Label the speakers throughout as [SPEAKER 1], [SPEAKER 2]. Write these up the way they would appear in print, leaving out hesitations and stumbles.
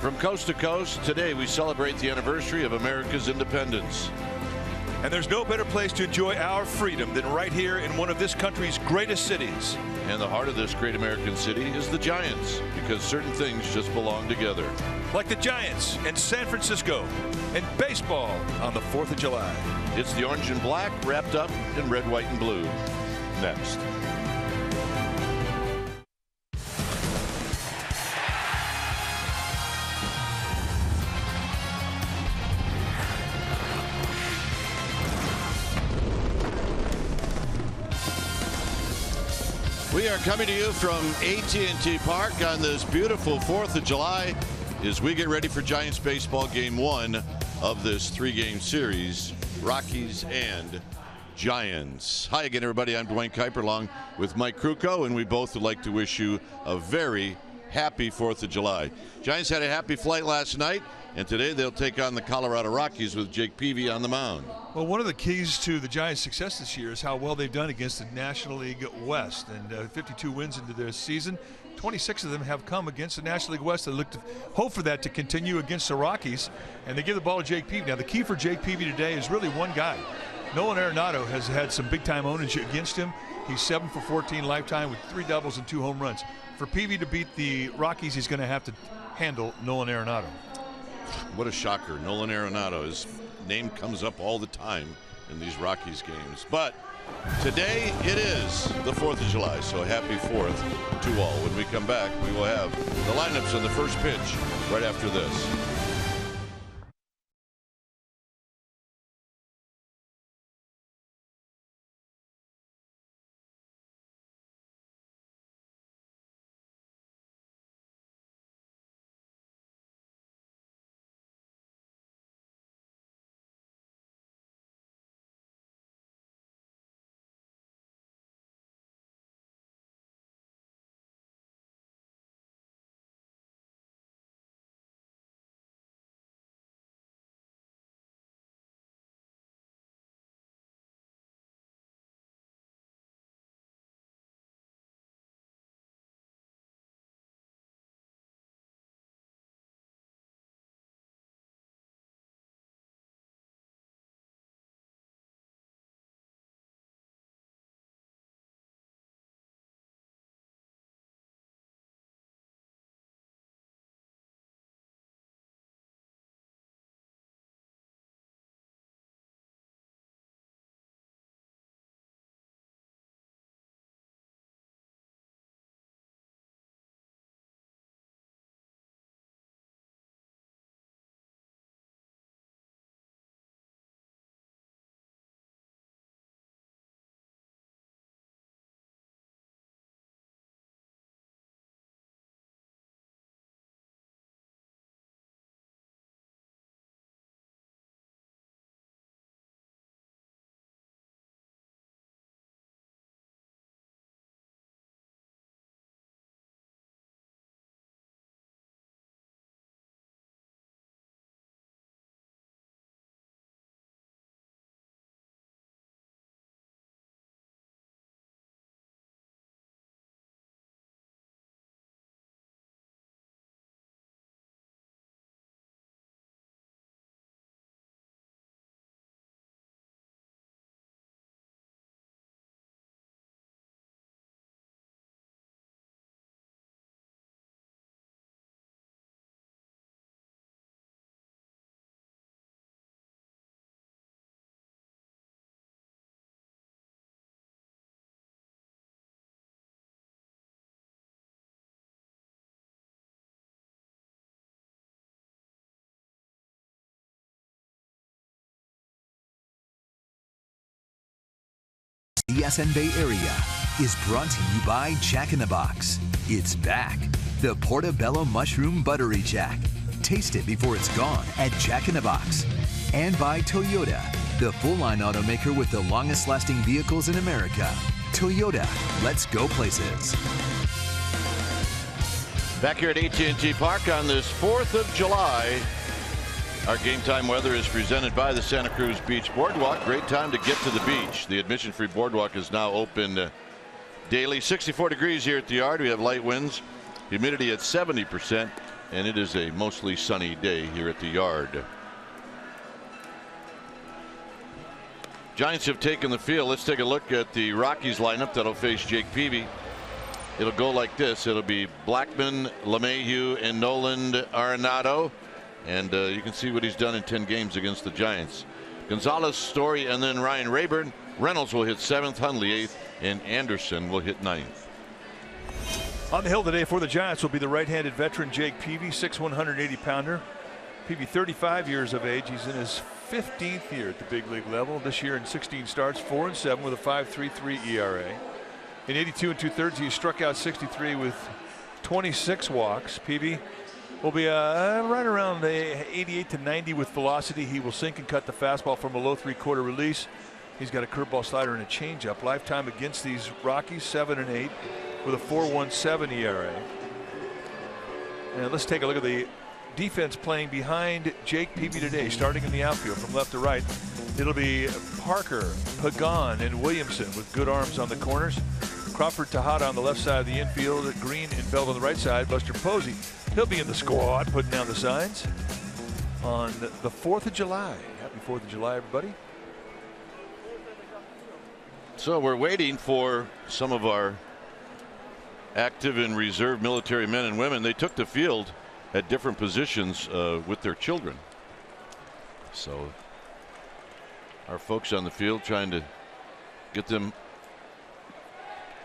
[SPEAKER 1] From coast to coast, today we celebrate the anniversary of America's independence.
[SPEAKER 2] And there's no better place to enjoy our freedom than right here in one of this country's greatest cities.
[SPEAKER 1] And the heart of this great American city is the Giants, because certain things just belong together.
[SPEAKER 2] Like the Giants in San Francisco and baseball on the 4th of July.
[SPEAKER 1] It's the orange and black wrapped up in red, white, and blue. Next. We are coming to you from AT&T Park on this beautiful 4th of July as we get ready for Giants baseball game 1 of this 3-game series, Rockies and Giants. Hi again, everybody. I'm Dwayne Kuiper along with Mike Krukow, and we both would like to wish you a very happy 4th of July. Giants had a happy flight last night, and today they'll take on the Colorado Rockies with Jake Peavy on the mound.
[SPEAKER 2] Well, one of the keys to the Giants' success this year is how well they've done against the National League West. And 52 wins into their season, 26 of them have come against the National League West. They look to hope for that to continue against the Rockies, and they give the ball to Jake Peavy. Now, the key for Jake Peavy today is really one guy. Nolan Arenado has had some big-time ownership against him. He's 7 for 14 lifetime with 3 doubles and 2 home runs. For Peavy to beat the Rockies, he's going to have to handle Nolan Arenado.
[SPEAKER 1] What a shocker. Nolan Arenado, his name comes up all the time in these Rockies games. But today it is the 4th of July, so happy 4th to all. When we come back, we will have the lineups on the first pitch right after this.
[SPEAKER 3] CSN Bay Area is brought to you by Jack in the Box. It's back. The Portobello Mushroom Buttery Jack. Taste it before it's gone at Jack in the Box. And by Toyota, the full-line automaker with the longest-lasting vehicles in America. Toyota, let's go places.
[SPEAKER 1] Back here at AT&T Park on this 4th of July. Our game time weather is presented by the Santa Cruz Beach Boardwalk. Great time to get to the beach. The admission-free boardwalk is now open daily. 64 degrees here at the yard. We have light winds. Humidity at 70%. and it is a mostly sunny day here at the Yard. Giants have taken the field. Let's take a look at the Rockies lineup that'll face Jake Peavy. It'll go like this. It'll be Blackmon, LeMahieu, and Nolan Arenado. And you can see what he's done in 10 games against the Giants. Gonzalez, Story, and then Ryan Rayburn. Reynolds will hit 7th, Hundley 8th, and Anderson will hit 9th.
[SPEAKER 2] On the hill today for the Giants will be the right-handed veteran Jake Peavy, 6'1", 180-pounder. Peavy, 35 years of age. He's in his 15th year at the big league level. This year in 16 starts, 4-7 with a 5.33 ERA. In 82 2/3, he struck out 63 with 26 walks. Peavy will be right around 88 to 90 with velocity. He will sink and cut the fastball from a low 3/4 release. He's got a curveball, slider, and a changeup. Lifetime against these Rockies, 7-8 with a 4.17 ERA. And let's take a look at the defense playing behind Jake Peavy today, starting in the outfield from left to right. It'll be Parker, Pagan, and Williamson with good arms on the corners. Crawford, Tejada on the left side of the infield. Green and Belt on the right side. Buster Posey, he'll be in the squad putting down the signs on the 4th of July. Happy 4th of July, everybody.
[SPEAKER 1] So we're waiting for some of our active and reserve military men and women. They took the field at different positions with their children. So our folks on the field trying to get them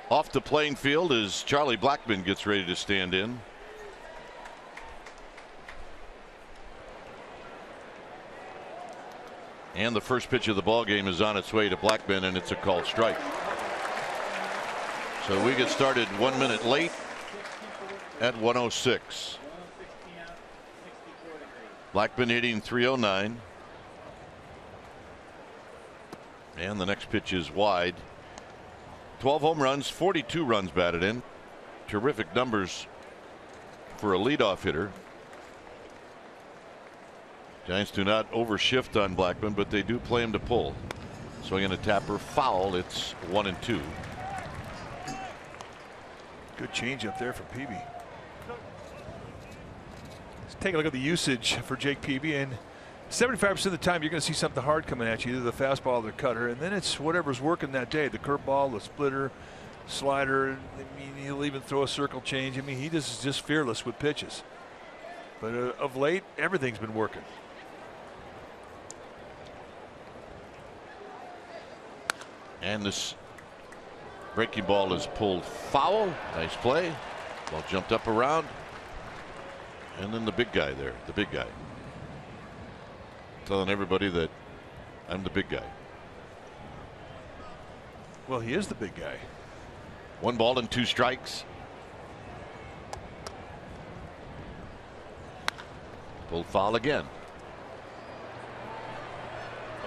[SPEAKER 1] off the playing field as Charlie Blackmon gets ready to stand in. And the first pitch of the ball game is on its way to Blackmon, and it's a called strike. So we get started 1 minute late at 1:06. Blackmon hitting .309. And the next pitch is wide. 12 home runs, 42 runs batted in. Terrific numbers for a leadoff hitter. Giants do not overshift on Blackmon, but they do play him to pull. Swinging a tapper, foul. It's 1-2.
[SPEAKER 2] Good change up there for Peavy. Let's take a look at the usage for Jake Peavy, and 75% of the time you're going to see something hard coming at you, either the fastball or the cutter, and then it's whatever's working that day, the curveball, the splitter, slider. I mean, he'll even throw a circle change. I mean, he is just fearless with pitches. But of late, everything's been working.
[SPEAKER 1] And this breaking ball is pulled foul. Nice play. Ball jumped up around. And then the big guy there, the big guy. Telling everybody that I'm the big guy.
[SPEAKER 2] Well, he is the big guy.
[SPEAKER 1] 1 ball and 2 strikes. Pulled foul again.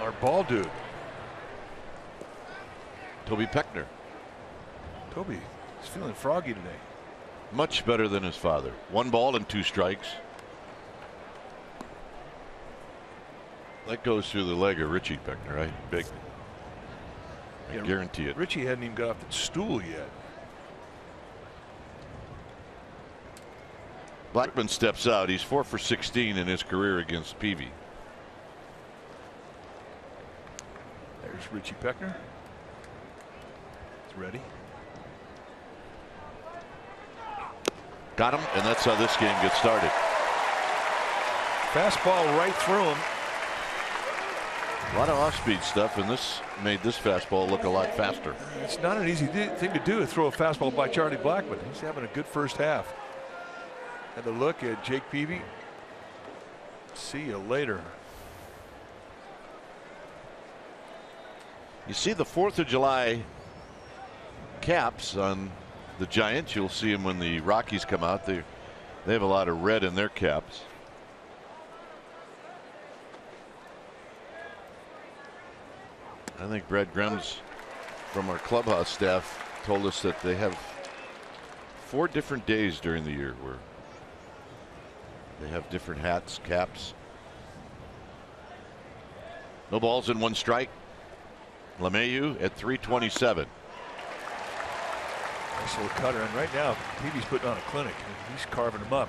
[SPEAKER 2] Our ball dude.
[SPEAKER 1] Toby Peckner.
[SPEAKER 2] Toby is feeling froggy today.
[SPEAKER 1] Much better than his father. 1 ball and 2 strikes. That goes through the leg of Richie Peckner, right? Big. I guarantee it.
[SPEAKER 2] Richie hadn't even got off the stool yet.
[SPEAKER 1] Blackmon steps out. He's 4 for 16 in his career against Peavy.
[SPEAKER 2] There's Richie Peckner. He's ready.
[SPEAKER 1] Got him, and that's how this game gets started.
[SPEAKER 2] Fastball right through him.
[SPEAKER 1] A lot of off-speed stuff, and this made this fastball look a lot faster.
[SPEAKER 2] It's not an easy thing to do, to throw a fastball by Charlie Blackmon. He's having a good first half. And a look at Jake Peavy. See you later.
[SPEAKER 1] You see the 4th of July caps on the Giants. You'll see them when the Rockies come out. They have a lot of red in their caps. I think Brad Grems from our clubhouse staff told us that they have 4 different days during the year where they have different hats, caps. No balls and 1 strike. LeMahieu at 327.
[SPEAKER 2] Nice little cutter, and right now Peavy's putting on a clinic. He's carving him up.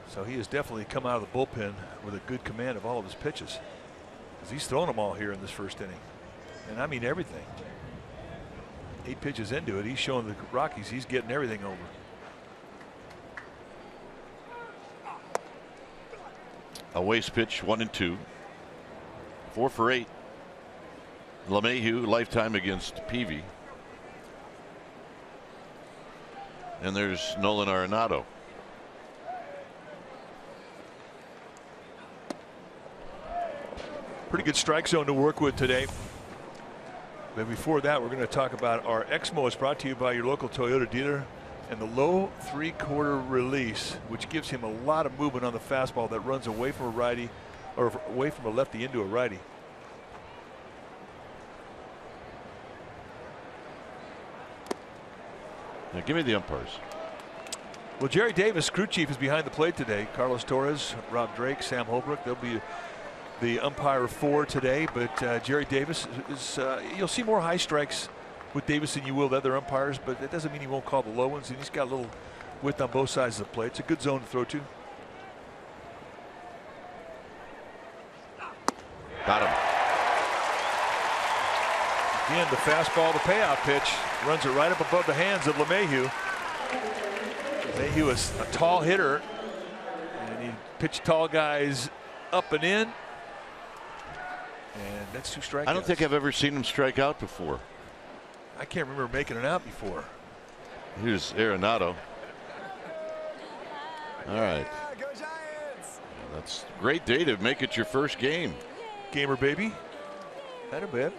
[SPEAKER 2] So he has definitely come out of the bullpen with a good command of all of his pitches, because he's thrown them all here in this first inning. And I mean everything. 8 pitches into it, he's showing the Rockies he's getting everything over.
[SPEAKER 1] A waste pitch, 1-2. 4 for 8. LeMahieu lifetime against Peavy. And there's Nolan Arenado.
[SPEAKER 2] Pretty good strike zone to work with today. But before that, we're going to talk about our Exmo. Is brought to you by your local Toyota dealer, and the low 3/4 release, which gives him a lot of movement on the fastball that runs away from a righty, or away from a lefty into a righty.
[SPEAKER 1] Now give me the umpires.
[SPEAKER 2] Well, Jerry Davis, crew chief, is behind the plate today. Carlos Torres, Rob Drake, Sam Holbrook, they'll be the umpire for today. But Jerry Davis is, you'll see more high strikes with Davis than you will with other umpires, but that doesn't mean he won't call the low ones, and he's got a little width on both sides of the plate. It's a good zone to throw to.
[SPEAKER 1] Got him.
[SPEAKER 2] Again, the fastball, the payout pitch, runs it right up above the hands of LeMahieu. LeMahieu is a tall hitter, and he pitched tall guys up and in, and that's 2 strikeouts.
[SPEAKER 1] I don't think I've ever seen him strike out before.
[SPEAKER 2] I can't remember making it out before.
[SPEAKER 1] Here's Arenado. All right.
[SPEAKER 4] Go Giants!
[SPEAKER 1] That's a great day to make it your first game.
[SPEAKER 2] Gamer baby. Not a bit.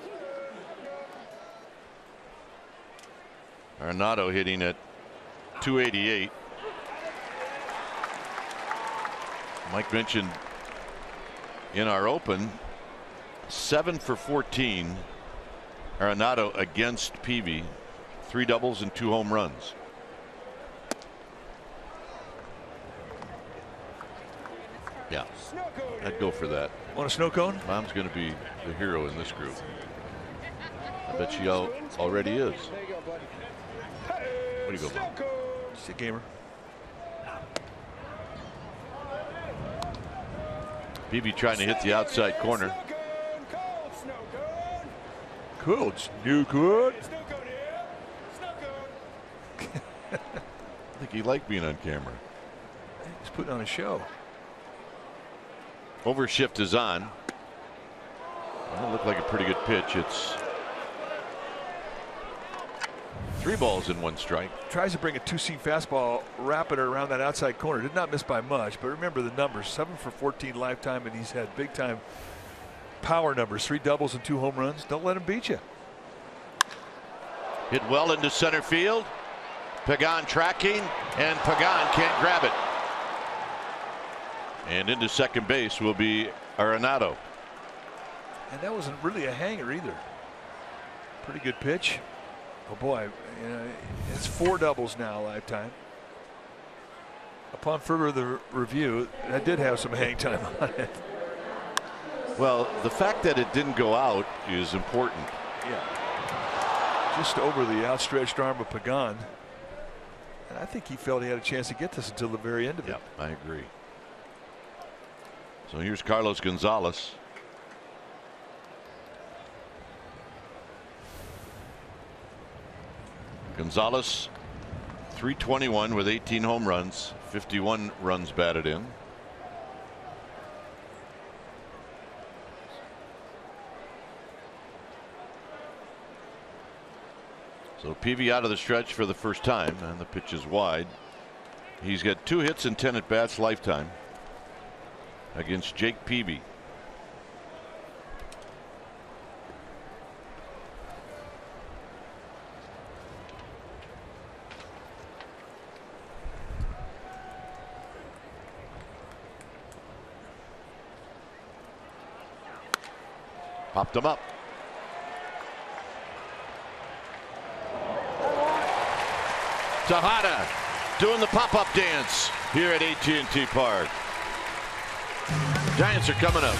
[SPEAKER 1] Arenado hitting at 288. Mike mentioned in our open, 7 for 14. Arenado against Peavy, 3 doubles and 2 home runs. Yeah, I'd go for that.
[SPEAKER 2] Want a snow cone?
[SPEAKER 1] Mom's going to be the hero in this group. I bet she already is. What do you go, Mom?
[SPEAKER 2] She's a gamer.
[SPEAKER 1] Peavy trying to hit the outside corner.
[SPEAKER 2] Cool. It's new good.
[SPEAKER 1] I think he liked being on camera.
[SPEAKER 2] He's putting on a show.
[SPEAKER 1] Overshift is on. Well, it looked like a pretty good pitch. It's 3 balls and 1 strike.
[SPEAKER 2] Tries to bring a 2-seam fastball, wrap it around that outside corner. Did not miss by much, but remember the numbers: 7 for 14 lifetime, and he's had big time power numbers: 3 doubles and 2 home runs. Don't let him beat you.
[SPEAKER 1] Hit well into center field. Pagan tracking, and Pagan can't grab it. And into second base will be Arenado.
[SPEAKER 2] And that wasn't really a hanger either. Pretty good pitch. Oh boy, you know, it's 4 doubles now lifetime. Upon further review, that did have some hang time on it.
[SPEAKER 1] Well, the fact that it didn't go out is important.
[SPEAKER 2] Yeah. Just over the outstretched arm of Pagan. And I think he felt he had a chance to get this until the very end of it.
[SPEAKER 1] Yep, I agree. So here's Carlos Gonzalez. Gonzalez, 321 with 18 home runs, 51 runs batted in. So Peavy out of the stretch for the first time, and the pitch is wide. He's got 2 hits and 10 at bats lifetime against Jake Peavy. Popped him up. Tejada doing the pop-up dance here at AT&T Park. Giants are coming up.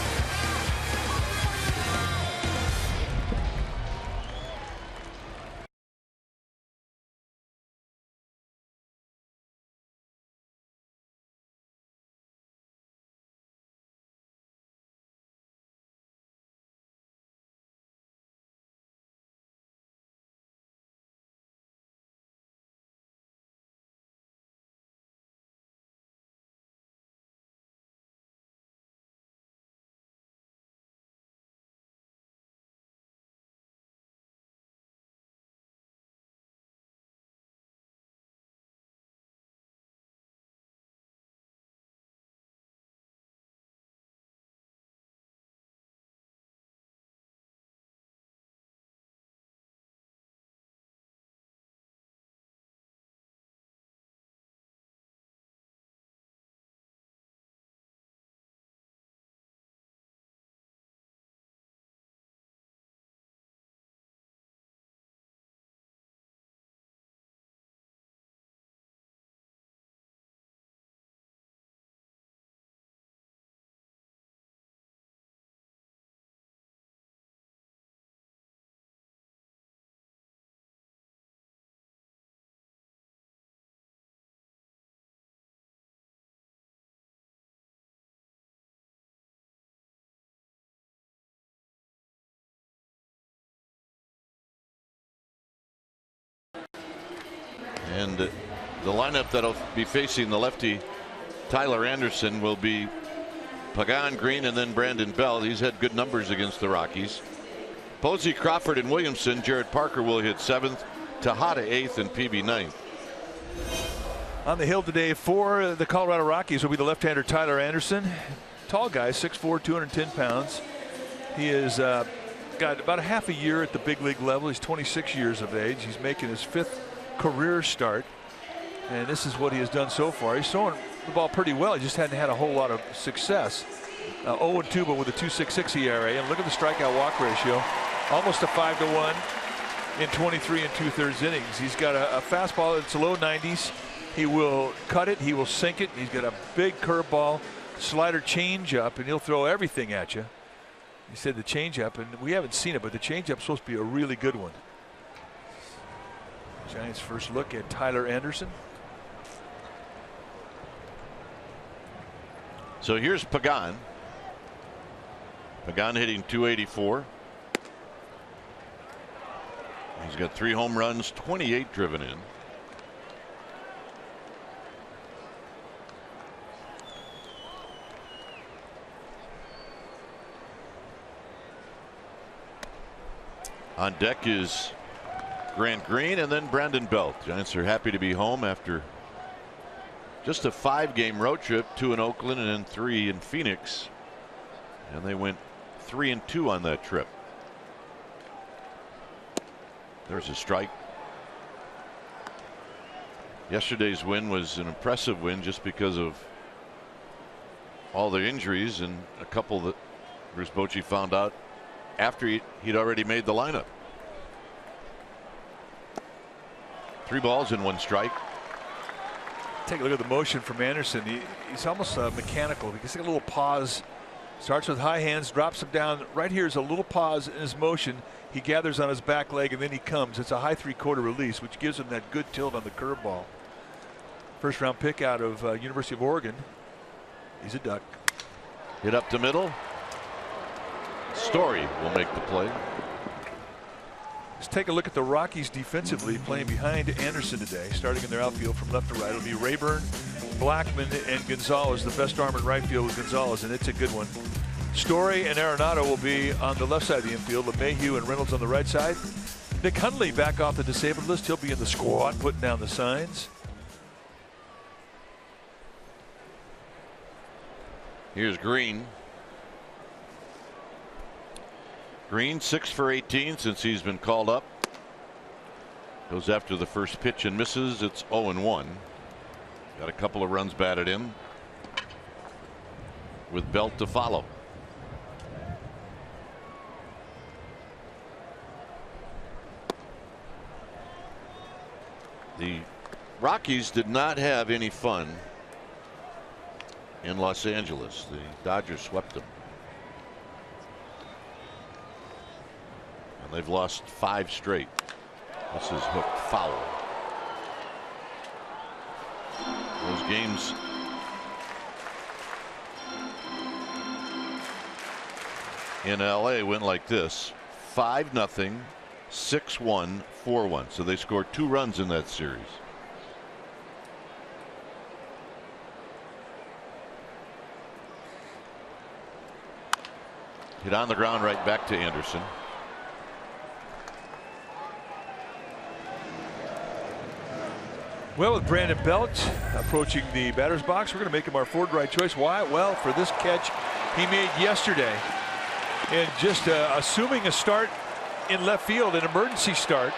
[SPEAKER 1] And the lineup that'll be facing the lefty Tyler Anderson will be Pagan, Green, and then Brandon Belt. He's had good numbers against the Rockies. Posey, Crawford, and Williamson. Jared Parker will hit 7th, Tejada 8th, and PB 9th.
[SPEAKER 2] On the hill today for the Colorado Rockies will be the left-hander Tyler Anderson. Tall guy, 6'4", 210 pounds. He has got about a half a year at the big league level. He's 26 years of age. He's making his 5th career start. And this is what he has done so far. He's throwing the ball pretty well. He just hadn't had a whole lot of success. 0-2, but with a 2.66 ERA. And look at the strikeout walk ratio. Almost a 5-to-1 in 23 2/3 innings. He's got a fastball that's low 90s. He will cut it. He will sink it. He's got a big curveball, slider, changeup, and he'll throw everything at you. He said the changeup, and we haven't seen it, but the changeup's supposed to be a really good one. Giants' first look at Tyler Anderson.
[SPEAKER 1] So here's Pagan. Pagan hitting .284. He's got 3 home runs, 28 driven in. On deck is Grant Green and then Brandon Belt. Giants are happy to be home after just a 5-game road trip, 2 in Oakland and then 3 in Phoenix. And they went 3-2 on that trip. There's a strike. Yesterday's win was an impressive win just because of all the injuries and a couple that Bruce Bochy found out after he'd already made the lineup. 3 balls and 1 strike.
[SPEAKER 2] Take a look at the motion from Anderson. He's almost mechanical. He gets a little pause. Starts with high hands, drops them down. Right here is a little pause in his motion. He gathers on his back leg and then he comes. It's a high 3/4 release, which gives him that good tilt on the curveball. First round pick out of University of Oregon. He's a Duck.
[SPEAKER 1] Hit up the middle. Story will make the play.
[SPEAKER 2] Let's take a look at the Rockies defensively, playing behind Anderson today. Starting in their outfield from left to right, it'll be Rayburn, Blackman, and Gonzalez. The best arm in right field with Gonzalez, and it's a good one. Story and Arenado will be on the left side of the infield. LeMahieu and Reynolds on the right side. Nick Hundley back off the disabled list. He'll be in the squad putting down the signs.
[SPEAKER 1] Here's Green. Green 6 for 18 since he's been called up. Goes after the first pitch and misses. It's 0-1. Got a couple of runs batted in with Belt to follow. The Rockies did not have any fun in Los Angeles. The Dodgers swept them. And they've lost 5 straight. This is hooked foul. Those games in LA went like this: 5-0, 6-1, 4-1. So they scored 2 runs in that series. Hit on the ground right back to Anderson.
[SPEAKER 2] Well, with Brandon Belt approaching the batter's box, we're going to make him our forward right choice. Why? Well, for this catch he made yesterday. And just assuming a start in left field, an emergency start.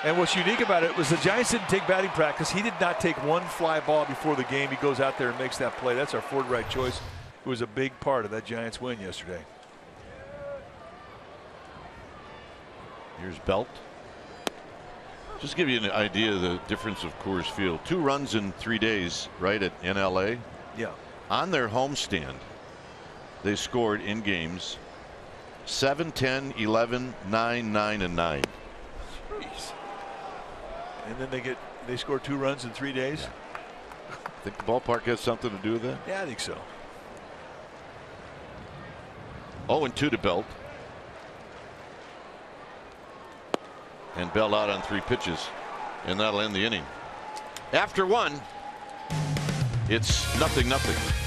[SPEAKER 2] And what's unique about it was the Giants didn't take batting practice. He did not take one fly ball before the game. He goes out there and makes that play. That's our forward right choice. It was a big part of that Giants win yesterday.
[SPEAKER 1] Here's Belt. Just to give you an idea of the difference of Coors Field. 2 runs in 3 days, right, in LA.
[SPEAKER 2] Yeah.
[SPEAKER 1] On their homestand, they scored in games 7, 10, 11, 9, 9, and 9.
[SPEAKER 2] Jeez. And then they score 2 runs in 3 days.
[SPEAKER 1] Yeah. Think the ballpark has something to do with that?
[SPEAKER 2] Yeah, I think so.
[SPEAKER 1] 0-2 to Belt. And Bell out on 3 pitches, and that'll end the inning. After one, it's 0-0.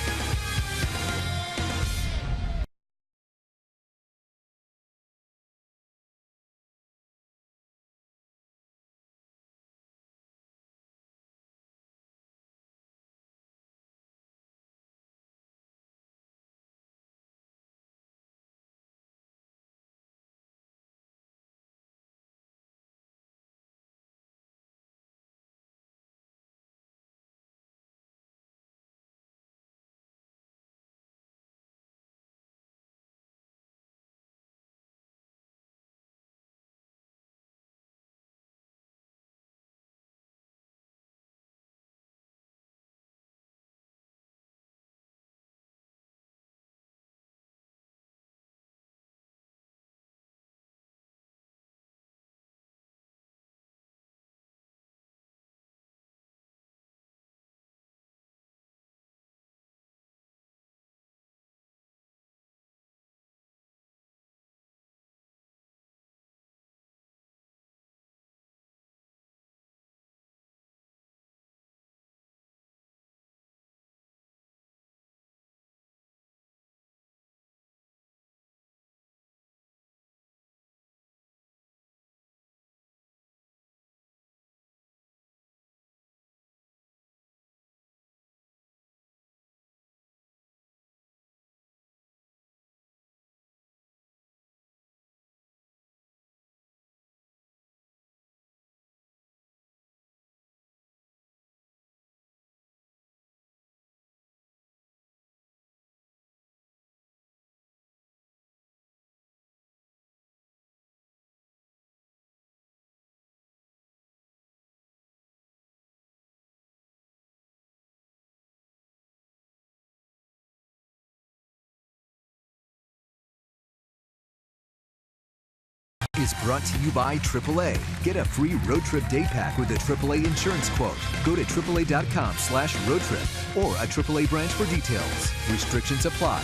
[SPEAKER 3] Is brought to you by AAA. Get a free road trip day pack with a AAA insurance quote. Go to AAA.com/road trip or a AAA branch for details. Restrictions apply.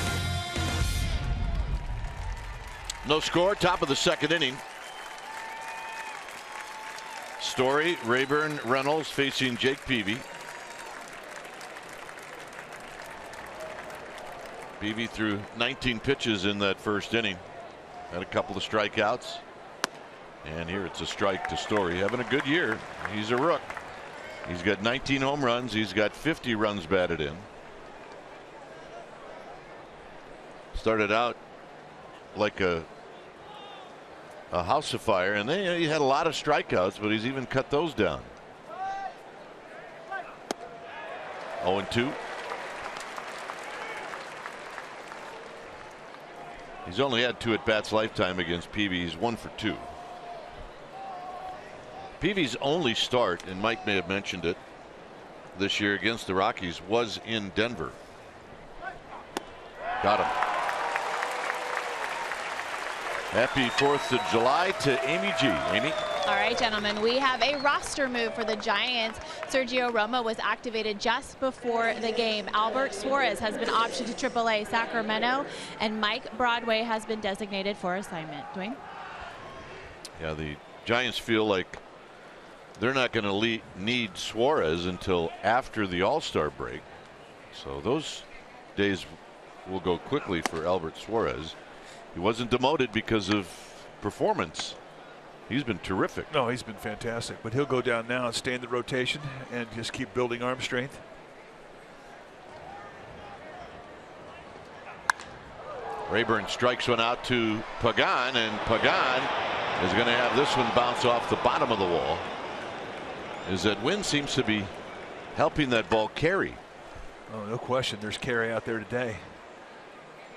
[SPEAKER 1] No score, top of the second inning. Story, Rayburn, Reynolds facing Jake Peavy. Peavy threw 19 pitches in that first inning. Had a couple of strikeouts. And here it's a strike to Story. Having a good year. He's a rook. He's got 19 home runs. He's got 50 runs batted in. Started out like a house of fire, and he had a lot of strikeouts, but he's even cut those down. 0-2. He's only had 2 at-bats lifetime against Peavy. He's 1 for 2. Peavy's only start, and Mike may have mentioned it, this year against the Rockies was in Denver. Got him. Happy 4th of July to Amy G. Amy?
[SPEAKER 4] All right, gentlemen, we have a roster move for the Giants. Sergio Romo was activated just before the game. Albert Suarez has been optioned to AAA Sacramento, and Mike Broadway has been designated for assignment. Dwayne?
[SPEAKER 1] Yeah, the Giants feel like they're not going to need Suarez until after the All-Star break. So those days will go quickly for Albert Suarez. He wasn't demoted because of performance. He's been terrific.
[SPEAKER 2] No, he's been fantastic, but he'll go down now and stay in the rotation and just keep building arm strength.
[SPEAKER 1] Rayburn strikes one out to Pagan, and Pagan is going to have this one bounce off the bottom of the wall. Is that wind seems to be helping that ball carry.
[SPEAKER 2] Oh, no question. There's carry out there today.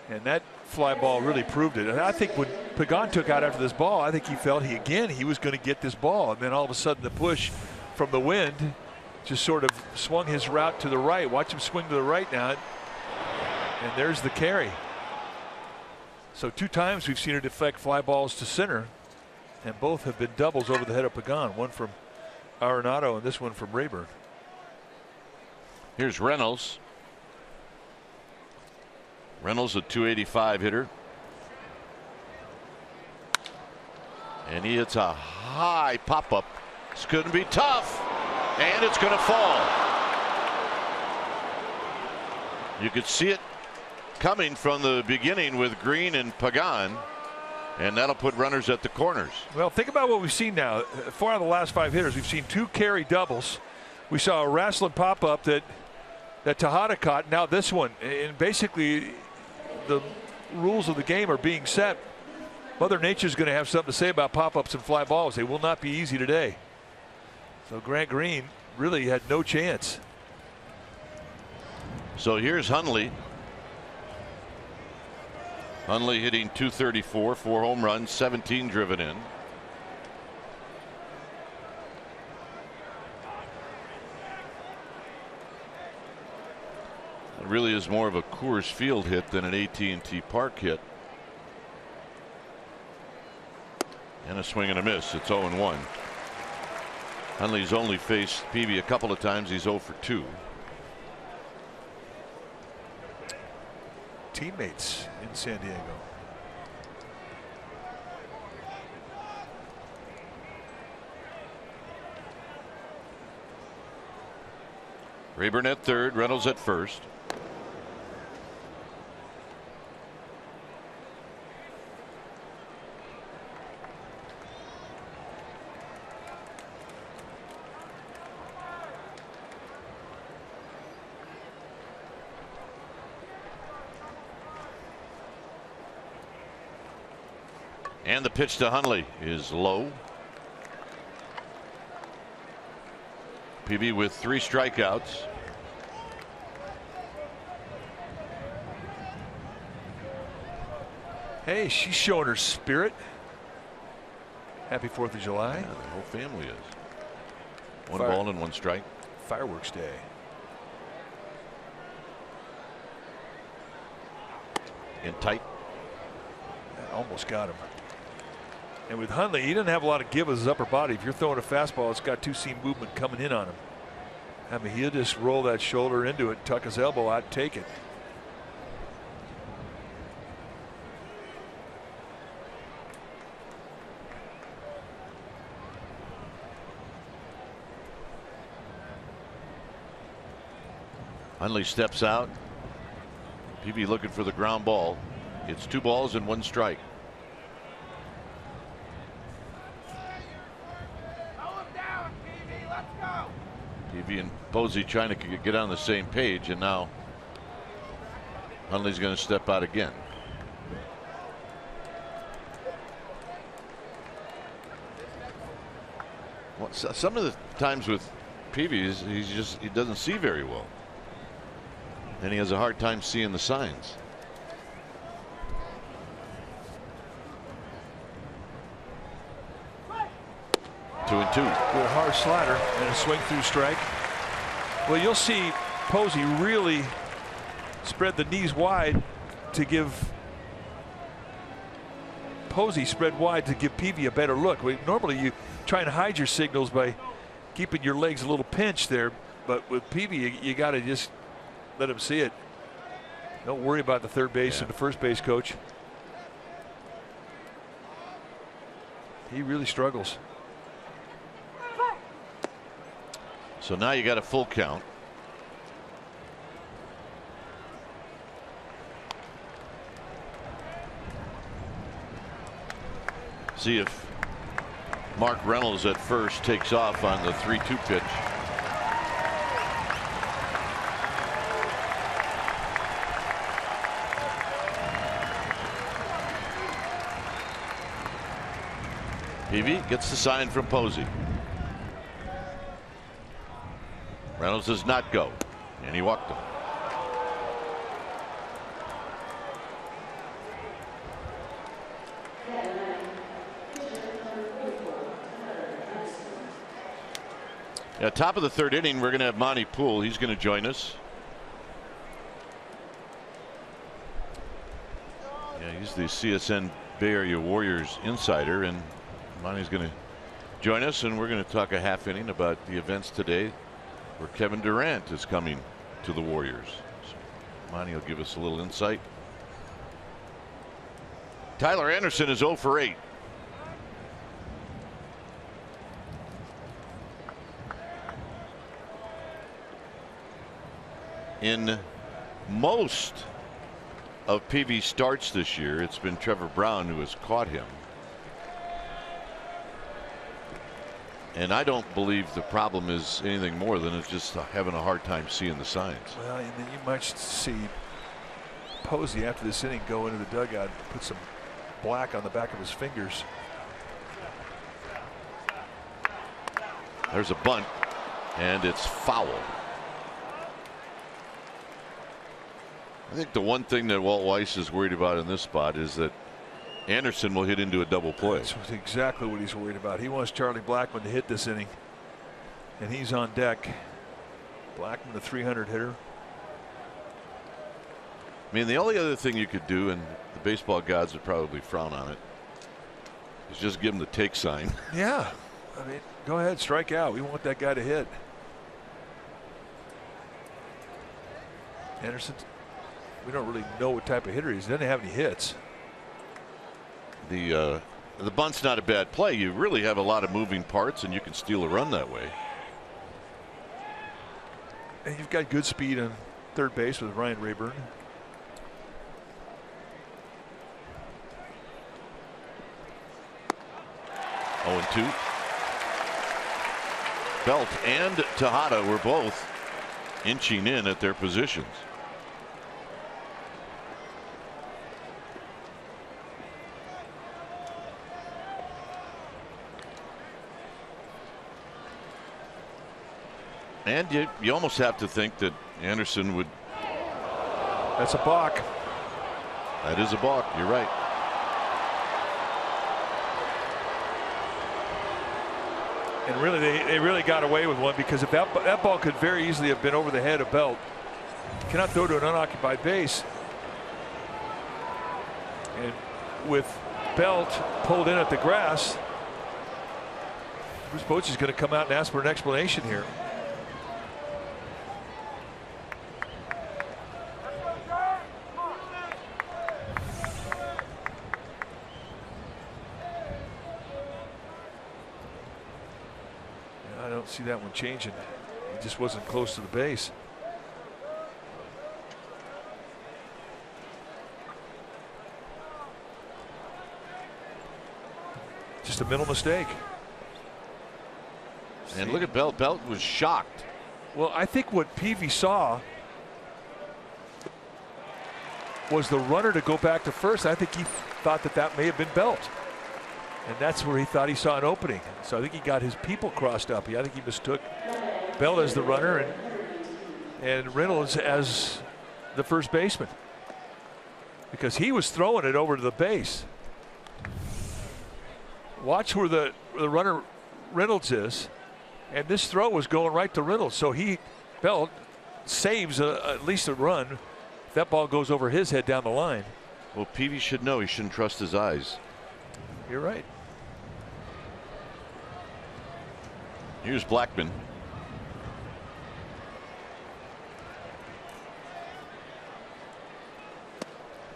[SPEAKER 2] And that fly ball really proved it. And I think when Pagan took out after this ball, I think he felt he was going to get this ball. And then all of a sudden the push from the wind just sort of swung his route to the right. Watch him swing to the right now. And there's the carry. So 2 times we've seen it deflect fly balls to center. And both have been doubles over the head of Pagan. One from Arenado and this one from Rayburn.
[SPEAKER 1] Here's Reynolds. Reynolds, a .285 hitter. And he hits a high pop-up. This couldn't be tough. And it's going to fall. You could see it coming from the beginning with Green and Pagan, and that'll put runners at the corners.
[SPEAKER 2] Well, think about what we've seen now. 4 out of the last 5 hitters, we've seen 2 carry doubles. We saw a wrestling pop-up that Tejada caught. Now this one, and basically the rules of the game are being set. Mother Nature's going to have something to say about pop-ups and fly balls. They will not be easy today. So Grant Green really had no chance.
[SPEAKER 1] So here's Hundley. Hundley hitting .234, 4 home runs, 17 driven in. It really is more of a Coors Field hit than an AT&T Park hit. And a swing and a miss. It's 0-1. Hundley's only faced Peavy a couple of times. He's 0 for 2.
[SPEAKER 2] Teammates in San Diego.
[SPEAKER 1] Rayburn at third, Reynolds at first. And the pitch to Hundley is low. Peavy with 3 strikeouts.
[SPEAKER 2] Hey, she's showing her spirit. Happy 4th of July.
[SPEAKER 1] Yeah, the whole family is. 1
[SPEAKER 2] Fire.
[SPEAKER 1] ball and 1 strike.
[SPEAKER 2] Fireworks Day.
[SPEAKER 1] In tight.
[SPEAKER 2] That almost got him. And with Hundley, he doesn't have a lot of give with his upper body. If you're throwing a fastball, it's got 2-seam movement coming in on him. I mean, he'll just roll that shoulder into it, tuck his elbow out, take it.
[SPEAKER 1] Hundley steps out. Peavy looking for the ground ball. It's 2 balls and 1 strike. Peavy and Posey trying to get on the same page, and now Hundley's going to step out again. Well, some of the times with Peavy, he doesn't see very well, and he has a hard time seeing the signs. Two and 2.
[SPEAKER 2] With a hard slider and a swing through strike. Well, you'll see Posey really spread the knees wide to give Posey spread wide to give Peavy a better look. Normally you try and hide your signals by keeping your legs a little pinched there, but with Peavy you got to just let him see it. Don't worry about the third base and the first base coach. He really struggles.
[SPEAKER 1] So now you got a full count. See if Mark Reynolds at first takes off on the 3-2 pitch. Peavy gets the sign from Posey. Reynolds does not go, and he walked him. Yeah, top of the 3rd inning, we're going to have Monty Poole. He's going to join us. Yeah, he's the CSN Bay Area Warriors insider, and Monty's going to join us, and we're going to talk a half inning about the events today, where Kevin Durant is coming to the Warriors. So Monty will give us a little insight. Tyler Anderson is 0 for 8. In most of Peavy's starts this year, it's been Trevor Brown who has caught him. And I don't believe the problem is anything more than it's just having a hard time seeing the signs.
[SPEAKER 2] Well, and then you might see Posey after this inning go into the dugout and put some black on the back of his fingers.
[SPEAKER 1] There's a bunt, and it's foul. I think the one thing that Walt Weiss is worried about in this spot is that Anderson will hit into a double play.
[SPEAKER 2] That's exactly what he's worried about. He wants Charlie Blackmon to hit this inning, and he's on deck. Blackmon, the 300 hitter.
[SPEAKER 1] I mean, the only other thing you could do, and the baseball gods would probably frown on it, is just give him the take sign.
[SPEAKER 2] Yeah, I mean, go ahead, strike out. We want that guy to hit. Anderson, we don't really know what type of hitter he is. He doesn't have any hits.
[SPEAKER 1] The bunt's not a bad play. You really have a lot of moving parts, and you can steal a run that way.
[SPEAKER 2] And you've got good speed on third base with Ryan Rayburn.
[SPEAKER 1] Oh, and 2. Belt and Tejada were both inching in at their positions. And you almost have to think that Anderson would.
[SPEAKER 2] That's a balk.
[SPEAKER 1] That is a balk. You're right.
[SPEAKER 2] And really, they really got away with one, because if that ball could very easily have been over the head of Belt. You cannot throw to an unoccupied base. And with Belt pulled in at the grass, Bruce Bochy's going to come out and ask for an explanation here. See that one changing. He just wasn't close to the base. Just a mental mistake.
[SPEAKER 1] And look at Belt. Belt was shocked.
[SPEAKER 2] Well, I think what Peavy saw was the runner to go back to first. I think he thought that may have been Belt. And that's where he thought he saw an opening. So I think he got his people crossed up. I think he mistook Bell as the runner and Reynolds as the first baseman, because he was throwing it over to the base. Watch where the runner Reynolds is, and this throw was going right to Reynolds. So Bell saves at least a run. If that ball goes over his head down the line.
[SPEAKER 1] Well, Peavy should know he shouldn't trust his eyes.
[SPEAKER 2] You're right.
[SPEAKER 1] Here's Blackmon.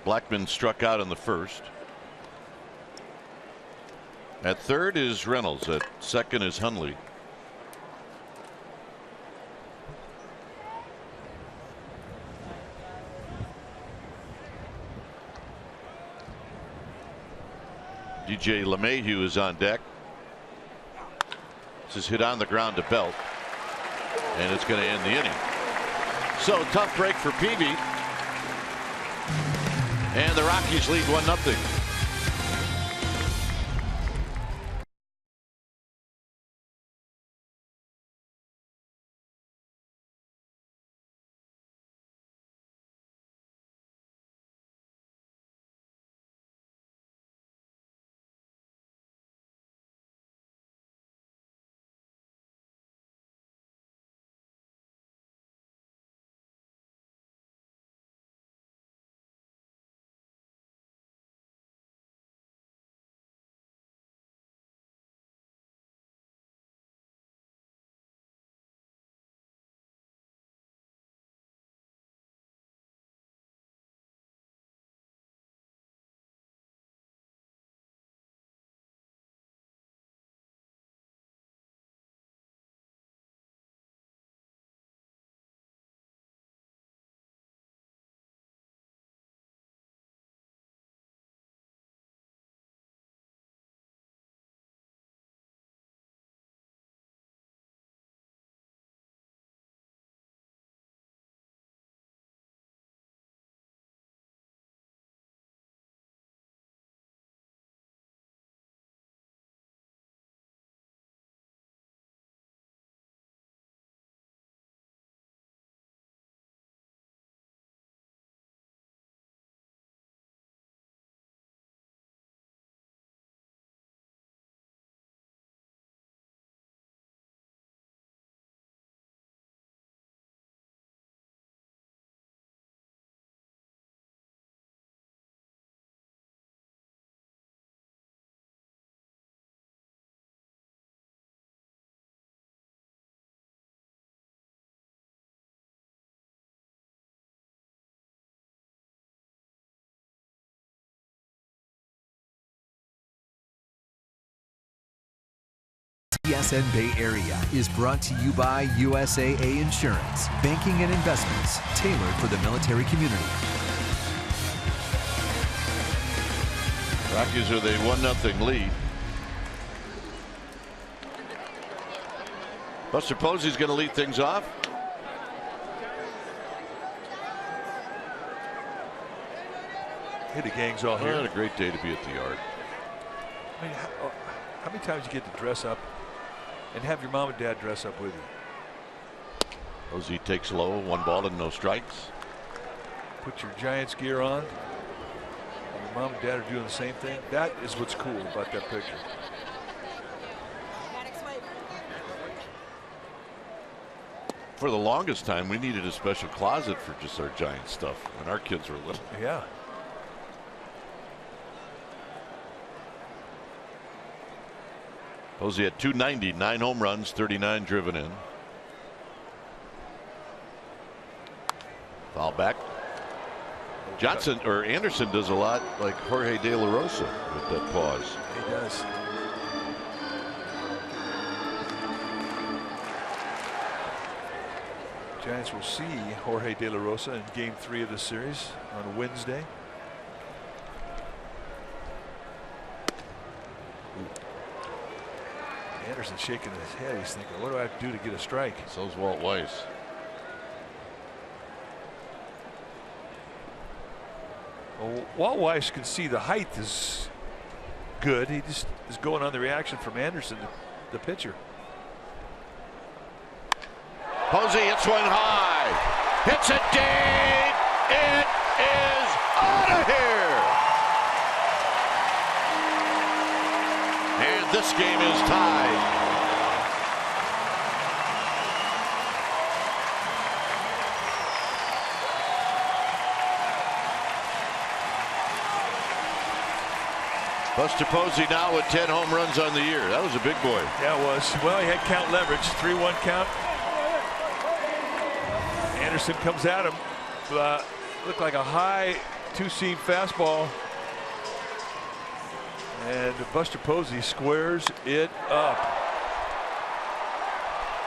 [SPEAKER 1] Blackmon struck out in the first. At third is Reynolds. At second is Hundley. DJ LeMahieu is on deck. This is hit on the ground to Belt, and it's going to end the inning. So tough break for Peavy, and the Rockies lead 1-0.
[SPEAKER 3] CSN Bay Area is brought to you by USAA Insurance, banking and investments tailored for the military community.
[SPEAKER 1] Rockies with a 1-0 lead. Buster Posey's going to lead things off.
[SPEAKER 2] Hey, the gang's all here.
[SPEAKER 1] What a great day to be at the yard.
[SPEAKER 2] I mean, how many times you get to dress up and have your mom and dad dress up with you?
[SPEAKER 1] Posey takes low, 1 ball and no strikes.
[SPEAKER 2] Put your Giants gear on. Your mom and dad are doing the same thing. That is what's cool about that picture.
[SPEAKER 1] For the longest time, we needed a special closet for just our Giant stuff when our kids were little.
[SPEAKER 2] Yeah.
[SPEAKER 1] Posey had 290, 9 home runs, 39 driven in. Foul back. Johnson or Anderson does a lot like Jorge De La Rosa with that pause.
[SPEAKER 2] He does. Giants will see Jorge De La Rosa in Game 3 of the series on Wednesday. Anderson shaking his head. He's thinking, what do I have to do to get a strike?
[SPEAKER 1] So's Walt Weiss.
[SPEAKER 2] Well, Walt Weiss can see the height is good. He just is going on the reaction from Anderson, the pitcher.
[SPEAKER 1] Posey hits one high. Hits it deep. It is out of here. And this game is tied. Buster Posey now with 10 home runs on the year. That was a big boy.
[SPEAKER 2] Yeah, it was. Well, he had count leverage. 3-1 count. Anderson comes at him. Looked like a high 2-seam fastball. And Buster Posey squares it up.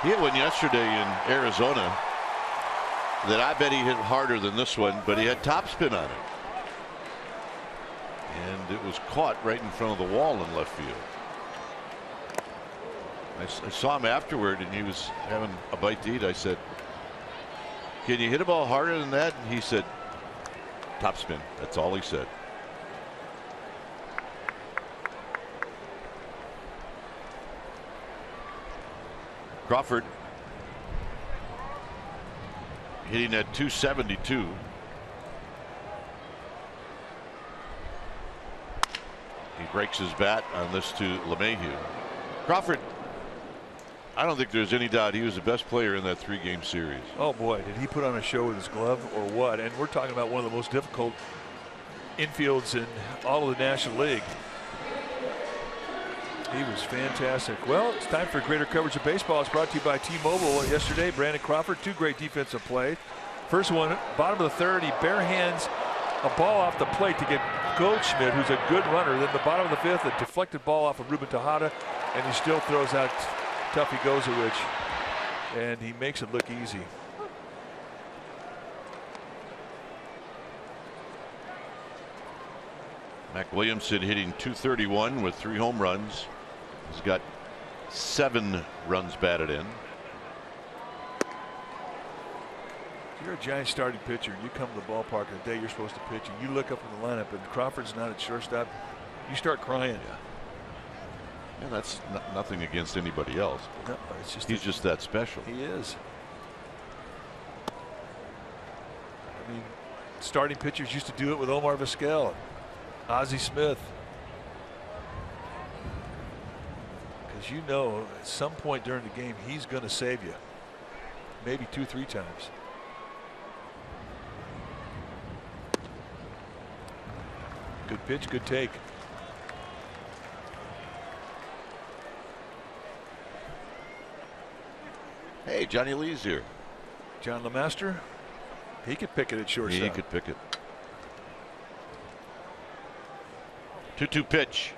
[SPEAKER 1] He hit one yesterday in Arizona that I bet he hit harder than this one, but he had topspin on it. And it was caught right in front of the wall in left field. I saw him afterward and he was having a bite to eat. I said, can you hit a ball harder than that? And he said, topspin. That's all he said. Crawford hitting at 272. He breaks his bat on this to LeMahieu. Crawford, I don't think there's any doubt he was the best player in that 3-game series.
[SPEAKER 2] Oh boy, did he put on a show with his glove or what? And we're talking about one of the most difficult infields in all of the National League. He was fantastic. Well, it's time for greater coverage of baseball. It's brought to you by T-Mobile. Yesterday, Brandon Crawford, 2 great defensive plays. First one, bottom of the 3rd, he bare hands a ball off the plate to get Goldschmidt, who's a good runner. Then the bottom of the 5th, a deflected ball off of Ruben Tejada, and he still throws out Tuffy Gozowich, and he makes it look easy.
[SPEAKER 1] Mac Williamson hitting 231 with 3 home runs. He's got 7 runs batted in.
[SPEAKER 2] If you're a Giants starting pitcher, you come to the ballpark the day you're supposed to pitch, and you look up in the lineup, and Crawford's not at shortstop, you start crying.
[SPEAKER 1] Yeah. And that's nothing against anybody else.
[SPEAKER 2] No, it's just
[SPEAKER 1] he's just that special.
[SPEAKER 2] He is. I mean, starting pitchers used to do it with Omar Vizquel, Ozzie Smith. Because you know at some point during the game he's going to save you. Maybe 2-3 times. Good pitch, good take.
[SPEAKER 1] Hey, Johnny Lee's here.
[SPEAKER 2] John LeMaster, he could pick it at shortstop.
[SPEAKER 1] He could pick it. 2-2 pitch.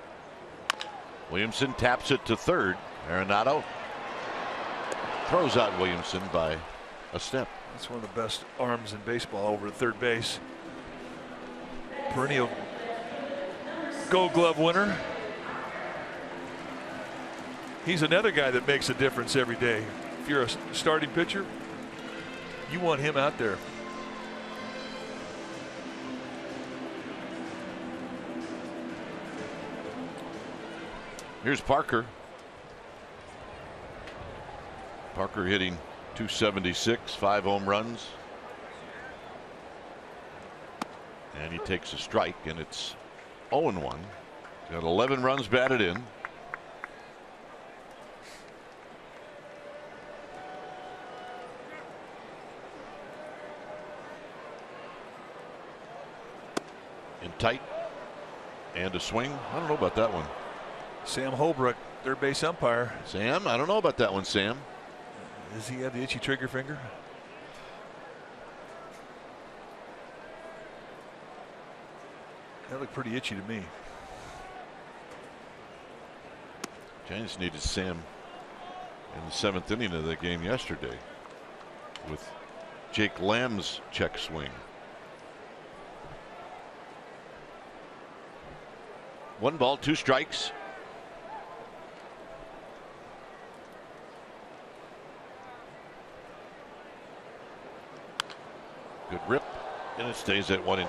[SPEAKER 1] Williamson taps it to 3rd. Arenado throws out Williamson by a step.
[SPEAKER 2] That's one of the best arms in baseball over at third base. Perennial Gold Glove winner. He's another guy that makes a difference every day. If you're a starting pitcher, you want him out there.
[SPEAKER 1] Here's Parker. Parker hitting .276, 5 home runs. And he takes a strike, and it's 0-1. Got 11 runs batted in. In tight. And a swing. I don't know about that one.
[SPEAKER 2] Sam Holbrook, third base umpire.
[SPEAKER 1] Sam, I don't know about that one, Sam.
[SPEAKER 2] Does he have the itchy trigger finger? That looked pretty itchy to me.
[SPEAKER 1] Giants needed Sam in the 7th inning of the game yesterday with Jake Lamb's check swing. 1 ball, 2 strikes. Good rip, and it stays at 1-2. Yeah,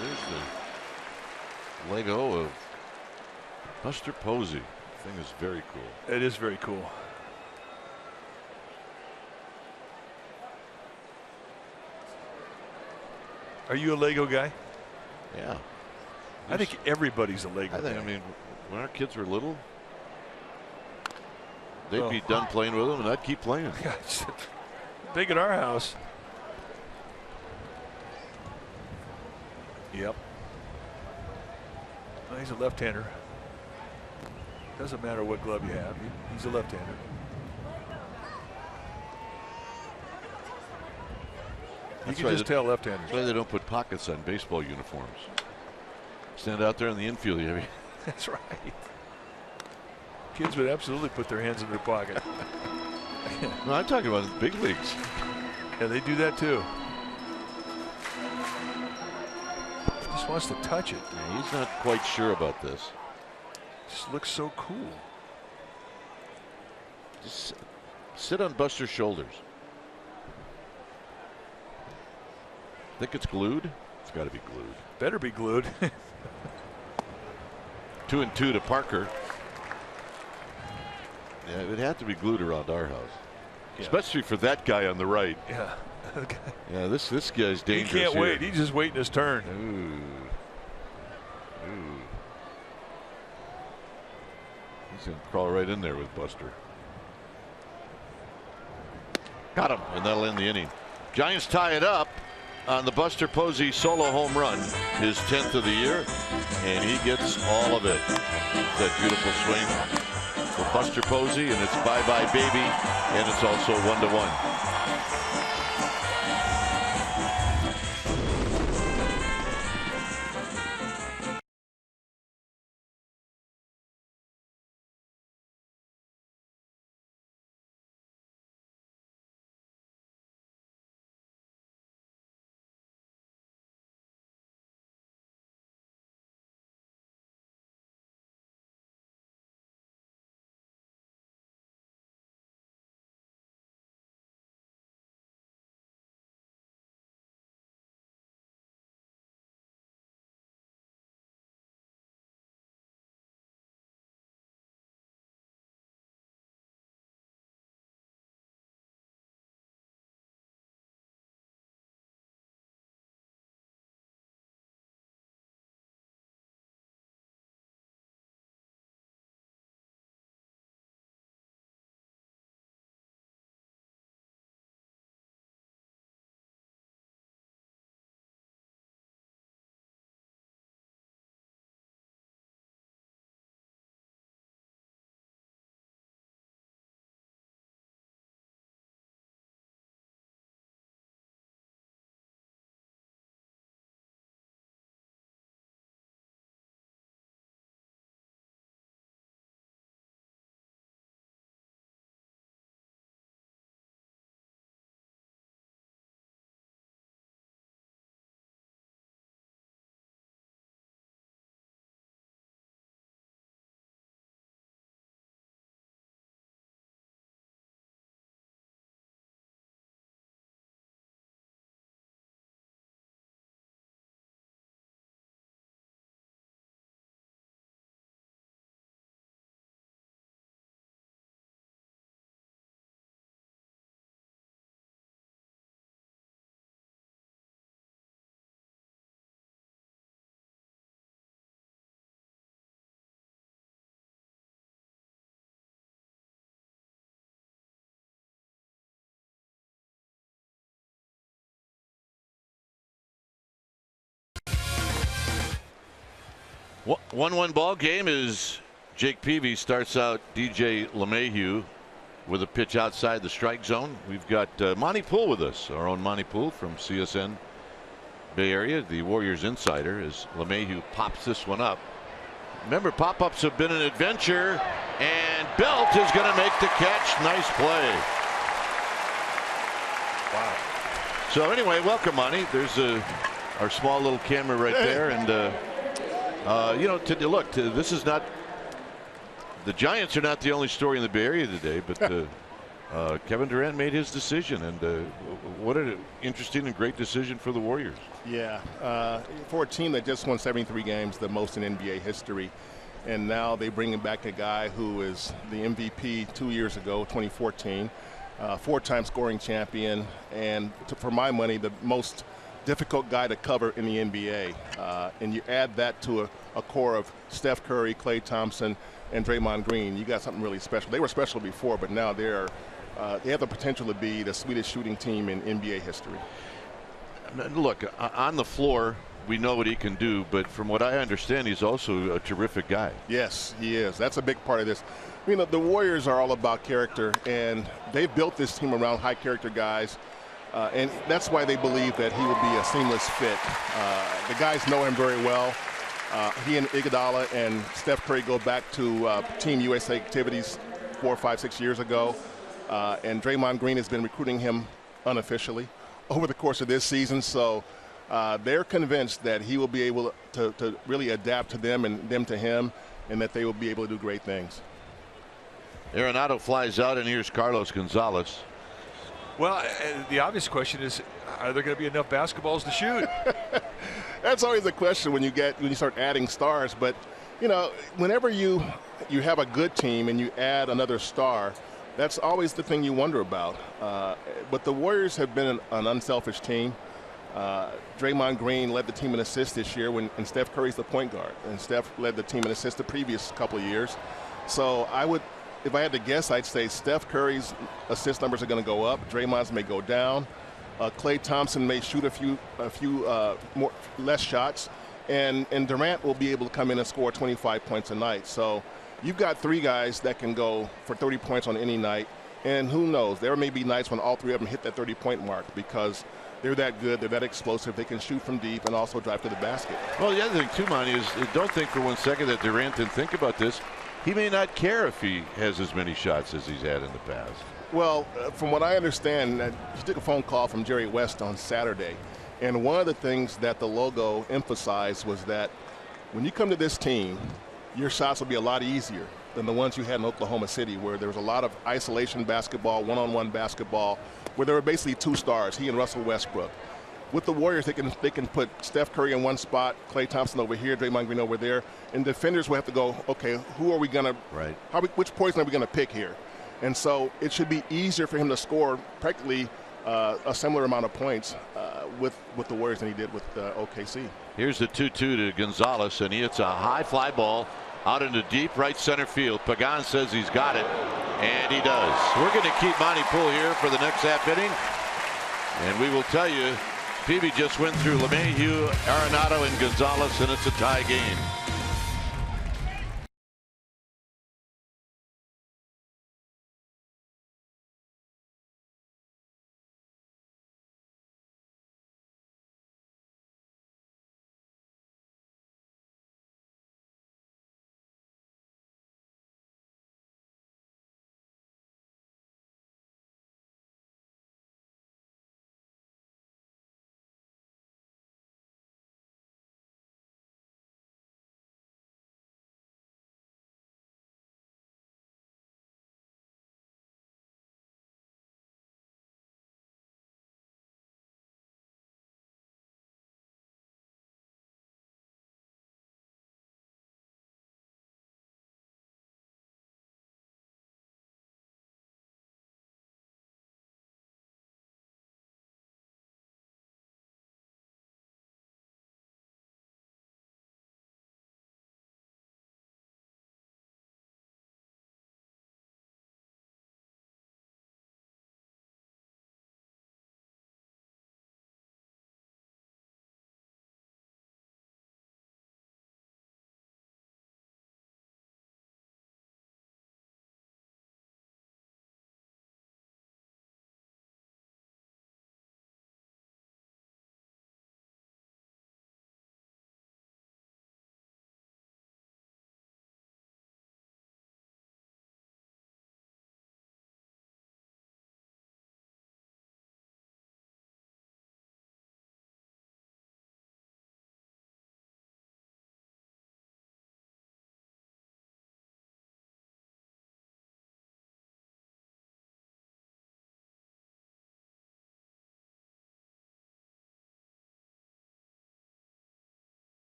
[SPEAKER 1] there's the Lego of Buster Posey. The thing is very cool.
[SPEAKER 2] It is very cool. Are you a Lego guy?
[SPEAKER 1] Yeah.
[SPEAKER 2] I think everybody's a Lego guy.
[SPEAKER 1] I mean, when our kids were little, they'd be done playing with them, and I'd keep playing.
[SPEAKER 2] Big at our house. Yep. Well, he's a left-hander. Doesn't matter what glove you have. He's a left-hander. You can just tell left-handers.
[SPEAKER 1] That's why they don't put pockets on baseball uniforms. Stand out there in the infield.
[SPEAKER 2] That's right. Kids would absolutely put their hands in their pocket.
[SPEAKER 1] No, I'm talking about the big leagues.
[SPEAKER 2] Yeah, they do that too. Just wants to touch it.
[SPEAKER 1] Yeah, he's not quite sure about this.
[SPEAKER 2] Just looks so cool.
[SPEAKER 1] Just sit on Buster's shoulders. Think it's glued? It's got to be glued.
[SPEAKER 2] Better be glued.
[SPEAKER 1] 2-2 to Parker. Yeah, it would have to be glued around our house, especially for that guy on the right.
[SPEAKER 2] Yeah.
[SPEAKER 1] Yeah, this guy's dangerous.
[SPEAKER 2] He can't
[SPEAKER 1] here.
[SPEAKER 2] wait. He's just waiting his turn.
[SPEAKER 1] Ooh. He's gonna crawl right in there with Buster. Got him, and that'll end the inning. Giants tie it up on the Buster Posey solo home run, his 10th of the year, and he gets all of it. That beautiful swing for Buster Posey, and it's bye-bye baby, and it's also 1-1. 1-1 ball game as Jake Peavy starts out DJ LeMahieu with a pitch outside the strike zone. We've got Monty Poole with us, our own Monty Poole from CSN Bay Area, the Warriors insider, as LeMahieu pops this one up. Remember, pop-ups have been an adventure, and Belt is going to make the catch. Nice play. Wow. So anyway, welcome, Monty. There's our small little camera right there, and you know, this is not. The Giants are not the only story in the Bay Area today, but Kevin Durant made his decision, and what an interesting and great decision for the Warriors.
[SPEAKER 5] Yeah, for a team that just won 73 games, the most in NBA history, and now they bring back a guy who is the MVP 2 years ago, 2014, four-time scoring champion, and for my money, the most difficult guy to cover in the NBA. And you add that to a core of Steph Curry, Klay Thompson, and Draymond Green, you got something really special. They were special before, but now they have the potential to be the sweetest shooting team in NBA history.
[SPEAKER 1] Look, on the floor, we know what he can do, but from what I understand, he's also a terrific guy.
[SPEAKER 5] Yes, he is. That's a big part of this. You know, the Warriors are all about character, and they've built this team around high-character guys, and that's why they believe that he will be a seamless fit. The guys know him very well. He and Iguodala and Steph Curry go back to Team USA activities 4, 5, 6 years ago. And Draymond Green has been recruiting him unofficially over the course of this season. So they're convinced that he will be able to really adapt to them and them to him, and that they will be able to do great things.
[SPEAKER 1] Arenado flies out, and here's Carlos Gonzalez.
[SPEAKER 2] Well, the obvious question is, are there going to be enough basketballs to shoot?
[SPEAKER 5] That's always a question when you start adding stars. But you know, whenever you have a good team and you add another star, that's always the thing you wonder about. But the Warriors have been an unselfish team. Draymond Green led the team in assists this year, and Steph Curry's the point guard, and Steph led the team in assists the previous couple of years. So if I had to guess, I'd say Steph Curry's assist numbers are going to go up. Draymond's may go down. Klay Thompson may shoot a few less shots, and Durant will be able to come in and score 25 points a night. So you've got three guys that can go for 30 points on any night, and who knows? There may be nights when all three of them hit that 30-point mark because they're that good, they're that explosive, they can shoot from deep and also drive to the basket.
[SPEAKER 1] Well, the other thing too, Monty, is don't think for 1 second that Durant didn't think about this. He may not care if he has as many shots as he's had in the past.
[SPEAKER 5] Well, from what I understand, he took a phone call from Jerry West on Saturday, and one of the things that the logo emphasized was that when you come to this team, your shots will be a lot easier than the ones you had in Oklahoma City, where there was a lot of isolation basketball, one-on-one basketball, where there were basically two stars, he and Russell Westbrook. With the Warriors, they can put Steph Curry in one spot, Klay Thompson over here, Draymond Green over there, and defenders will have to go, okay, who are we going to, which poison are we going to pick here? And so it should be easier for him to score practically a similar amount of points with the Warriors than he did with OKC.
[SPEAKER 1] Here's the 2-2 to Gonzalez, and he hits a high fly ball out into deep right center field. Pagan says he's got it, and he does. We're going to keep Monty Poole here for the next half inning, and we will tell you, Peavy just went through LeMahieu, Arenado, and Gonzalez, and it's a tie game.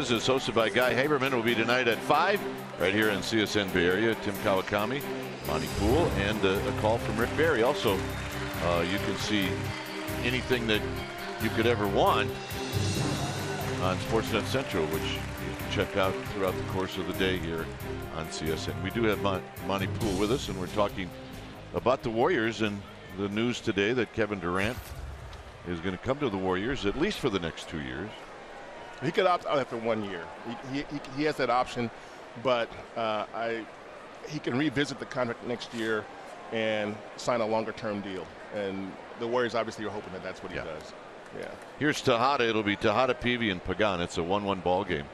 [SPEAKER 1] This is hosted by Guy Haberman. Will be tonight at 5 right here in CSN Bay Area. Tim Kawakami, Monty Poole, and a call from Rick Barry. Also, you can see anything that you could ever want on Sportsnet Central, which you can check out throughout the course of the day here on CSN. We do have Monty Poole with us, and we're talking about the Warriors and the news today that Kevin Durant is going to come to the Warriors at least for the next 2 years.
[SPEAKER 5] He could opt out after 1 year. He has that option, but he can revisit the contract next year and sign a longer-term deal. And the Warriors obviously are hoping that that's what he does. Yeah.
[SPEAKER 1] Here's Tejada. It'll be Tejada, Peavy, and Pagan. It's a 1-1 ball game.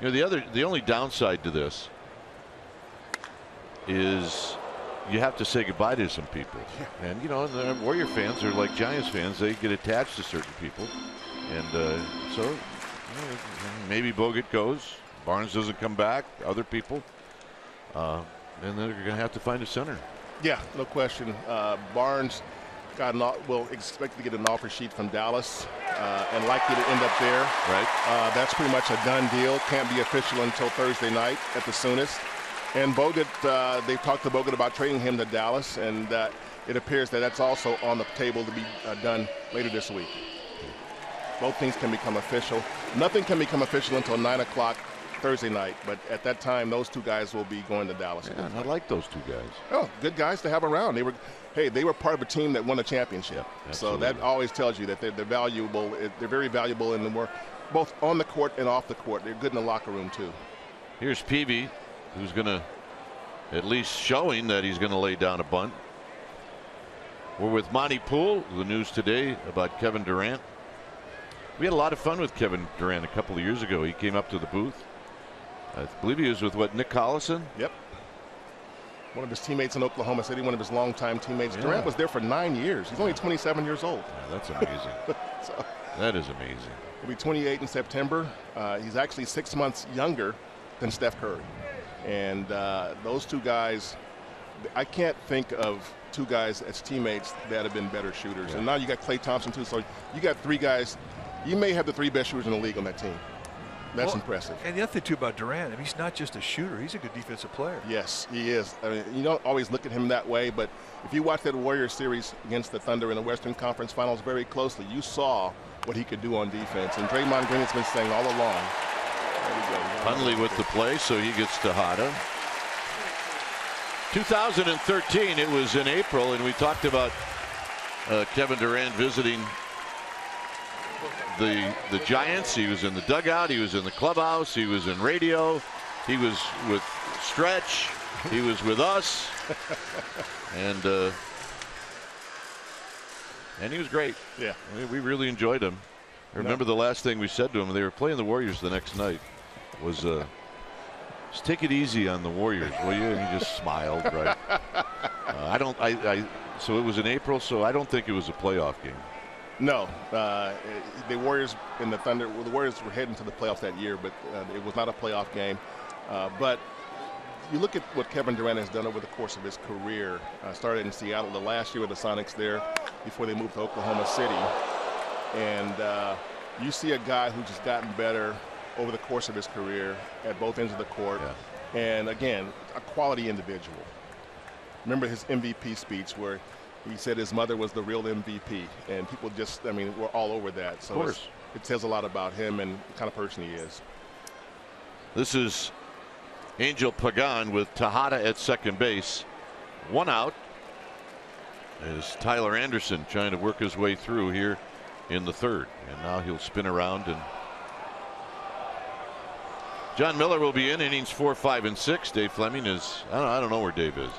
[SPEAKER 1] You know, the only downside to this is you have to say goodbye to some people. Yeah. And you know, the Warrior fans are like Giants fans. They get attached to certain people, and so. Maybe Bogut goes. Barnes doesn't come back. Other people. And they're going to have to find a center.
[SPEAKER 5] Yeah, no question. Barnes will expect to get an offer sheet from Dallas and likely to end up there.
[SPEAKER 1] Right.
[SPEAKER 5] That's pretty much a done deal. Can't be official until Thursday night at the soonest. And Bogut, they've talked to Bogut about trading him to Dallas, and it appears that that's also on the table to be done later this week. Both things can become official. Nothing can become official until 9 o'clock Thursday night, but at that time, those two guys will be going to Dallas.
[SPEAKER 1] Yeah, I like those two guys.
[SPEAKER 5] Oh, good guys to have around. They were part of a team that won a championship. So that always tells you that they're valuable. They're very valuable in the work, both on the court and off the court. They're good in the locker room too.
[SPEAKER 1] Here's Peavy, who's going to at least showing that he's going to lay down a bunt. We're with Monty Poole. The news today about Kevin Durant. We had a lot of fun with Kevin Durant a couple of years ago. He came up to the booth. I believe he was with Nick Collison.
[SPEAKER 5] Yep. One of his teammates in Oklahoma City, one of his longtime teammates. Yeah. Durant was there for 9 years. He's only 27 years old.
[SPEAKER 1] Yeah, that's amazing. That is amazing.
[SPEAKER 5] He'll be 28 in September. He's actually 6 months younger than Steph Curry. And those two guys, I can't think of two guys as teammates that have been better shooters. Yeah. And now you got Klay Thompson too. So you got three guys. You may have the three best shooters in the league on that team. That's impressive.
[SPEAKER 2] And the other thing too about Durant, I mean, he's not just a shooter; he's a good defensive player.
[SPEAKER 5] Yes, he is. I mean, you don't always look at him that way, but if you watch that Warriors series against the Thunder in the Western Conference Finals very closely, you saw what he could do on defense. And Draymond Green has been saying all along.
[SPEAKER 1] Hundley with the play, so he gets Tejada. 2013, it was in April, and we talked about Kevin Durant visiting the Giants. He was in the dugout, he was in the clubhouse, he was in radio, he was with Stretch, he was with us, and he was great.
[SPEAKER 5] Yeah,
[SPEAKER 1] we really enjoyed him. I remember the last thing we said to him. They were playing the Warriors the next night. Was just take it easy on the Warriors, will you? And he just smiled. Right. So it was in April, so I don't think it was a playoff game.
[SPEAKER 5] No, the Warriors and the Thunder. Well, the Warriors were heading to the playoffs that year, but it was not a playoff game. But you look at what Kevin Durant has done over the course of his career. Started in Seattle the last year with the Sonics there, before they moved to Oklahoma City, and you see a guy who's just gotten better over the course of his career at both ends of the court. Yeah. And again, a quality individual. Remember his MVP speech where he said his mother was the real MVP, and people just, I mean, we're all over that. So
[SPEAKER 1] of course.
[SPEAKER 5] It says a lot about him and the kind of person he is.
[SPEAKER 1] This is Angel Pagan with Tejada at second base. One out is Tyler Anderson trying to work his way through here in the third. And now he'll spin around, and John Miller will be in innings 4, 5, and 6. Dave Fleming is, I don't know where Dave is,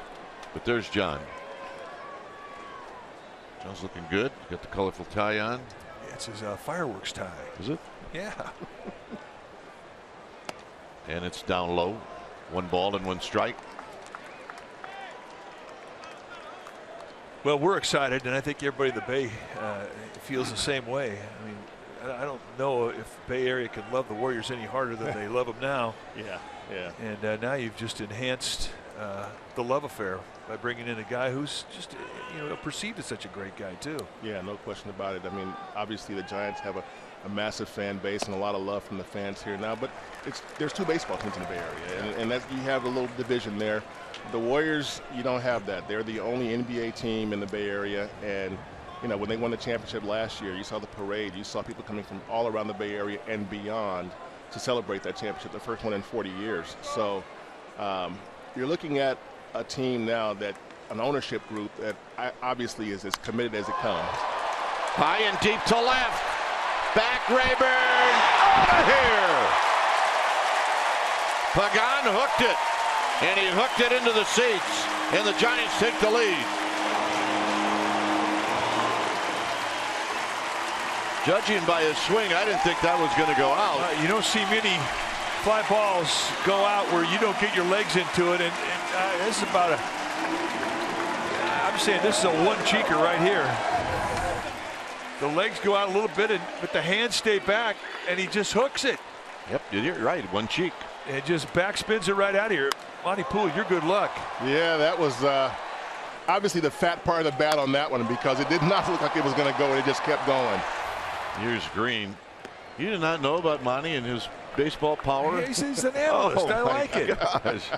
[SPEAKER 1] but there's John. John's looking good. Got the colorful tie on.
[SPEAKER 2] Yeah, it's his fireworks tie.
[SPEAKER 1] Is it?
[SPEAKER 2] Yeah.
[SPEAKER 1] And it's down low. 1 ball and 1 strike.
[SPEAKER 2] Well, we're excited, and I think everybody in the Bay feels the same way. I mean, I don't know if Bay Area can love the Warriors any harder than they love them now.
[SPEAKER 5] Yeah.
[SPEAKER 2] And now you've just enhanced the love affair by bringing in a guy who's just, perceived as such a great guy too.
[SPEAKER 5] Yeah, no question about it. I mean, obviously the Giants have a a massive fan base and a lot of love from the fans here now. But there's 2 baseball teams in the Bay Area, and that you have a little division there. The Warriors, you don't have that. They're the only NBA team in the Bay Area, and when they won the championship last year, you saw the parade. You saw people coming from all around the Bay Area and beyond to celebrate that championship, the first one in 40 years. So you're looking at a team now an ownership group that obviously is as committed as it comes.
[SPEAKER 1] High and deep to left. Back Rayburn. Out of here. Pagan hooked it. And he hooked it into the seats. And the Giants take the lead. Judging by his swing, I didn't think that was going to go out.
[SPEAKER 2] You don't see many fly balls go out where you don't get your legs into it. And this is about I'm saying this is a one-cheeker right here. The legs go out a little bit, but the hands stay back, and he just hooks it.
[SPEAKER 1] Yep, you're right. One cheek.
[SPEAKER 2] And just backspins it right out of here. Monty Poole, you're good luck.
[SPEAKER 5] Yeah, that was obviously the fat part of the bat on that one, because it did not look like it was going to go, and it just kept going.
[SPEAKER 1] Here's Green. You did not know about Monty and his baseball power?
[SPEAKER 2] He's an analyst. I like it.
[SPEAKER 1] Gosh.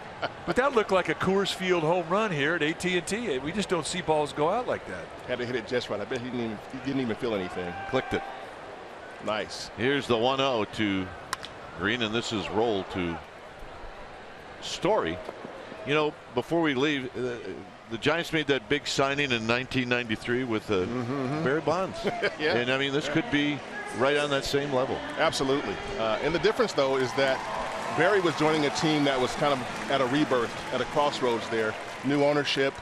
[SPEAKER 2] But that looked like a Coors Field home run here at AT&T. We just don't see balls go out like that.
[SPEAKER 5] Had to hit it just right. I bet he didn't even feel anything.
[SPEAKER 1] Clicked it.
[SPEAKER 5] Nice.
[SPEAKER 1] Here's the 1-0 to Green, and this is rolled to Story. Before we leave, the Giants made that big signing in 1993 with Barry Bonds.
[SPEAKER 5] Yeah.
[SPEAKER 1] And I mean, this could be right on that same level.
[SPEAKER 5] Absolutely. And the difference, though, is that Barry was joining a team that was kind of at a rebirth, at a crossroads there. New ownership,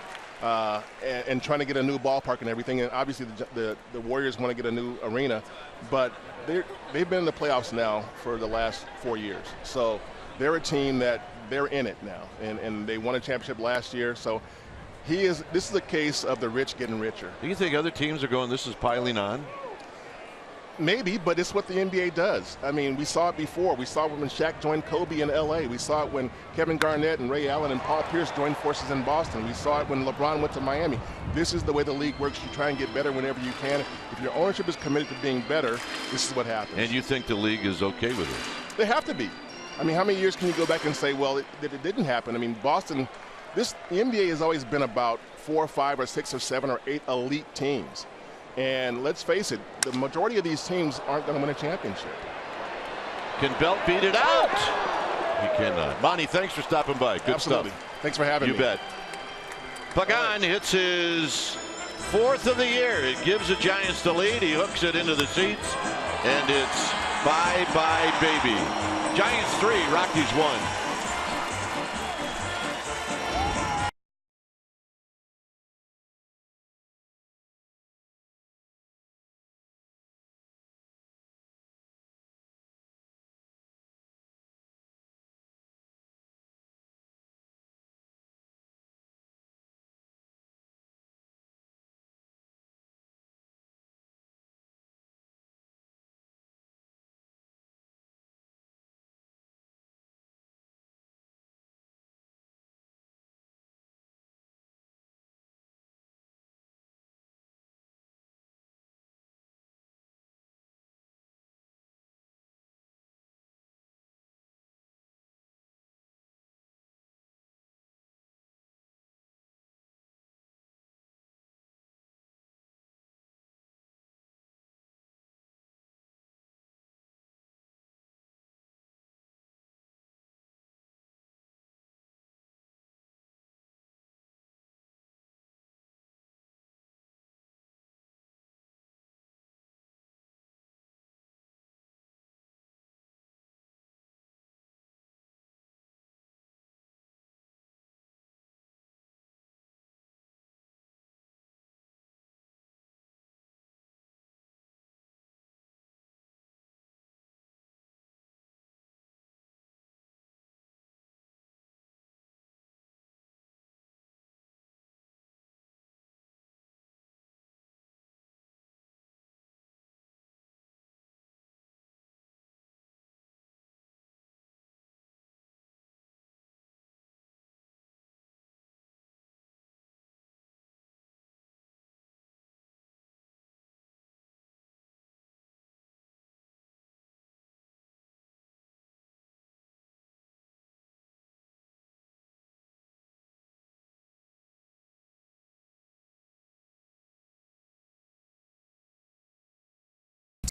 [SPEAKER 5] and trying to get a new ballpark and everything. And obviously the Warriors want to get a new arena. But they've been in the playoffs now for the last 4 years. So they're a team that they're in it now. And they won a championship last year. So this is a case of the rich getting richer.
[SPEAKER 1] Do you think other teams are going, this is piling on?
[SPEAKER 5] Maybe, but it's what the NBA does. I mean, we saw it before. We saw it when Shaq joined Kobe in L.A. We saw it when Kevin Garnett and Ray Allen and Paul Pierce joined forces in Boston. We saw it when LeBron went to Miami. This is the way the league works. You try and get better whenever you can. If your ownership is committed to being better, this is what happens.
[SPEAKER 1] And you think the league is okay with this?
[SPEAKER 5] They have to be. I mean, how many years can you go back and say, well, it didn't happen? I mean, Boston, the NBA has always been about 4 or 5 or 6 or 7 or 8 elite teams. And let's face it, the majority of these teams aren't going to win a championship.
[SPEAKER 1] Can Belt beat it out? He cannot. Monty, thanks for stopping by. Good
[SPEAKER 5] Absolutely.
[SPEAKER 1] stuff.
[SPEAKER 5] Thanks for having me.
[SPEAKER 1] You bet. Pagan hits his 4th of the year. It gives the Giants the lead. He hooks it into the seats, and it's bye-bye, baby. Giants 3, Rockies 1.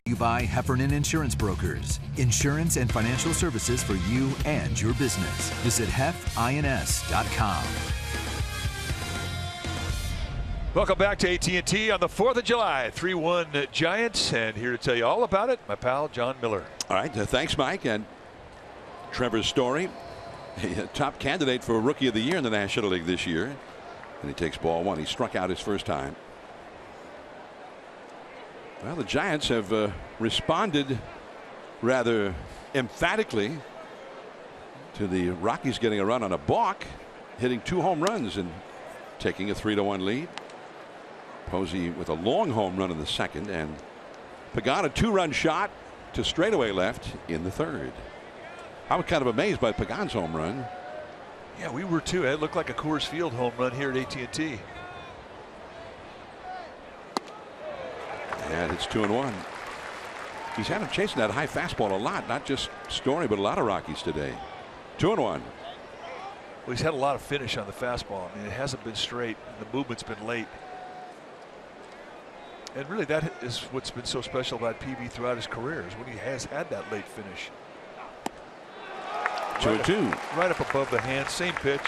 [SPEAKER 3] You buy Heffernan Insurance Brokers. Insurance and financial services for you and your business. Visit hefins.com.
[SPEAKER 2] Welcome back to AT&T on the 4th of July. 3-1 Giants, and here to tell you all about it, my pal John Miller.
[SPEAKER 6] All right, thanks, Mike. And Trevor Story, a top candidate for Rookie of the Year in the National League this year. And he takes ball one. He struck out his first time. Well, the Giants have responded rather emphatically to the Rockies getting a run on a balk, hitting 2 home runs and taking a 3-1 lead. Posey with a long home run in the second, and Pagan a 2-run shot to straightaway left in the third. I was kind of amazed by Pagan's home run.
[SPEAKER 2] Yeah, we were too. It looked like a Coors Field home run here at AT&T.
[SPEAKER 6] And it's 2-1. He's had him chasing that high fastball a lot, not just Story, but a lot of Rockies today. 2-1.
[SPEAKER 2] Well, he's had a lot of finish on the fastball. I mean, it hasn't been straight. The movement's been late. And really, that is what's been so special about PB throughout his career, is when he has had that late finish.
[SPEAKER 6] 2-2.
[SPEAKER 2] Right up above the hand, same pitch.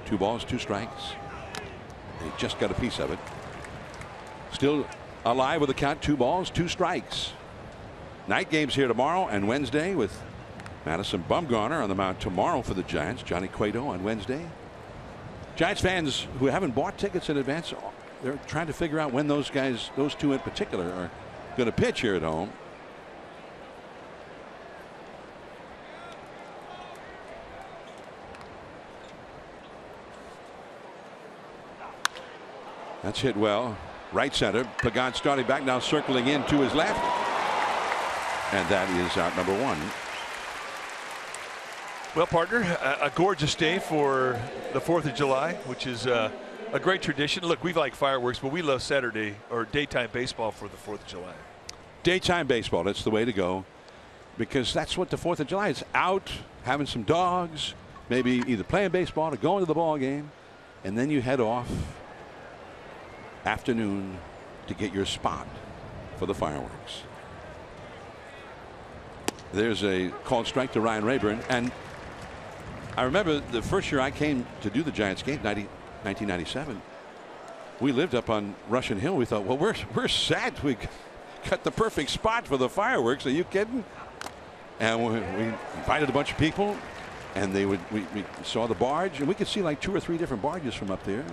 [SPEAKER 6] Two balls, 2 strikes. He just got a piece of it. Still alive with a count, 2 balls, 2 strikes. Night games here tomorrow and Wednesday with Madison Bumgarner on the mound tomorrow for the Giants. Johnny Cueto on Wednesday. Giants fans who haven't bought tickets in advance, they're trying to figure out when those guys, those 2 in particular, are going to pitch here at home. That's hit well. Right center. Pagan starting back, now circling in to his left. And that is out number 1.
[SPEAKER 2] Well, partner, a gorgeous day for the 4th of July, which is a great tradition. Look, we like fireworks, but we love Saturday or daytime baseball for the 4th of July.
[SPEAKER 6] Daytime baseball, that's the way to go. Because that's what the 4th of July is. Out, having some dogs, maybe either playing baseball or going to the ball game. And then you head off afternoon to get your spot for the fireworks. There's a called strike to Ryan Rayburn. And I remember the first year I came to do the Giants game, 1997. We lived up on Russian Hill. We thought, well, we're set. We got the perfect spot for the fireworks. Are you kidding? And we invited a bunch of people, and we saw the barge, and we could see like 2 or 3 different barges from up there.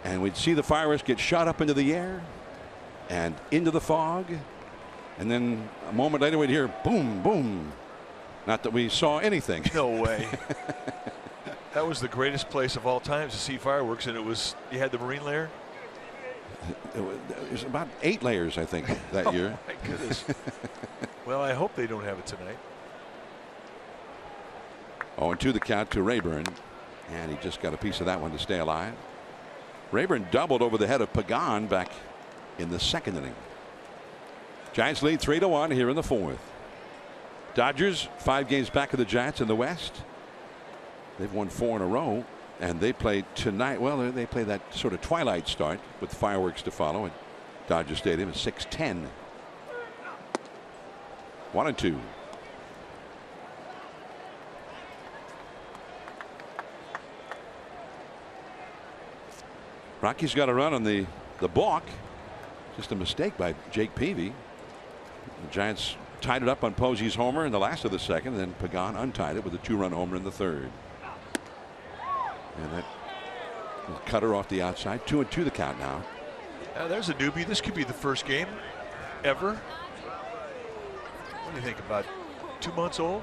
[SPEAKER 6] And we'd see the fireworks get shot up into the air and into the fog. And then a moment later we'd hear boom, boom. Not that we saw anything.
[SPEAKER 2] No way. That was the greatest place of all times to see fireworks, and you had the Marine layer.
[SPEAKER 6] It was about 8 layers, I think, that year.
[SPEAKER 2] Oh my goodness. Well, I hope they don't have it tonight.
[SPEAKER 6] 0-2 the count to Rayburn, and he just got a piece of that one to stay alive. Rayburn doubled over the head of Pagan back in the 2nd inning. Giants lead 3-1 here in the 4th. Dodgers 5 games back of the Giants in the West. They've won 4 in a row, and they play tonight. Well, they play that sort of twilight start with fireworks to follow at Dodger Stadium at 6:10. 1-2. Rockies got a run on the balk. Just a mistake by Jake Peavy. The Giants tied it up on Posey's homer in the last of the 2nd, and then Pagan untied it with a 2-run homer in the 3rd. And that will cut her off the outside. 2-2 the count now.
[SPEAKER 2] There's a newbie. This could be the first game ever. What do you think, about 2 months old?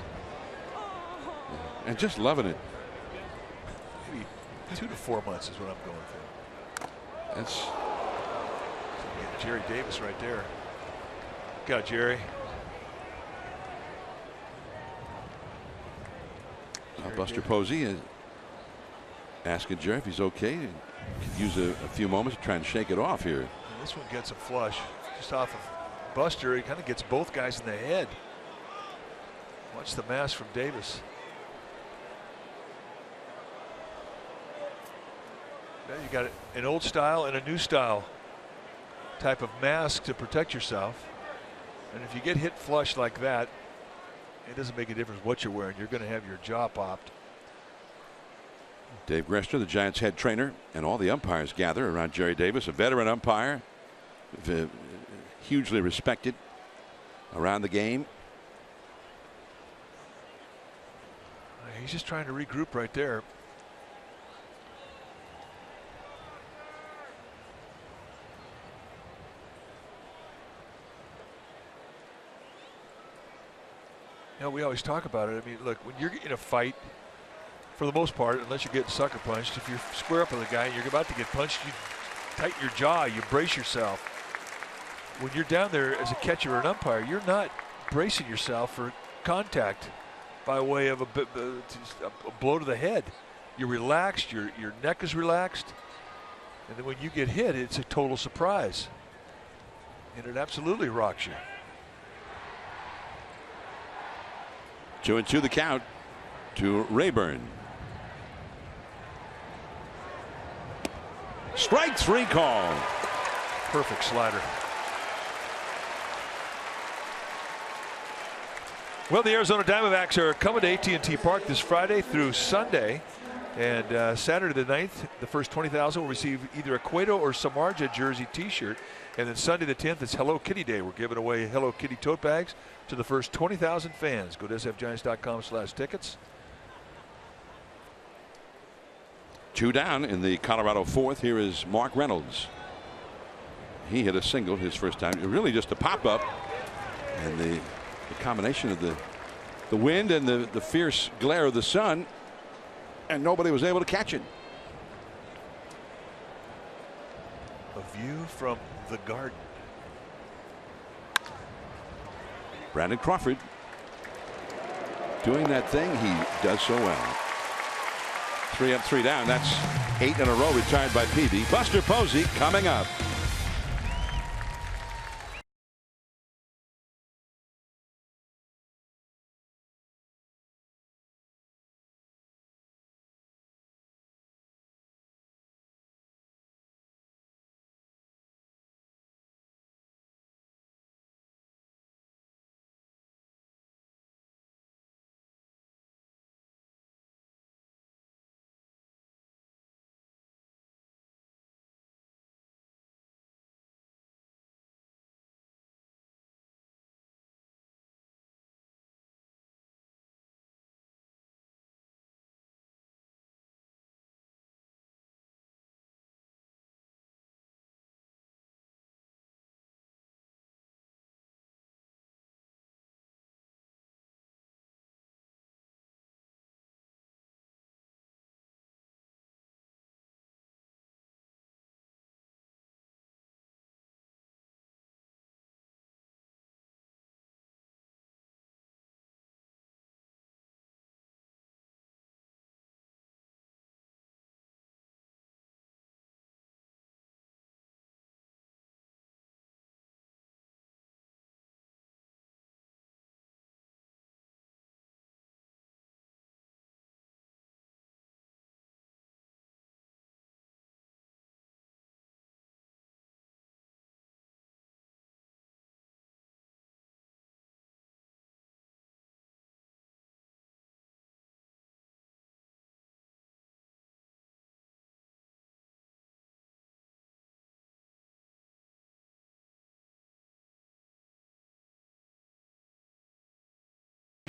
[SPEAKER 6] And just loving it.
[SPEAKER 2] Maybe 2 to 4 months is what I'm going for.
[SPEAKER 6] That's
[SPEAKER 2] Jerry Davis right there. Got Jerry.
[SPEAKER 6] Buster Posey is asking Jerry if he's okay. Could use a few moments to try and shake it off here.
[SPEAKER 2] And this one gets a flush just off of Buster, he kind of gets both guys in the head. Watch the mask from Davis. Now you got an old style and a new style type of mask to protect yourself. And if you get hit flush like that, it doesn't make a difference what you're wearing. You're going to have your jaw popped.
[SPEAKER 6] Dave Grester, the Giants head trainer, and all the umpires gather around Jerry Davis, a veteran umpire, hugely respected around the game.
[SPEAKER 2] He's just trying to regroup right there. You know, we always talk about it. I mean, look, when you're in a fight, for the most part, unless you're getting sucker punched, if you're square up with a guy and you're about to get punched, you tighten your jaw, you brace yourself. When you're down there as a catcher or an umpire, you're not bracing yourself for contact by way of a blow to the head. You're relaxed, your neck is relaxed, and then when you get hit, it's a total surprise. And it absolutely rocks you.
[SPEAKER 6] 2-2 the count to Rayburn. Strike 3 call.
[SPEAKER 2] Perfect slider. Well, the Arizona Diamondbacks are coming to AT&T Park this Friday through Sunday. And Saturday the 9th, the first 20,000 will receive either a Cueto or Samardzija jersey t-shirt. And then Sunday the 10th, it's Hello Kitty Day. We're giving away Hello Kitty tote bags to the first 20,000 fans. Go to sfgiants.com/tickets.
[SPEAKER 6] 2 down in the Colorado 4th. Here is Mark Reynolds. He hit a single his first time. Really just a pop-up. And the combination of the wind and the fierce glare of the sun, and nobody was able to catch it.
[SPEAKER 2] A view from the Garden.
[SPEAKER 6] Brandon Crawford doing that thing he does so well. 3 up, 3 down. That's 8 in a row retired by Peavy. Buster Posey coming up.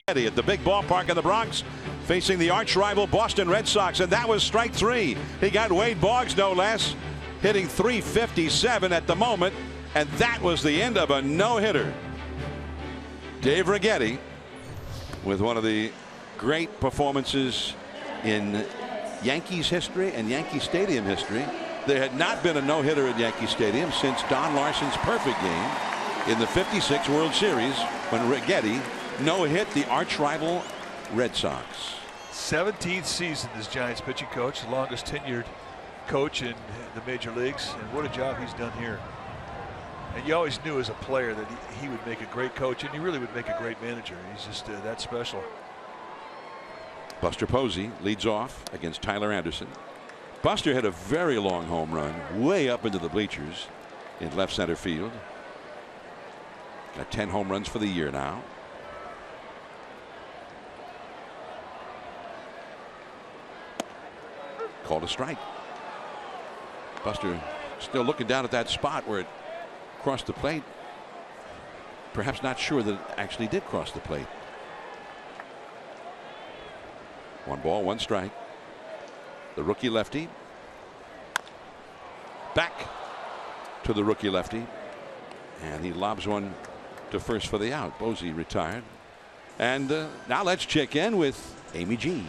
[SPEAKER 6] At the big ballpark in the Bronx, facing the arch rival Boston Red Sox, and that was strike 3. He got Wade Boggs, no less, hitting .357 at the moment, and that was the end of a no-hitter. Dave Righetti with one of the great performances in Yankees history and Yankee Stadium history. There had not been a no-hitter at Yankee Stadium since Don Larson's perfect game in the '56 World Series, when Righetti no-hit the arch rival Red Sox.
[SPEAKER 2] 17th season as Giants pitching coach, the longest tenured coach in the major leagues, and what a job he's done here. And you always knew as a player that he would make a great coach, and he really would make a great manager. He's just that special.
[SPEAKER 6] Buster Posey leads off against Tyler Anderson. Buster had a very long home run way up into the bleachers in left center field. Got 10 home runs for the year now. Called a strike. Buster still looking down at that spot where it crossed the plate. Perhaps not sure that it actually did cross the plate. 1 ball, 1 strike. The rookie lefty. Back to the rookie lefty. And he lobs one to first for the out. Posey retired. And now let's check in with Amy G.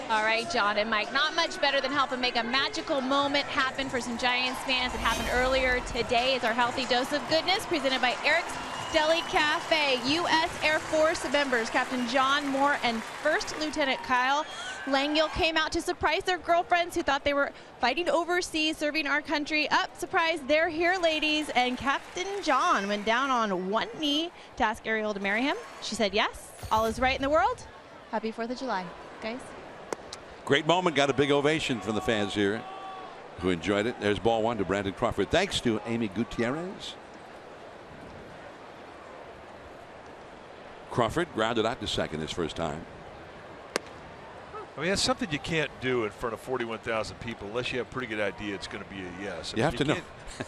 [SPEAKER 4] All right, John and Mike, not much better than helping make a magical moment happen for some Giants fans. It happened earlier today. It's our Healthy Dose of Goodness presented by Eric's Deli Cafe. U.S. Air Force members Captain John Moore and First Lieutenant Kyle Langill came out to surprise their girlfriends who thought they were fighting overseas, serving our country. Surprise, they're here, ladies. And Captain John went down on one knee to ask Ariel to marry him. She said yes. All is right in the world. Happy 4th of July, guys.
[SPEAKER 6] Great moment. Got a big ovation from the fans here who enjoyed it. There's ball 1 to Brandon Crawford. Thanks to Amy Gutierrez. Crawford grounded out to second his first time.
[SPEAKER 2] I mean, that's something you can't do in front of 41,000 people unless you have a pretty good idea it's going to be a yes.
[SPEAKER 6] You have to know.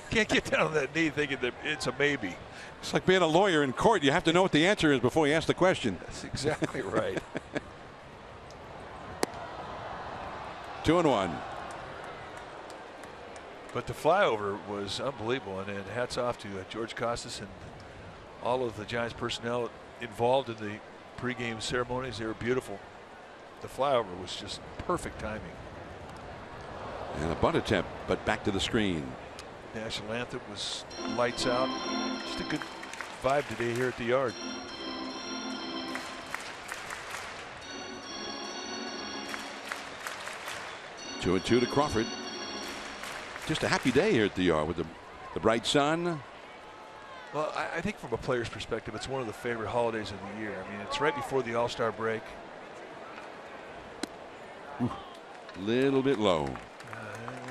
[SPEAKER 2] Can't get down on that knee thinking that it's a maybe.
[SPEAKER 6] It's like being a lawyer in court. You have to know what the answer is before you ask the question.
[SPEAKER 2] That's exactly right.
[SPEAKER 6] 2-1.
[SPEAKER 2] But the flyover was unbelievable, and hats off to George Costas and all of the Giants personnel involved in the pregame ceremonies. They were beautiful. The flyover was just perfect timing.
[SPEAKER 6] And a bunt attempt, but back to the screen.
[SPEAKER 2] National anthem was lights out. Just a good vibe today here at the yard.
[SPEAKER 6] 2-2 to Crawford. Just a happy day here at the yard with the bright sun.
[SPEAKER 2] Well, I think from a player's perspective, it's one of the favorite holidays of the year. I mean, it's right before the All-Star break.
[SPEAKER 6] Little bit low.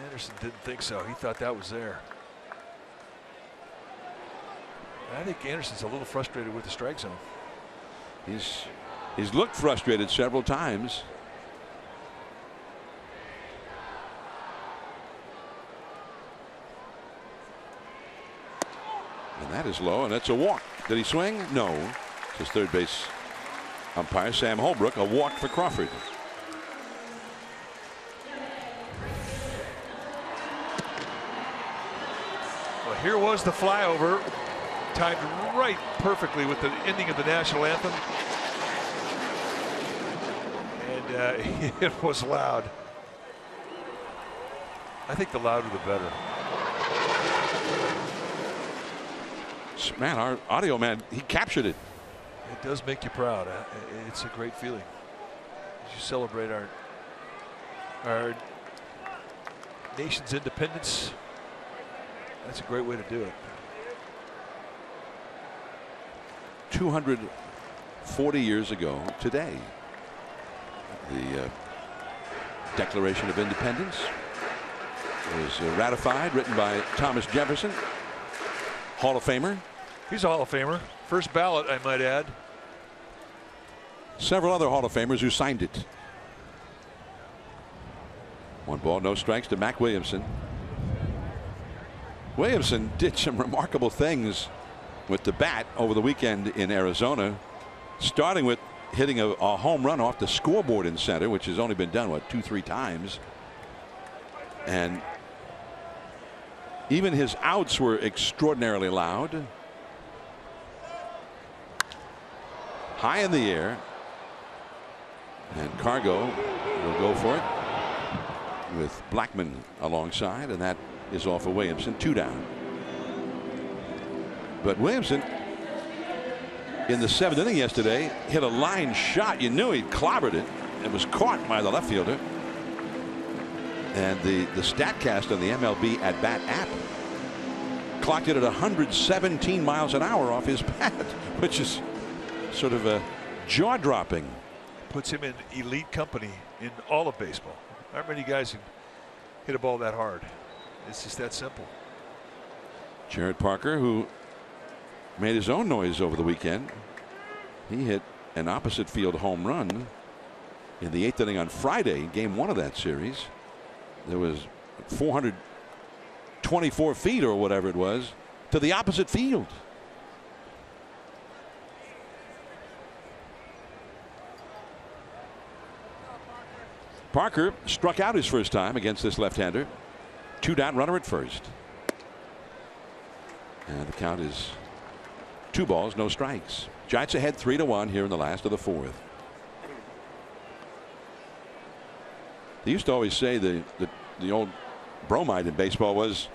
[SPEAKER 2] Anderson didn't think so. He thought that was there. I think Anderson's a little frustrated with the strike zone.
[SPEAKER 6] He's looked frustrated several times. And that is low, and that's a walk. Did he swing? No. It's his third base umpire, Sam Holbrook, a walk for Crawford.
[SPEAKER 2] Well, here was the flyover, timed right perfectly with the ending of the national anthem. And it was loud. I think the louder the better.
[SPEAKER 6] Man, our audio man, he captured it.
[SPEAKER 2] It does make you proud. It's a great feeling. As you celebrate our nation's independence, that's a great way to do it.
[SPEAKER 6] 240 years ago today, the Declaration of Independence was ratified, written by Thomas Jefferson, Hall of Famer.
[SPEAKER 2] He's a Hall of Famer. First ballot, I might add.
[SPEAKER 6] Several other Hall of Famers who signed it. 1 ball, no strikes to Mac Williamson. Williamson did some remarkable things with the bat over the weekend in Arizona, starting with hitting a home run off the scoreboard in center, which has only been done, what, 2-3 times. And even his outs were extraordinarily loud. High in the air. And Cargo will go for it with Blackman alongside, and that is off of Williamson. 2 down. But Williamson in the 7th inning yesterday hit a line shot. You knew he'd clobbered it. It was caught by the left fielder. And the StatCast on the MLB at bat app clocked it at 117 miles an hour off his bat, which is sort of a jaw-dropping.
[SPEAKER 2] Puts him in elite company in all of baseball. Not many guys can hit a ball that hard. It's just that simple.
[SPEAKER 6] Jared Parker, who made his own noise over the weekend. He hit an opposite field home run in the 8th inning on Friday, game 1 of that series. There was 424 feet or whatever it was to the opposite field. Parker struck out his first time against this left-hander. 2 down, runner at first. And the count is 2 balls, no strikes. Giants ahead 3-1 here in the last of the 4th. They used to always say the old bromide in baseball was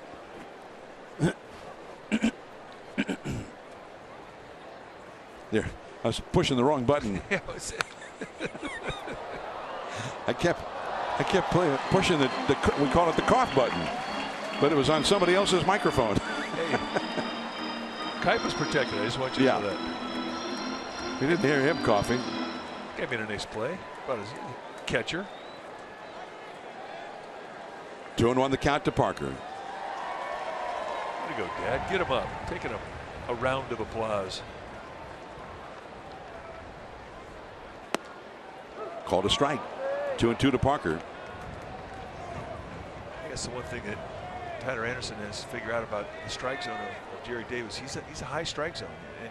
[SPEAKER 6] there. I was pushing the wrong button. I kept pushing we call it the cough button, but it was on somebody else's microphone.
[SPEAKER 2] Hey, Kite was protected. I just want you to know that.
[SPEAKER 6] We didn't hear him coughing.
[SPEAKER 2] Gave me a nice play. About his catcher.
[SPEAKER 6] 2-1 the count to Parker.
[SPEAKER 2] Way to go, Dad. Get him up. Taking a round of applause.
[SPEAKER 6] Called a strike. 2-2 to Parker.
[SPEAKER 2] I guess the one thing that Tyler Anderson has to figure out about the strike zone of Jerry Davis, he's a high strike zone, and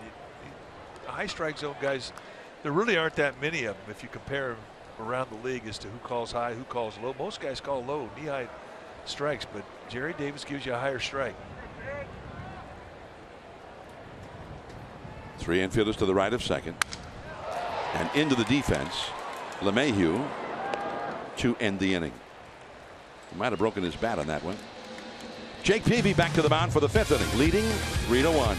[SPEAKER 2] high strike zone guys, there really aren't that many of them if you compare them around the league as to who calls high, who calls low. Most guys call low, knee-high strikes, but Jerry Davis gives you a higher strike.
[SPEAKER 6] 3 infielders to the right of second, and into the defense. LeMahieu to end the inning. He might have broken his bat on that one. Jake Peavy back to the mound for the 5th inning, leading 3-1.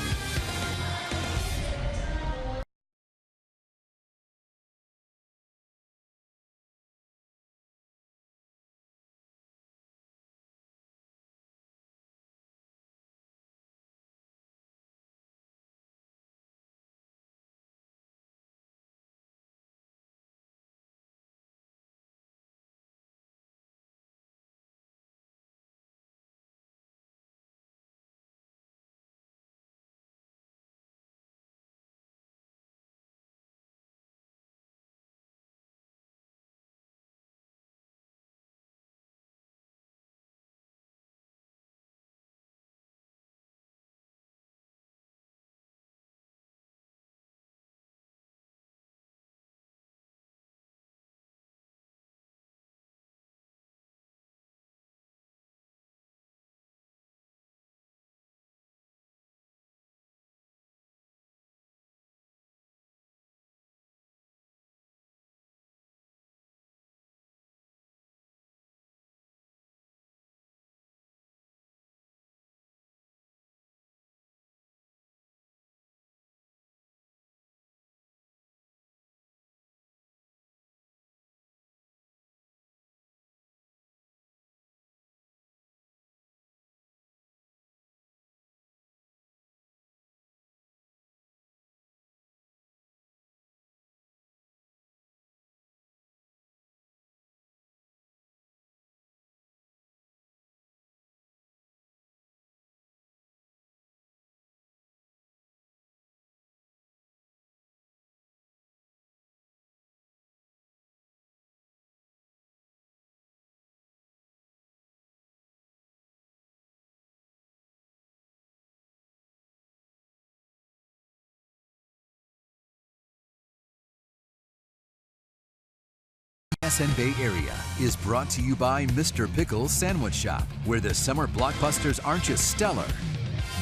[SPEAKER 3] SN Bay Area is brought to you by Mr. Pickle's Sandwich Shop, where the summer blockbusters aren't just stellar,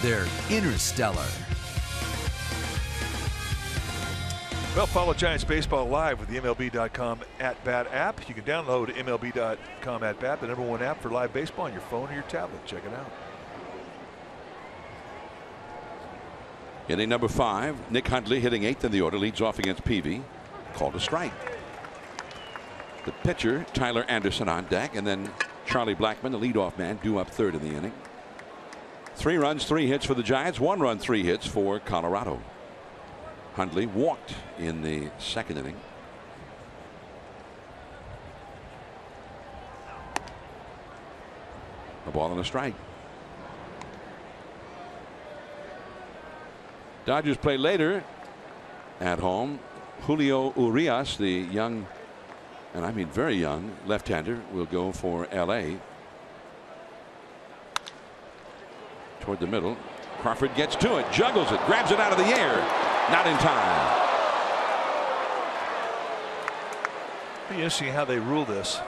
[SPEAKER 3] they're interstellar.
[SPEAKER 2] Well, follow Giants Baseball live with the MLB.com @bat app. You can download MLB.com @bat, the #1 app for live baseball on your phone or your tablet. Check it out.
[SPEAKER 6] Inning number 5, Nick Hundley hitting 8th in the order, leads off against Peavy. Called a strike. The pitcher, Tyler Anderson, on deck, and then Charlie Blackmon, the leadoff man, due up 3rd in the inning. 3 runs, 3 hits for the Giants. 1 run, 3 hits for Colorado. Hundley walked in the 2nd inning. A ball and a strike. Dodgers play later at home. Julio Urias, the young, and I mean very young, left-hander, will go for L.A. Toward the middle. Crawford gets to it, juggles it, grabs it out of the air. Not in time.
[SPEAKER 2] Be interesting how they rule this.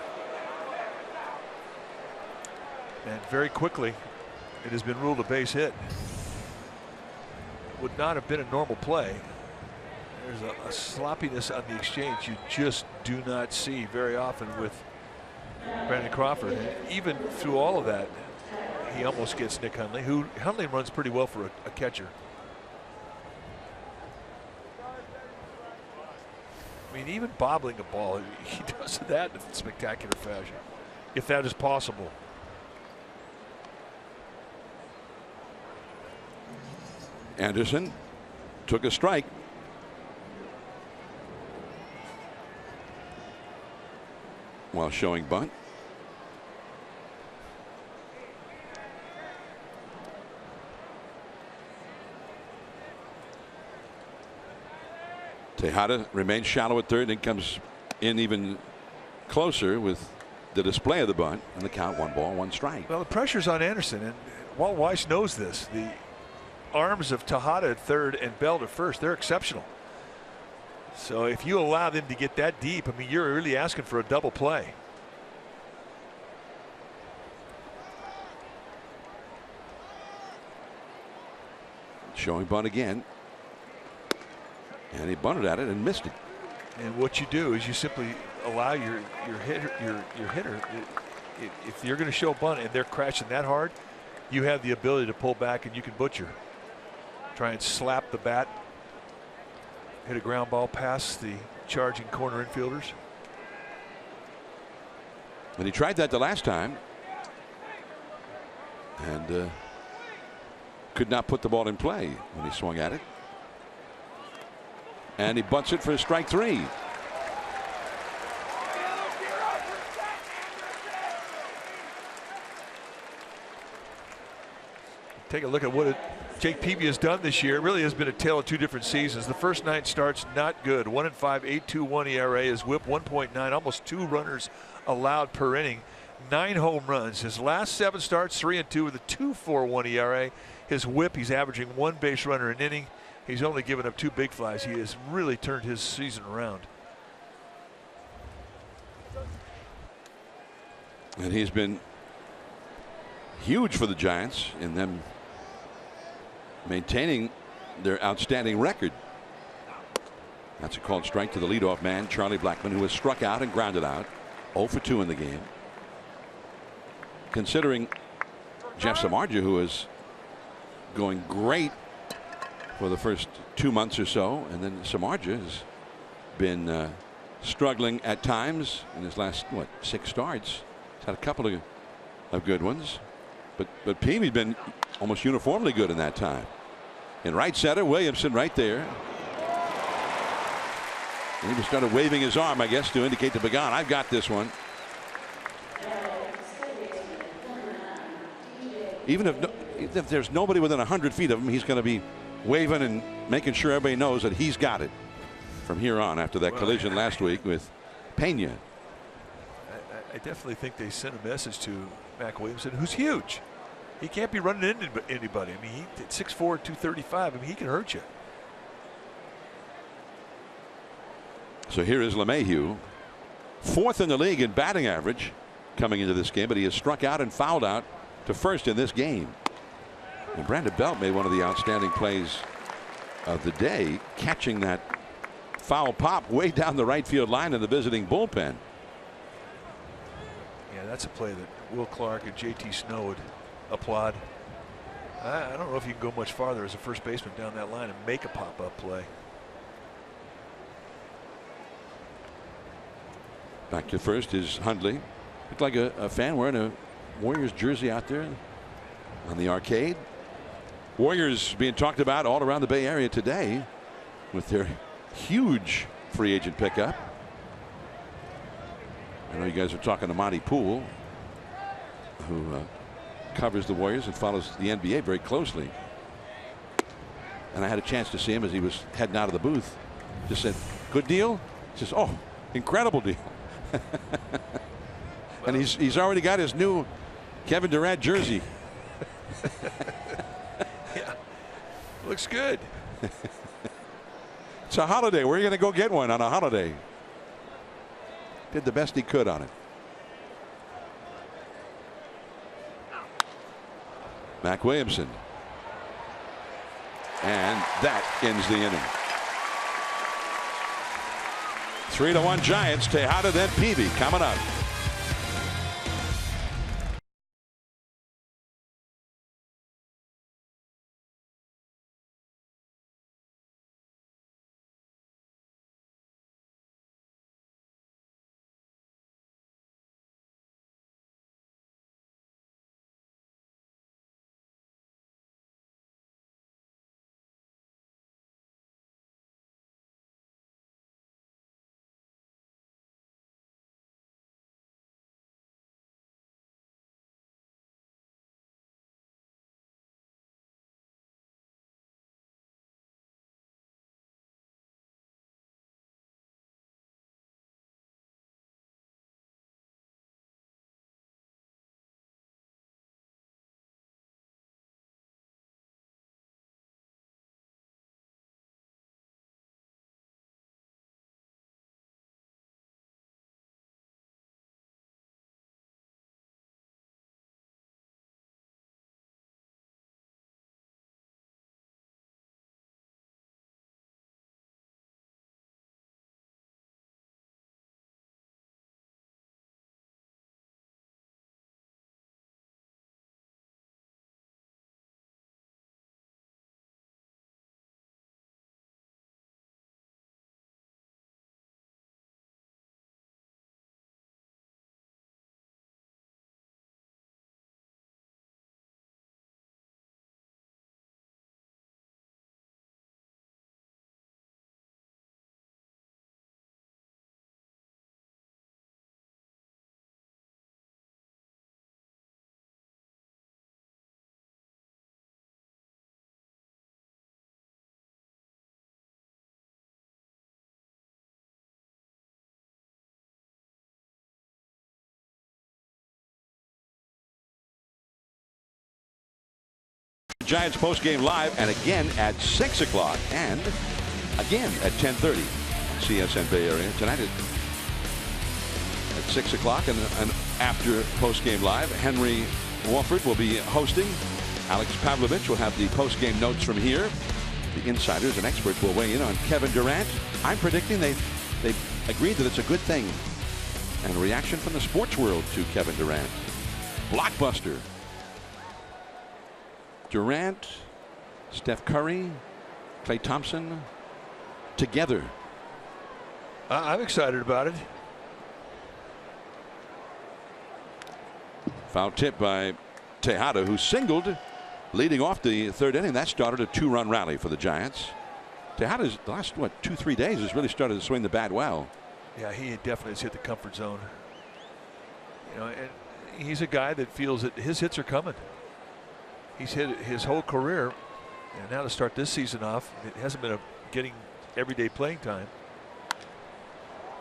[SPEAKER 2] And very quickly, it has been ruled a base hit. Would not have been a normal play. There's a sloppiness on the exchange you just do not see very often with Brandon Crawford. And even through all of that, he almost gets Nick Hundley, who Hundley runs pretty well for a catcher. I mean, even bobbling a ball, he does that in spectacular fashion, if that is possible.
[SPEAKER 6] Anderson took a strike. While showing bunt. Tejada remains shallow at 3rd and comes in even closer with the display of the bunt and the count 1 ball, 1 strike.
[SPEAKER 2] Well, the pressure's on Anderson, and Walt Weiss knows this. The arms of Tejada at 3rd and Bell to 1st, they're exceptional. So if you allow them to get that deep, I mean, you're really asking for a double play.
[SPEAKER 6] Showing bunt again. And he bunted at it and missed it.
[SPEAKER 2] And what you do is you simply allow your hitter, if you're going to show bunt and they're crashing that hard, you have the ability to pull back and you can butcher. Try and slap the bat, hit a ground ball past the charging corner infielders.
[SPEAKER 6] And he tried that the last time and could not put the ball in play when he swung at it. And he bunts it for strike 3.
[SPEAKER 2] Take a look at what Jake Peavy has done this year. It really has been a tale of 2 different seasons. The first 9 starts not good. 1-5, 8.21 ERA. His WHIP 1.9, almost 2 runners allowed per inning. 9 home runs. His last 7 starts 3-2 with a 2.41 ERA. His WHIP, he's averaging 1 base runner an inning. He's only given up 2 big flies. He has really turned his season around.
[SPEAKER 6] And he's been huge for the Giants in them maintaining their outstanding record. That's a called strike to the leadoff man, Charlie Blackmon, who was struck out and grounded out. 0 for 2 in the game. Considering Jeff Samardzija, who is going great for the first 2 months or so, and then Samardzija has been struggling at times in his last 6 starts. He's had a couple of good ones, but Peavy's been almost uniformly good in that time. In right center, Williamson right there. And he just started waving his arm, I guess, to indicate to Pagan, I've got this one. Even if there's nobody within 100 feet of him, he's going to be waving and making sure everybody knows that he's got it from here on after that collision last week with Pena.
[SPEAKER 2] I definitely think they sent a message to Mac Williamson, who's huge. He can't be running into anybody. I mean, he did 6'4", 235. I mean, he can hurt you.
[SPEAKER 6] So here is LeMahieu, 4th in the league in batting average coming into this game, but he has struck out and fouled out to 1st in this game. And Brandon Belt made one of the outstanding plays of the day, catching that foul pop way down the right field line in the visiting bullpen.
[SPEAKER 2] Yeah, that's a play that Will Clark and JT Snow would applaud. I don't know if you can go much farther as a first baseman down that line and make a pop-up play.
[SPEAKER 6] Back to first is Hundley. Looked like a fan wearing a Warriors jersey out there on the arcade. Warriors being talked about all around the Bay Area today with their huge free agent pickup. I know you guys are talking to Monty Poole, who covers the Warriors and follows the NBA very closely. And I had a chance to see him as he was heading out of the booth. Just said, "Good deal?" He says, "Oh, incredible deal." And he's already got his new Kevin Durant jersey.
[SPEAKER 2] Yeah, looks good.
[SPEAKER 6] It's a holiday. Where are you going to go get one on a holiday? Did the best he could on it. Mac Williamson. And that ends the inning. 3-1 Giants. Tejada, then Peavy coming up. Giants post-game live, and again at 6 o'clock, and again at 10:30 CSN Bay Area tonight at 6 o'clock, and after post-game live, Henry Wolford will be hosting. Alex Pavlovich will have the post-game notes from here. The insiders and experts will weigh in on Kevin Durant. I'm predicting they've agreed that it's a good thing. And a reaction from the sports world to Kevin Durant. Blockbuster. Durant, Steph Curry, Klay Thompson together.
[SPEAKER 2] I'm excited about it.
[SPEAKER 6] Foul tip by Tejada, who singled leading off the third inning. That started a 2-run rally for the Giants. Tejada's the last 2-3 days has really started to swing the bat well.
[SPEAKER 2] Yeah, he definitely has hit the comfort zone. You know, and he's a guy that feels that his hits are coming. He's hit his whole career, and now to start this season off, it hasn't been getting everyday playing time.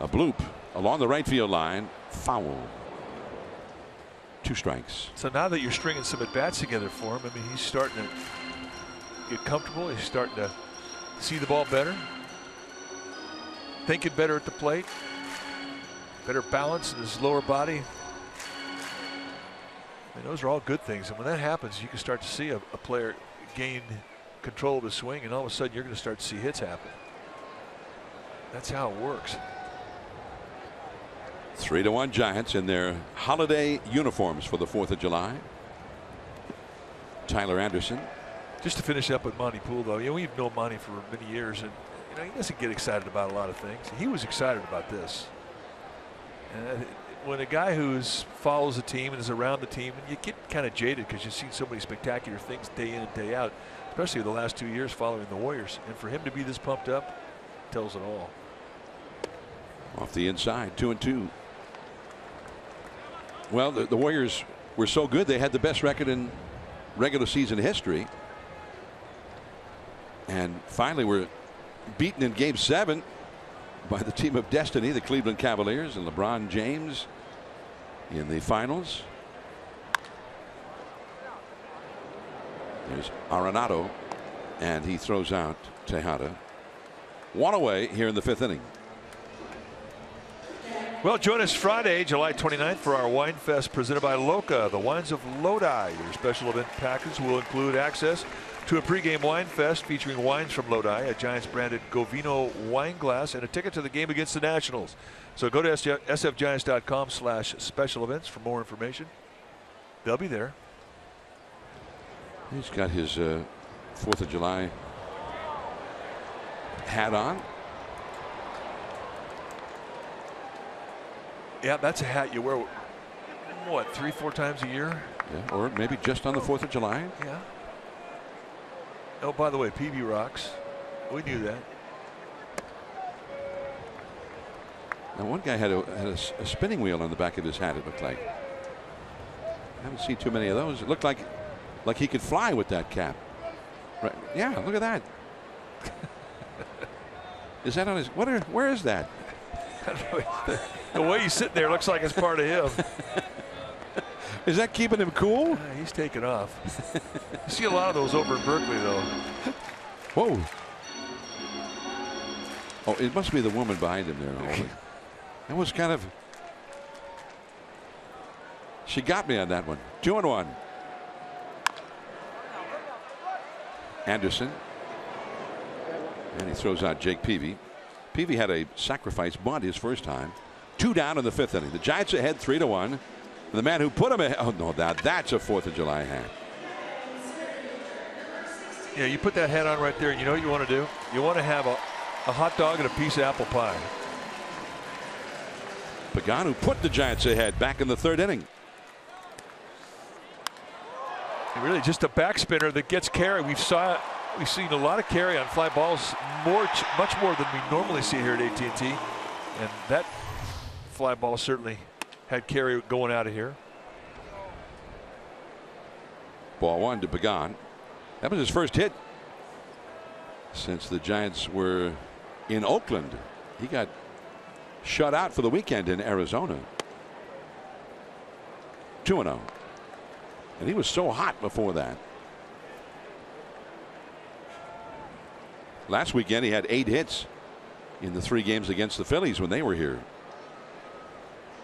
[SPEAKER 6] A bloop along the right field line. Foul. 2 strikes.
[SPEAKER 2] So now that you're stringing some at bats together for him, I mean, he's starting to get comfortable. He's starting to see the ball better, thinking better at the plate, better balance in his lower body. I mean, those are all good things, and when that happens, you can start to see a player gain control of his swing, and all of a sudden you're going to start to see hits happen. That's how it works.
[SPEAKER 6] 3-1 Giants in their holiday uniforms for the 4th of July. Tyler Anderson.
[SPEAKER 2] Just to finish up with Monty Poole, though, you know, we've known Monty for many years, and you know, he doesn't get excited about a lot of things. He was excited about this. And when a guy who follows the team and is around the team, and you get kind of jaded because you've seen so many spectacular things day in and day out, especially the last 2 years following the Warriors. And for him to be this pumped up tells it all.
[SPEAKER 6] Off the inside, 2-2. Well, the Warriors were so good they had the best record in regular season history. And finally were beaten in Game 7 by the team of destiny, the Cleveland Cavaliers, and LeBron James in the finals. There's Arenado, and he throws out Tejada. One away here in the 5th inning.
[SPEAKER 2] Well, join us Friday, July 29th for our Wine Fest presented by Loca, the wines of Lodi. Your special event package will include access to a pregame wine fest featuring wines from Lodi, a Giants branded Govino wine glass, and a ticket to the game against the Nationals. So go to sfgiants.com/special events for more information. They'll be there.
[SPEAKER 6] He's got his 4th of July hat on.
[SPEAKER 2] Yeah, that's a hat you wear, what, 3-4 times a year?
[SPEAKER 6] Yeah, or maybe just on the 4th of July.
[SPEAKER 2] Yeah. Oh, by the way, PB rocks. We knew that.
[SPEAKER 6] Now, one guy had a spinning wheel on the back of his hat, it looked like. I haven't seen too many of those. It looked like he could fly with that cap. Right. Yeah, look at that. Is that on his, where is that?
[SPEAKER 2] I don't know. The way he's sitting there looks like it's part of him.
[SPEAKER 6] Is that keeping him cool?
[SPEAKER 2] He's taking off. You see a lot of those over in Berkeley, though.
[SPEAKER 6] Whoa. Oh, it must be the woman behind him there. That was kind of. She got me on that one. 2-1. Anderson. And he throws out Jake Peavy. Peavy had a sacrifice bunt his first time. 2 down in the 5th inning. The Giants ahead 3-1. And the man who put him ahead. Oh, no, that's a 4th of July hat.
[SPEAKER 2] Yeah, you put that hat on right there. You know what you want to do? You want to have a hot dog and a piece of apple pie.
[SPEAKER 6] Pagan, who put the Giants ahead back in the 3rd inning.
[SPEAKER 2] Really just a backspinner that gets carry. We've seen a lot of carry on fly balls, much more than we normally see here at AT&T, and that fly ball certainly had carry going out of here.
[SPEAKER 6] Ball 1 to Pagan. That was his first hit since the Giants were in Oakland. He got shut out for the weekend in Arizona. 2-0. And he was so hot before that. Last weekend he had 8 hits in the 3 games against the Phillies when they were here.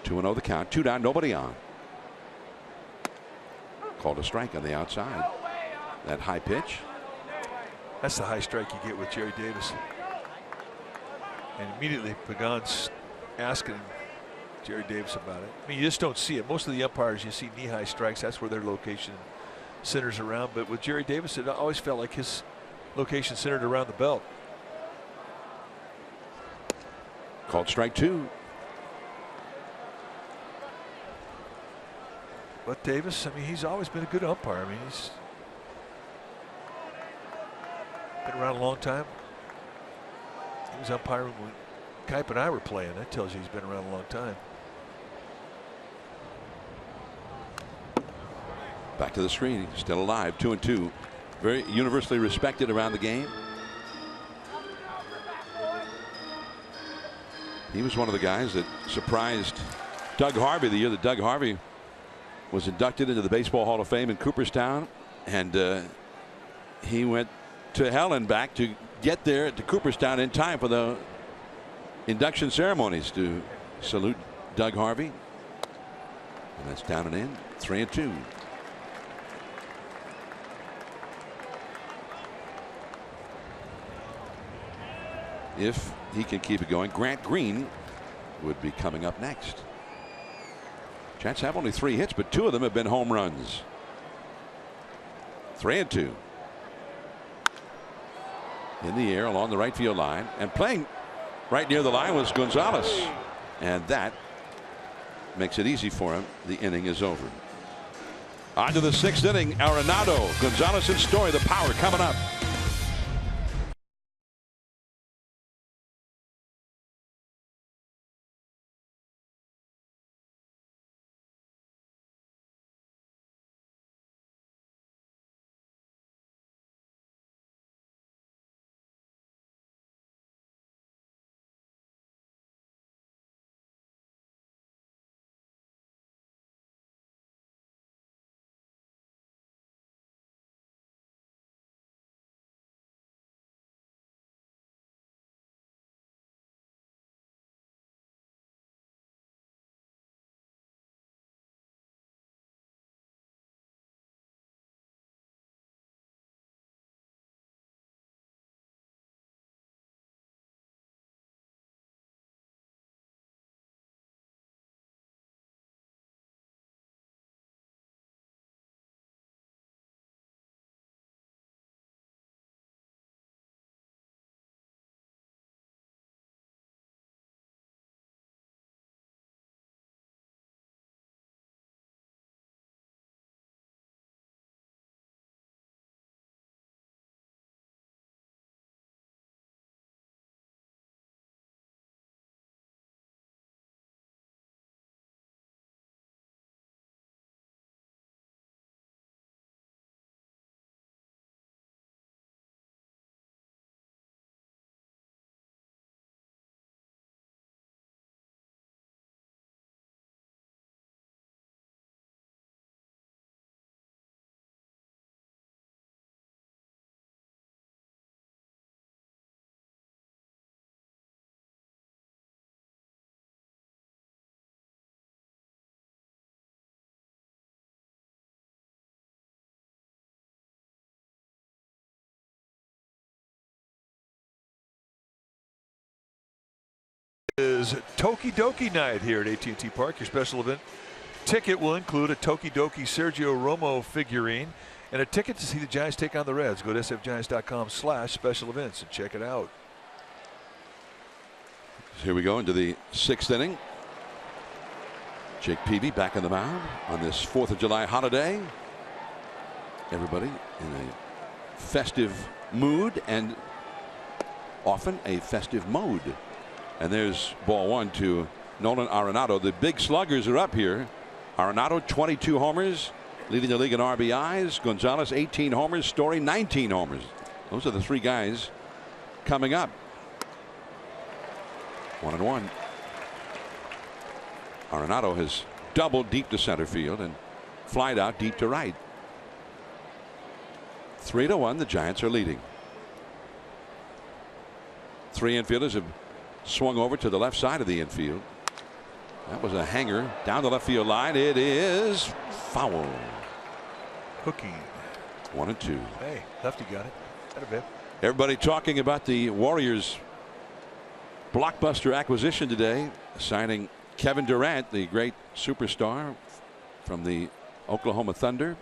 [SPEAKER 6] 2-0 the count. 2 down, nobody on. Called a strike on the outside. That high pitch.
[SPEAKER 2] That's the high strike you get with Jerry Davis. And immediately Pagan's asking Jerry Davis about it. I mean, you just don't see it. Most of the umpires, you see knee-high strikes. That's where their location centers around. But with Jerry Davis, it always felt like his location centered around the belt.
[SPEAKER 6] Called strike 2.
[SPEAKER 2] But Davis, I mean, he's always been a good umpire. I mean, he's been around a long time. He was umpiring when Kipe and I were playing. That tells you he's been around a long time.
[SPEAKER 6] Back to the screen. Still alive. 2-2. Very universally respected around the game. He was one of the guys that surprised Doug Harvey the year that Doug Harvey was inducted into the Baseball Hall of Fame in Cooperstown, and he went to hell and back to get there to Cooperstown in time for the induction ceremonies to salute Doug Harvey. And that's down and in. 3-2. If he can keep it going, Grant Green would be coming up next. Giants have only 3 hits, but 2 of them have been home runs. 3-2. In the air along the right field line, and playing right near the line was Gonzalez, and that makes it easy for him. The inning is over. On to the 6th inning. Arenado, Gonzalez, and Story. The power coming up.
[SPEAKER 2] Is Toki Doki night here at AT&T Park. Your special event ticket will include a Toki Doki Sergio Romo figurine and a ticket to see the Giants take on the Reds. Go to sfgiants.com/special events and check it out.
[SPEAKER 6] Here we go into the 6th inning. Jake Peavy back on the mound on this 4th of July holiday. Everybody in a festive mood and often a festive mode. And there's ball 1 to Nolan Arenado. The big sluggers are up here. Arenado 22 homers, leading the league in RBIs. Gonzalez 18 homers. Story 19 homers. Those are the 3 guys coming up. 1-1. Arenado has doubled deep to center field and flied out deep to right. 3-1. The Giants are leading. 3 infielders have swung over to the left side of the infield. That was a hanger down the left field line. It is foul.
[SPEAKER 2] Hooking.
[SPEAKER 6] 1-2.
[SPEAKER 2] Hey, lefty got it. That a bit.
[SPEAKER 6] Everybody talking about the Warriors' blockbuster acquisition today, signing Kevin Durant, the great superstar from the Oklahoma Thunder,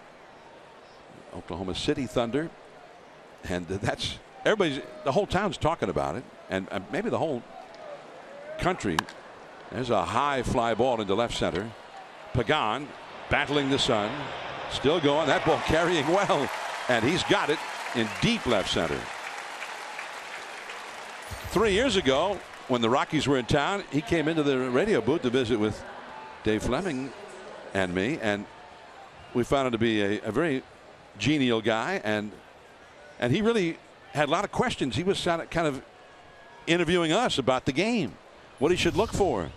[SPEAKER 6] Oklahoma City Thunder, and that's everybody's. The whole town's talking about it, and maybe the whole country. There's a high fly ball into left center. Pagan battling the sun, still going. That ball carrying well, and he's got it in deep left center. 3 years ago, when the Rockies were in town, he came into the radio booth to visit with Dave Fleming and me, and we found him to be a very genial guy, and he really had a lot of questions. He was kind of interviewing us about the game, what he should look for.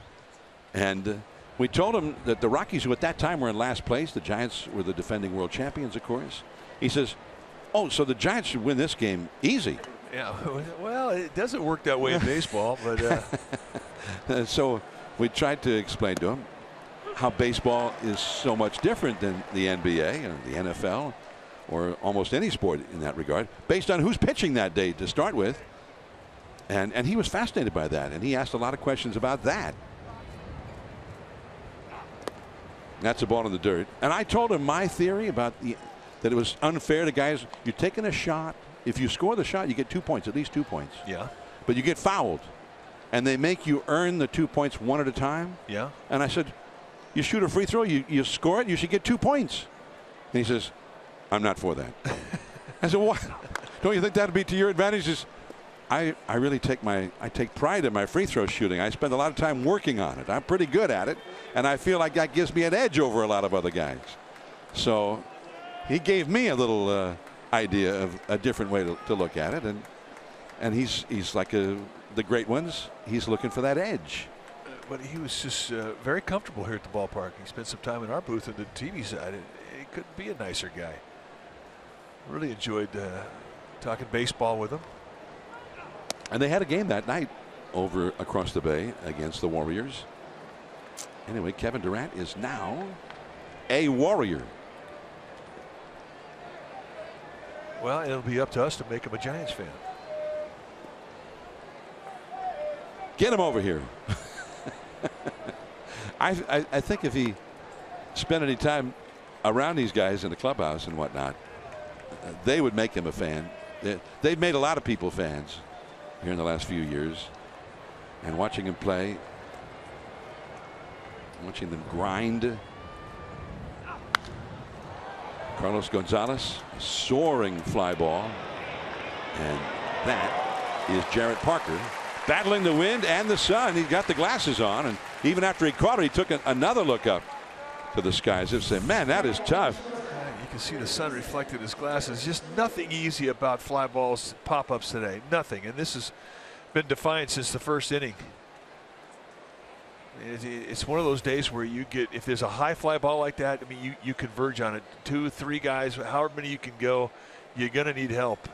[SPEAKER 6] And we told him that the Rockies, who at that time were in last place, the Giants were the defending world champions, of course. He says, oh, so the Giants should win this game easy.
[SPEAKER 2] Yeah, well, it doesn't work that way in baseball, but
[SPEAKER 6] so we tried to explain to him how baseball is so much different than the NBA or the NFL or almost any sport in that regard, based on who's pitching that day to start with. And he was fascinated by that, and he asked a lot of questions about that. That's a ball in the dirt. And I told him my theory about that it was unfair to guys. You're taking a shot. If you score the shot, you get 2 points, at least 2 points.
[SPEAKER 2] Yeah.
[SPEAKER 6] But you get fouled, and they make you earn the 2 points one at a time.
[SPEAKER 2] Yeah.
[SPEAKER 6] And I said, You shoot a free throw, you score it, you should get 2 points. And he says, I'm not for that. I said, what? Don't you think that'd be to your advantage? He says, I really take pride in my free throw shooting. I spend a lot of time working on it. I'm pretty good at it, and I feel like that gives me an edge over a lot of other guys. So he gave me a little idea of a different way to look at it, and he's like the great ones. He's looking for that edge.
[SPEAKER 2] But he was just very comfortable here at the ballpark. He spent some time in our booth on the TV side. He couldn't be a nicer guy. Really enjoyed talking baseball with him.
[SPEAKER 6] And they had a game that night over across the bay against the Warriors. Anyway, Kevin Durant is now a Warrior.
[SPEAKER 2] Well, it'll be up to us to make him a Giants fan.
[SPEAKER 6] Get him over here. I think if he spent any time around these guys in the clubhouse and whatnot, they would make him a fan. They've made a lot of people fans here in the last few years, and watching him play, watching them grind. Carlos Gonzalez, soaring fly ball, and that is Jarrett Parker battling the wind and the sun. He got the glasses on, and even after he caught it, he took another look up to the skies and said, man, that is tough.
[SPEAKER 2] You can see the sun reflected his glasses. Just nothing easy about fly balls pop-ups today. Nothing. And this has been defined since the first inning. It's one of those days where you get, if there's a high fly ball like that, I mean, you converge on it. 2, 3 guys, however many you can go, you're going to need help.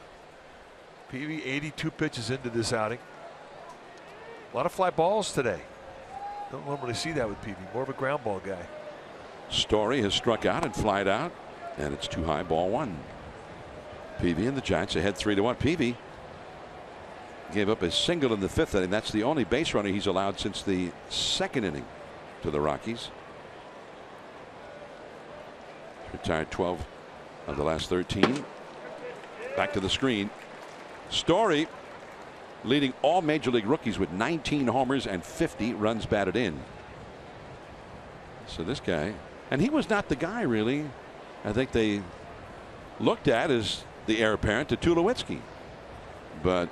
[SPEAKER 2] Peavy 82 pitches into this outing. A lot of fly balls today. Don't normally see that with Peavy. More of a ground ball guy.
[SPEAKER 6] Story has struck out and flied out, and it's too high, ball 1. Peavy and the Giants ahead 3-1. Peavy gave up a single in the 5th inning. That's the only base runner he's allowed since the 2nd inning to the Rockies. Retired 12 of the last 13. Back to the screen. Story leading all major league rookies with 19 homers and 50 runs batted in. So this guy, and he was not the guy really I think they looked at as the heir apparent to Tulowitzki, but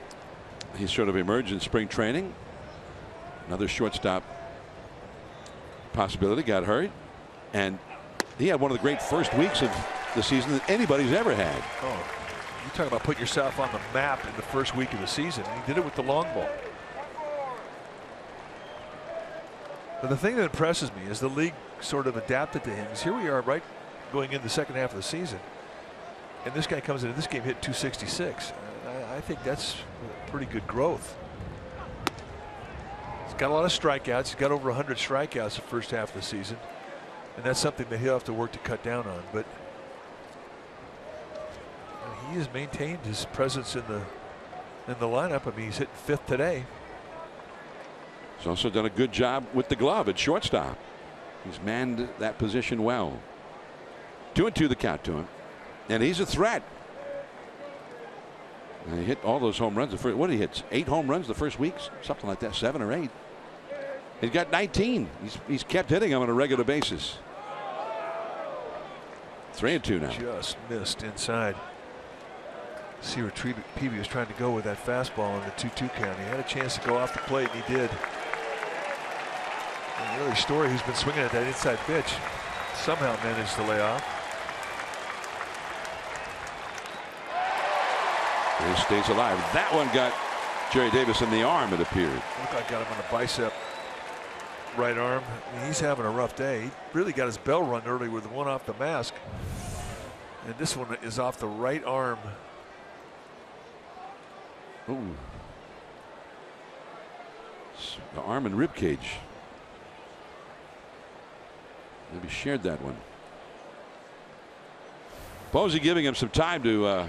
[SPEAKER 6] he sort of emerged in spring training. Another shortstop possibility, got hurt, and he had one of the great first weeks of the season that anybody's ever had.
[SPEAKER 2] Oh, you talk about putting yourself on the map in the first week of the season. He did it with the long ball. But the thing that impresses me is the league sort of adapted to him. Is here we are, right, going into the second half of the season, and this guy comes into this game hit 266. I think that's pretty good growth. He's got a lot of strikeouts. He's got over 100 strikeouts the first half of the season, and that's something that he'll have to work to cut down on. But he has maintained his presence in the lineup. I mean, he's hitting 5th today.
[SPEAKER 6] He's also done a good job with the glove at shortstop. He's manned that position well. 2-2 the count to him, and he's a threat. And he hit all those home runs. What did he hit? 8 home runs the first week, something like that, 7 or 8. He's got 19. He's kept hitting them on a regular basis. 3-2 now.
[SPEAKER 2] Just missed inside. See where Peavy was trying to go with that fastball in the 2-2 count. He had a chance to go off the plate, and he did. And really, Story, who's been swinging at that inside pitch, somehow managed to lay off.
[SPEAKER 6] He stays alive. That one got Jerry Davis in the arm, it appeared.
[SPEAKER 2] Looked like got him on the bicep, right arm. I mean, he's having a rough day. He really got his bell rung early with the one off the mask. And this one is off the right arm.
[SPEAKER 6] Ooh. The arm and rib cage. Maybe shared that one. Posey giving him some time to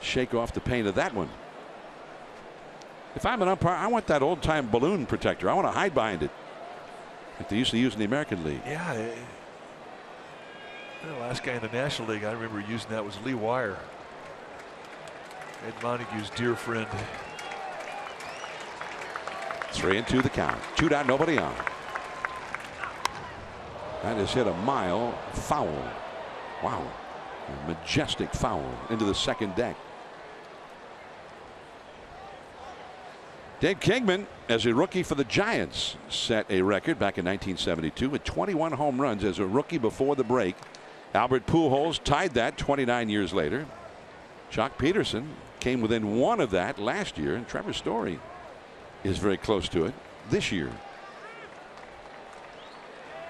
[SPEAKER 6] shake off the pain of that one. If I'm an umpire, I want that old-time balloon protector. I want to hide behind it, like they used to use in the American League.
[SPEAKER 2] Yeah. The last guy in the National League I remember using that was Lee Wire, Ed Montague's dear friend.
[SPEAKER 6] 3-2 the count. 2 down, nobody on. That is hit a mile foul. Wow. A majestic foul into the second deck. Dave Kingman, as a rookie for the Giants, set a record back in 1972 with 21 home runs as a rookie before the break. Albert Pujols tied that 29 years later. Jock Peterson came within one of that last year, and Trevor Story is very close to it this year.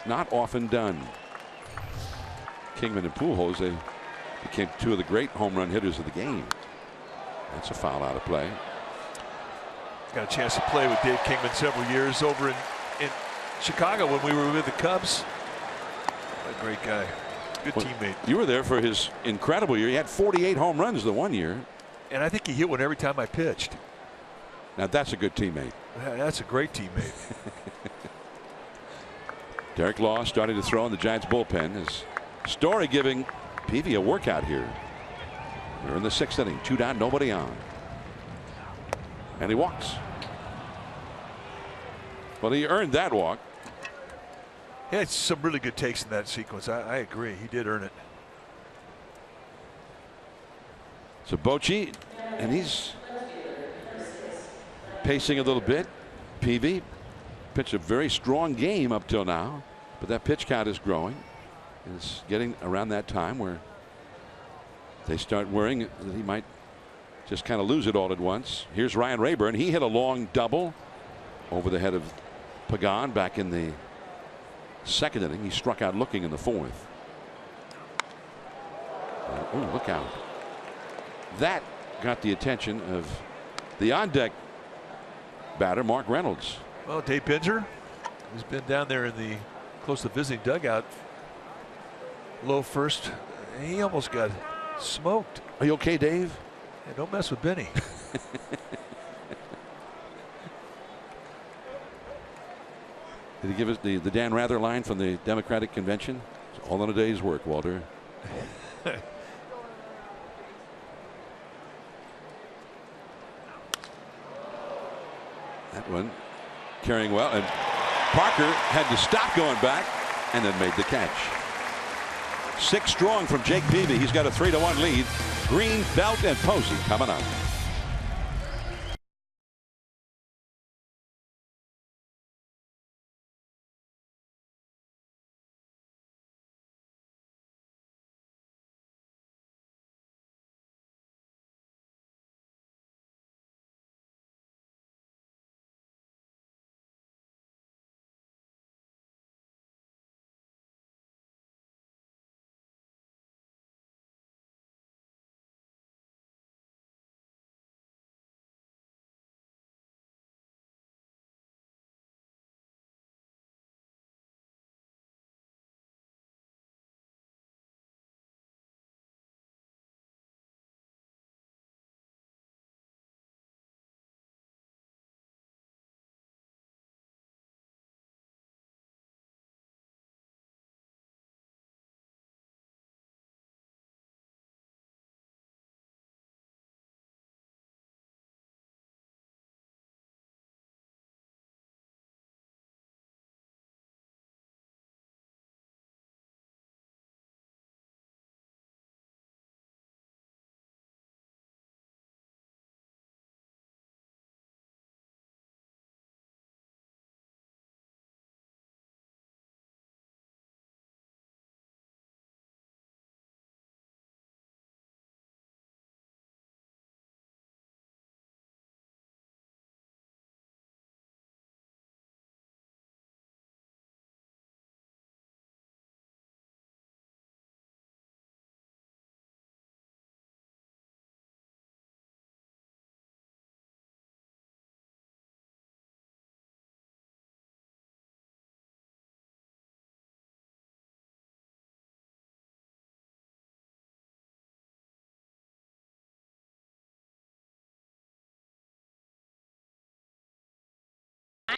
[SPEAKER 6] Not often done. Kingman and Pujols, they became two of the great home run hitters of the game. That's a foul out of play.
[SPEAKER 2] Got a chance to play with Dave Kingman several years over in Chicago when we were with the Cubs. What a great guy. Good teammate.
[SPEAKER 6] You were there for his incredible year. He had 48 home runs the one year.
[SPEAKER 2] And I think he hit one every time I pitched.
[SPEAKER 6] Now that's a good teammate.
[SPEAKER 2] That's a great teammate.
[SPEAKER 6] Derek Law starting to throw in the Giants bullpen. His Story giving Peavy a workout here. We're in the 6th inning. 2 down, nobody on. And he walks. Well, he earned that walk.
[SPEAKER 2] He had some really good takes in that sequence. I agree. He did earn it.
[SPEAKER 6] So Bochy, and he's pacing a little bit. Peavy pitched a very strong game up till now, but that pitch count is growing. It's getting around that time where they start worrying that he might just kind of lose it all at once. Here's Ryan Rayburn. He hit a long double over the head of Pagan back in the 2nd inning. He struck out looking in the 4th. Oh, look out. That got the attention of the on-deck batter, Mark Reynolds.
[SPEAKER 2] Well, Dave Binger has been down there in the close to visiting dugout. Low first. He almost got smoked.
[SPEAKER 6] Are you okay, Dave?
[SPEAKER 2] Yeah, don't mess with Benny.
[SPEAKER 6] Did he give us the Dan Rather line from the Democratic Convention? It's all in a day's work, Walter. That one carrying well, and Parker had to stop going back and then made the catch. 6 strong from Jake Peavy. He's got a 3-1 lead. Green, Belt, and Posey coming up.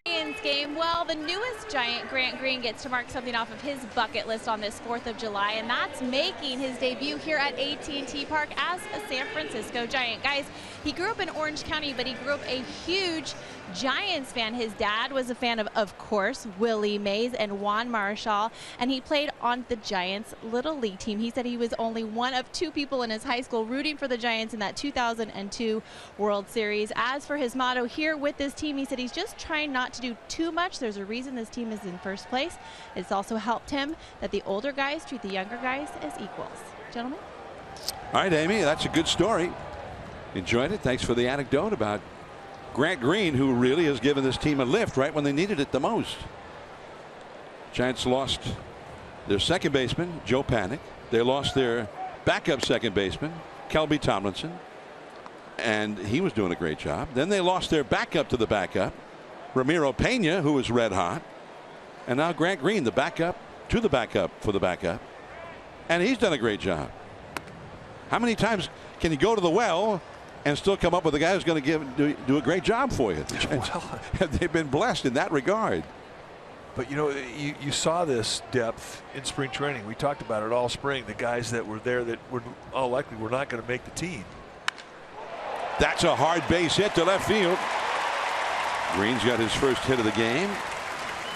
[SPEAKER 4] Giants game. Well, the newest Giant, Grant Green, gets to mark something off of his bucket list on this 4th of July, and that's making his debut here at AT&T Park as a San Francisco Giant. Guys, he grew up in Orange County, but he grew up a huge Giants fan. His dad was a fan of course, Willie Mays and Juan Marichal, and he played on the Giants Little League team. He said he was only one of 2 people in his high school rooting for the Giants in that 2002 World Series. As for his motto here with this team, he said he's just trying not to do too much. There's a reason this team is in first place. It's also helped him that the older guys treat the younger guys as equals. Gentlemen?
[SPEAKER 6] All right, Amy, that's a good story. Enjoyed it. Thanks for the anecdote about Grant Green, who really has given this team a lift right when they needed it the most. Giants lost their second baseman, Joe Panik. They lost their backup second baseman, Kelby Tomlinson, and he was doing a great job. Then they lost their backup to the backup, Ramiro Pena, who was red hot, and now Grant Green, the backup to the backup for the backup, and he's done a great job. How many times can you go to the well and still come up with a guy who's going to do a great job for you?
[SPEAKER 2] Well,
[SPEAKER 6] they've been blessed in that regard.
[SPEAKER 2] But you know, you saw this depth in spring training. We talked about it all spring. The guys that were there that were all likely were not going to make the team.
[SPEAKER 6] That's a hard base hit to left field. Green's got his first hit of the game,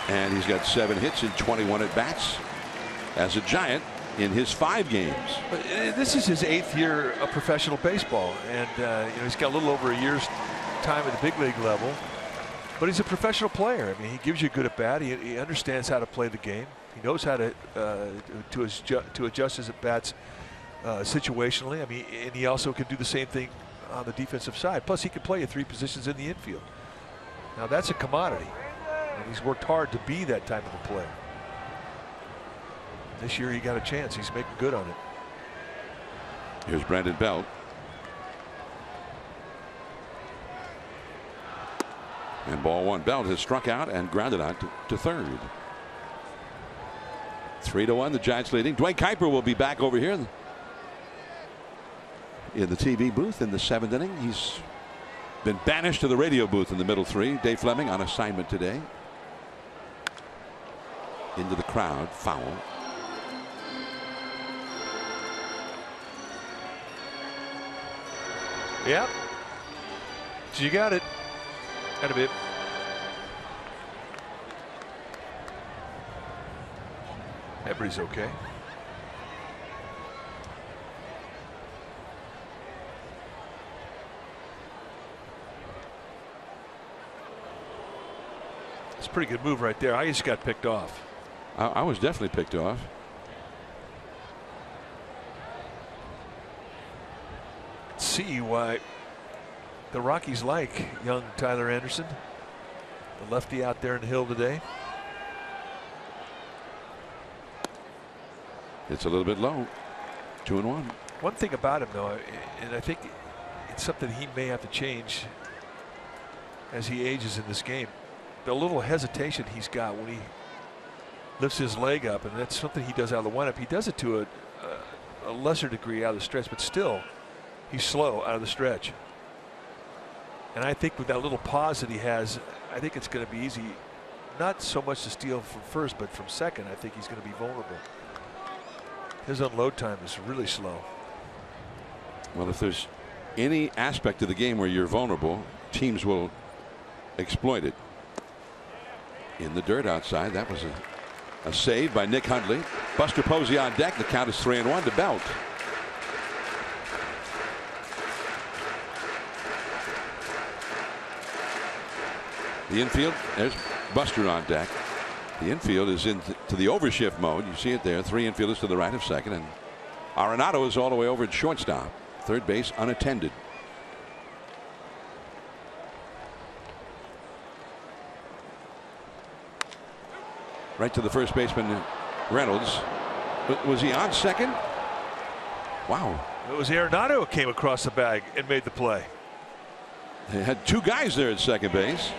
[SPEAKER 6] and he's got 7 hits in 21 at bats as a Giant in his 5 games.
[SPEAKER 2] But this is his 8th year of professional baseball, and you know, he's got a little over a year's time at the big league level. But he's a professional player. I mean, he gives you a good at bat. He understands how to play the game. He knows how to adjust his at bats situationally. I mean, and he also can do the same thing on the defensive side. Plus, he can play at 3 positions in the infield. Now, that's a commodity, and he's worked hard to be that type of a player. This year, he got a chance. He's making good on it.
[SPEAKER 6] Here's Brandon Belt. And ball 1. Belt has struck out and grounded out to third. 3-1. The Giants leading. Dwayne Kuiper will be back over here in the TV booth in the 7th inning. He's been banished to the radio booth in the middle 3. Dave Fleming on assignment today. Into the crowd. Foul.
[SPEAKER 2] Yep. So you got it. Got a bit. Everybody's okay. It's a pretty good move right there. I just got picked off.
[SPEAKER 6] I was definitely picked off.
[SPEAKER 2] See why the Rockies like young Tyler Anderson, the lefty out there in the hill today.
[SPEAKER 6] It's a little bit low. 2-1.
[SPEAKER 2] One thing about him, though, and I think it's something he may have to change as he ages in this game. The little hesitation he's got when he lifts his leg up, and that's something he does out of the windup. He does it to a lesser degree out of the stretch, but still, he's slow out of the stretch. And I think with that little pause that he has, I think it's going to be easy, not so much to steal from first, but from second. I think he's going to be vulnerable. His unload time is really slow.
[SPEAKER 6] Well, if there's any aspect of the game where you're vulnerable, teams will exploit it. In the dirt outside, that was a save by Nick Hundley. Buster Posey on deck. The count is 3-1 to Belt. The infield, there's Buster on deck. The infield is into the overshift mode. You see it there. 3 infielders to the right of second, and Arenado is all the way over at shortstop. Third base unattended. Right to the first baseman, Reynolds. Was he on second? Wow.
[SPEAKER 2] It was Arenado who came across the bag and made the play.
[SPEAKER 6] They had 2 guys there at second base.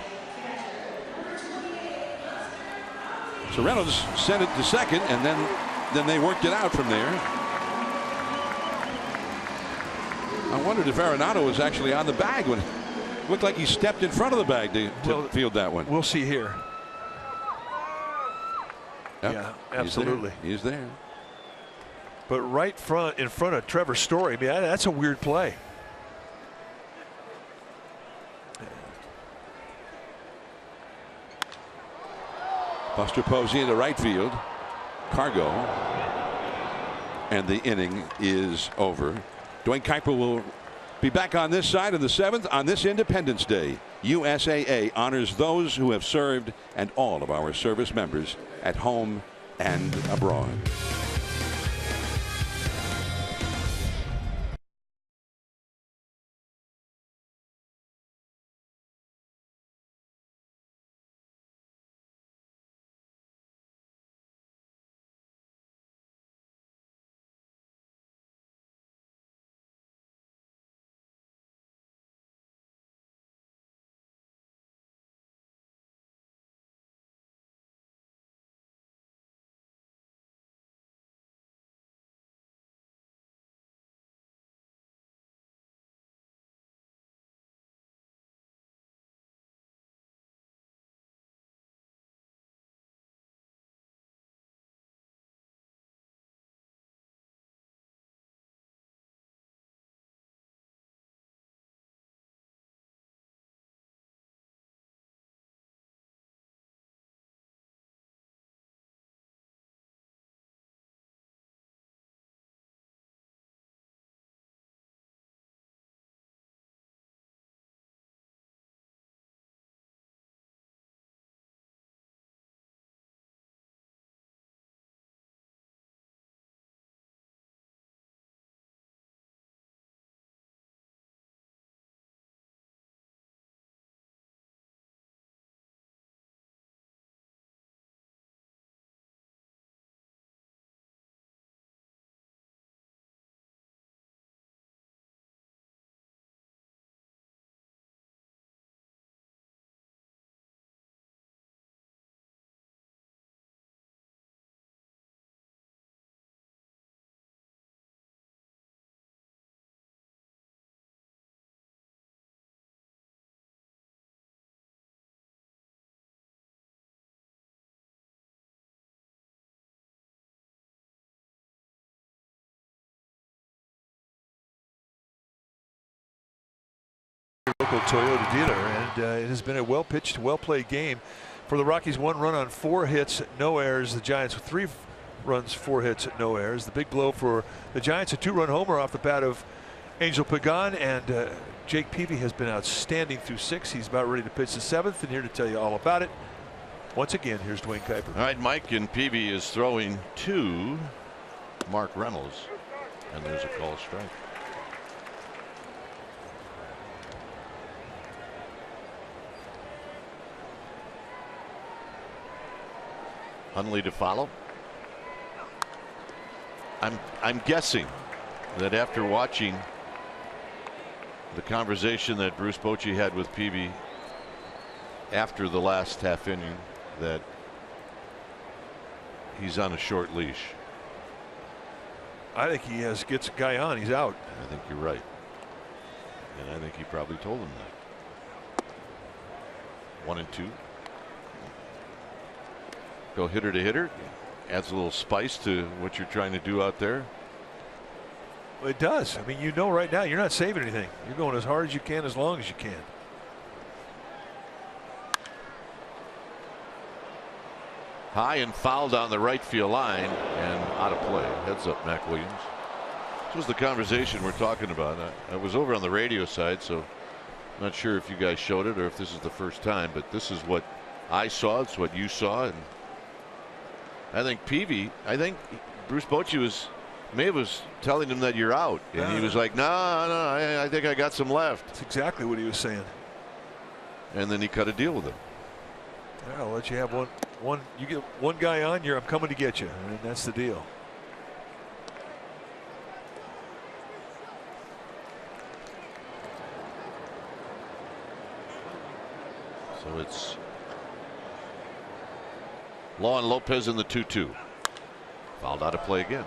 [SPEAKER 6] So Reynolds sent it to second, and then they worked it out from there. I wondered if Arenado was actually on the bag Looked like he stepped in front of the bag to field that one.
[SPEAKER 2] We'll see here.
[SPEAKER 6] Yep.
[SPEAKER 2] Yeah, absolutely.
[SPEAKER 6] He's there.
[SPEAKER 2] But right in front of Trevor Story, I mean, that's a weird play.
[SPEAKER 6] Buster Posey into right field. Cargo. And the inning is over. Dwayne Kuiper will be back on this side of the 7th on this Independence Day. USAA honors those who have served and all of our service members at home and abroad.
[SPEAKER 2] Local Toyota dealer, and it has been a well-pitched, well-played game for the Rockies. 1 run on 4 hits, no errors. The Giants with 3 runs, 4 hits, no errors. The big blow for the Giants, a 2-run homer off the bat of Angel Pagan, and Jake Peavy has been outstanding through 6. He's about ready to pitch the 7th, and here to tell you all about it. Once again, here's Dwayne Kuiper.
[SPEAKER 1] All right, Mike, and Peavy is throwing to Mark Reynolds, and there's a call strike. Hundley to follow. I'm guessing that after watching the conversation that Bruce Bochy had with Peavy after the last half inning, that he's on a short leash.
[SPEAKER 2] I think he gets a guy on, he's out.
[SPEAKER 1] I think you're right, and I think he probably told him that. 1-2. Go hitter to hitter. Adds a little spice to what you're trying to do out there.
[SPEAKER 2] Well, it does. I mean, you know right now you're not saving anything. You're going as hard as you can, as long as you can.
[SPEAKER 1] High and foul down the right field line and out of play. Heads up, Mac Williams. This was the conversation we're talking about. I was over on the radio side, so I'm not sure if you guys showed it or if this is the first time, but this is what I saw. It's what you saw, and I think Peavy, Bruce Bochy was telling him that you're out, and he was like, no, I think I got some left.
[SPEAKER 2] That's exactly what he was saying.
[SPEAKER 1] And then he cut a deal with him.
[SPEAKER 2] Yeah, I'll let you have one. You get one guy on, I'm coming to get you, and that's the deal.
[SPEAKER 1] So it's Law and Lopez in the 2-2. Fouled out of play again.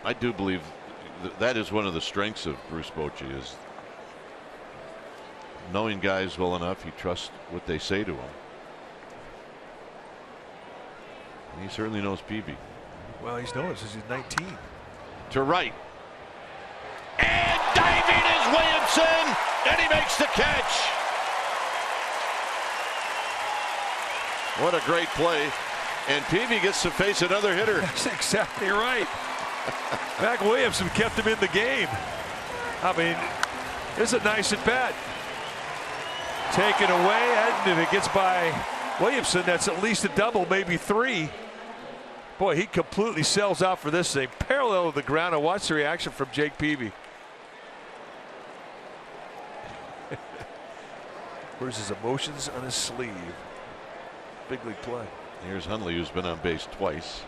[SPEAKER 1] I do believe that is one of the strengths of Bruce Bochy, is knowing guys well enough. He trusts what they say to him. And he certainly knows Peavy.
[SPEAKER 2] Well, he's known since he's 19.
[SPEAKER 1] To right. And diving is Williamson, and he makes the catch. What a great play. And Peavy gets to face another hitter.
[SPEAKER 2] That's exactly right. Mac Williamson kept him in the game. I mean, it's a nice at bat. Taken away, and if it gets by Williamson, that's at least a double, maybe 3. Boy, he completely sells out for this thing. Parallel to the ground, and watch the reaction from Jake Peavy. Where's his emotions on his sleeve? Big league play.
[SPEAKER 1] Here's Hundley, who's been on base twice.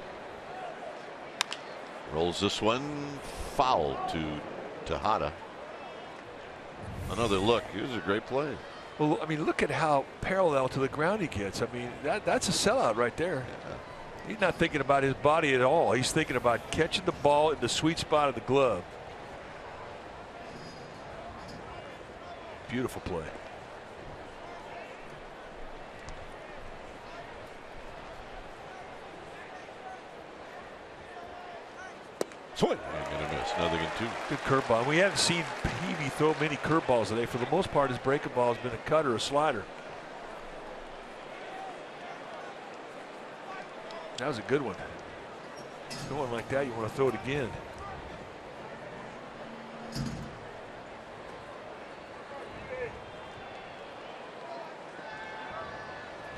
[SPEAKER 1] Rolls this one foul to Tejada. Another look. It was a great play.
[SPEAKER 2] Well, I mean, look at how parallel to the ground he gets. I mean, that's a sellout right there.
[SPEAKER 1] Yeah.
[SPEAKER 2] He's not thinking about his body at all. He's thinking about catching the ball in the sweet spot of the glove. Beautiful play.
[SPEAKER 1] Swing. Gonna miss. Nothing in 2.
[SPEAKER 2] Good curveball. We haven't seen Peavy throw many curveballs today. For the most part, his breaking ball has been a cut or a slider. That was a good one. Going like that, you want to throw it again.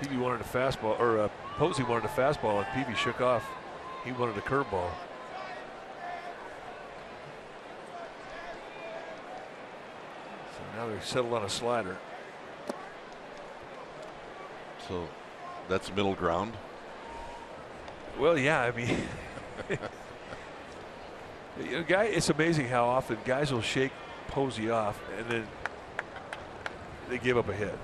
[SPEAKER 2] Peavy wanted a fastball, or Posey wanted a fastball, and Peavy shook off. He wanted a curveball. So now they're settled on a slider.
[SPEAKER 1] So that's middle ground.
[SPEAKER 2] Well, yeah, I mean, you know, it's amazing how often guys will shake Posey off and then they give up a hit.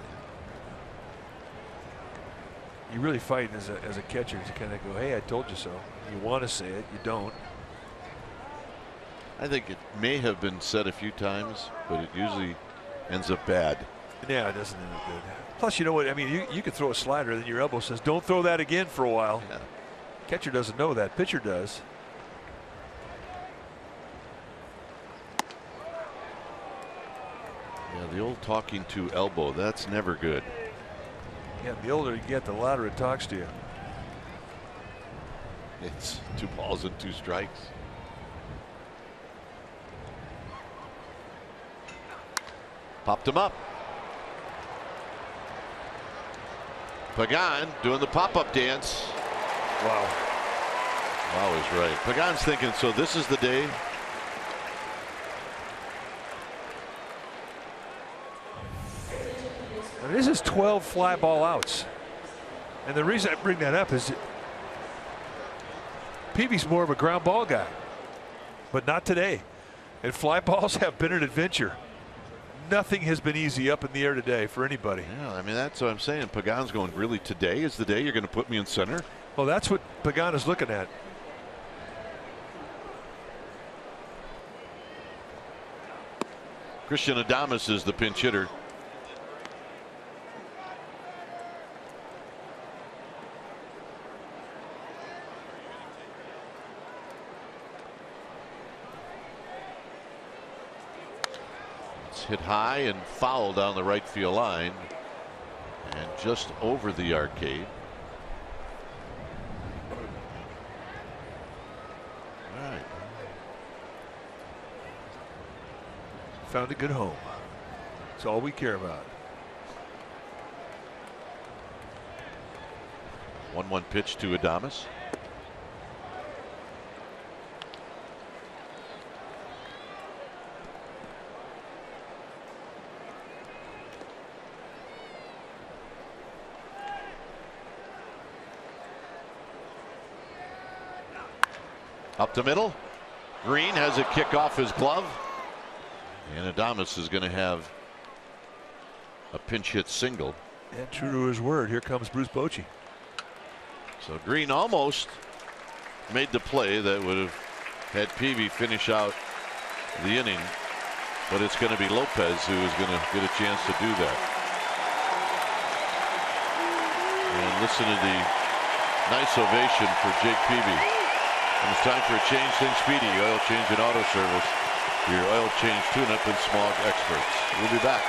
[SPEAKER 2] You really fight as a catcher to kind of go, hey, I told you so. You want to say it, you don't.
[SPEAKER 1] I think it may have been said a few times, but it usually ends up bad.
[SPEAKER 2] Yeah, it doesn't end up good. Plus, you know what? I mean, you could throw a slider, then your elbow says, don't throw that again for a while.
[SPEAKER 1] Yeah.
[SPEAKER 2] Catcher doesn't know that. Pitcher does.
[SPEAKER 1] Yeah, the old talking to elbow, that's never good.
[SPEAKER 2] Yeah, the older you get, the louder it talks to you.
[SPEAKER 1] It's 2 balls and 2 strikes. Popped him up. Pagan doing the pop-up dance.
[SPEAKER 2] Wow.
[SPEAKER 1] Wow is right. Pagan's thinking, so this is the day.
[SPEAKER 2] And this is 12 fly ball outs. And the reason I bring that up is Peavy's more of a ground ball guy, but not today. And fly balls have been an adventure. Nothing has been easy up in the air today for anybody.
[SPEAKER 1] Yeah, I mean, that's what I'm saying. Pagan's going, really, today is the day you're going to put me in center?
[SPEAKER 2] Well, that's what Pagan is looking at.
[SPEAKER 1] Christian Adames is the pinch hitter. It's hit high and foul down the right field line and just over the arcade. All right.
[SPEAKER 2] Found a good home. That's all we care about.
[SPEAKER 1] 1-1 pitch to Adames. Up the middle. Green has a kick off his glove. And Adames is going to have a pinch hit single.
[SPEAKER 2] And true to his word, here comes Bruce Bochy.
[SPEAKER 1] So Green almost made the play that would have had Peavy finish out the inning, but it's going to be Lopez who is going to get a chance to do that. And listen to the nice ovation for Jake Peavy. And it's time for a change. Think Speedy, oil change and auto service. Your oil change tune-up and smog experts. We'll be back.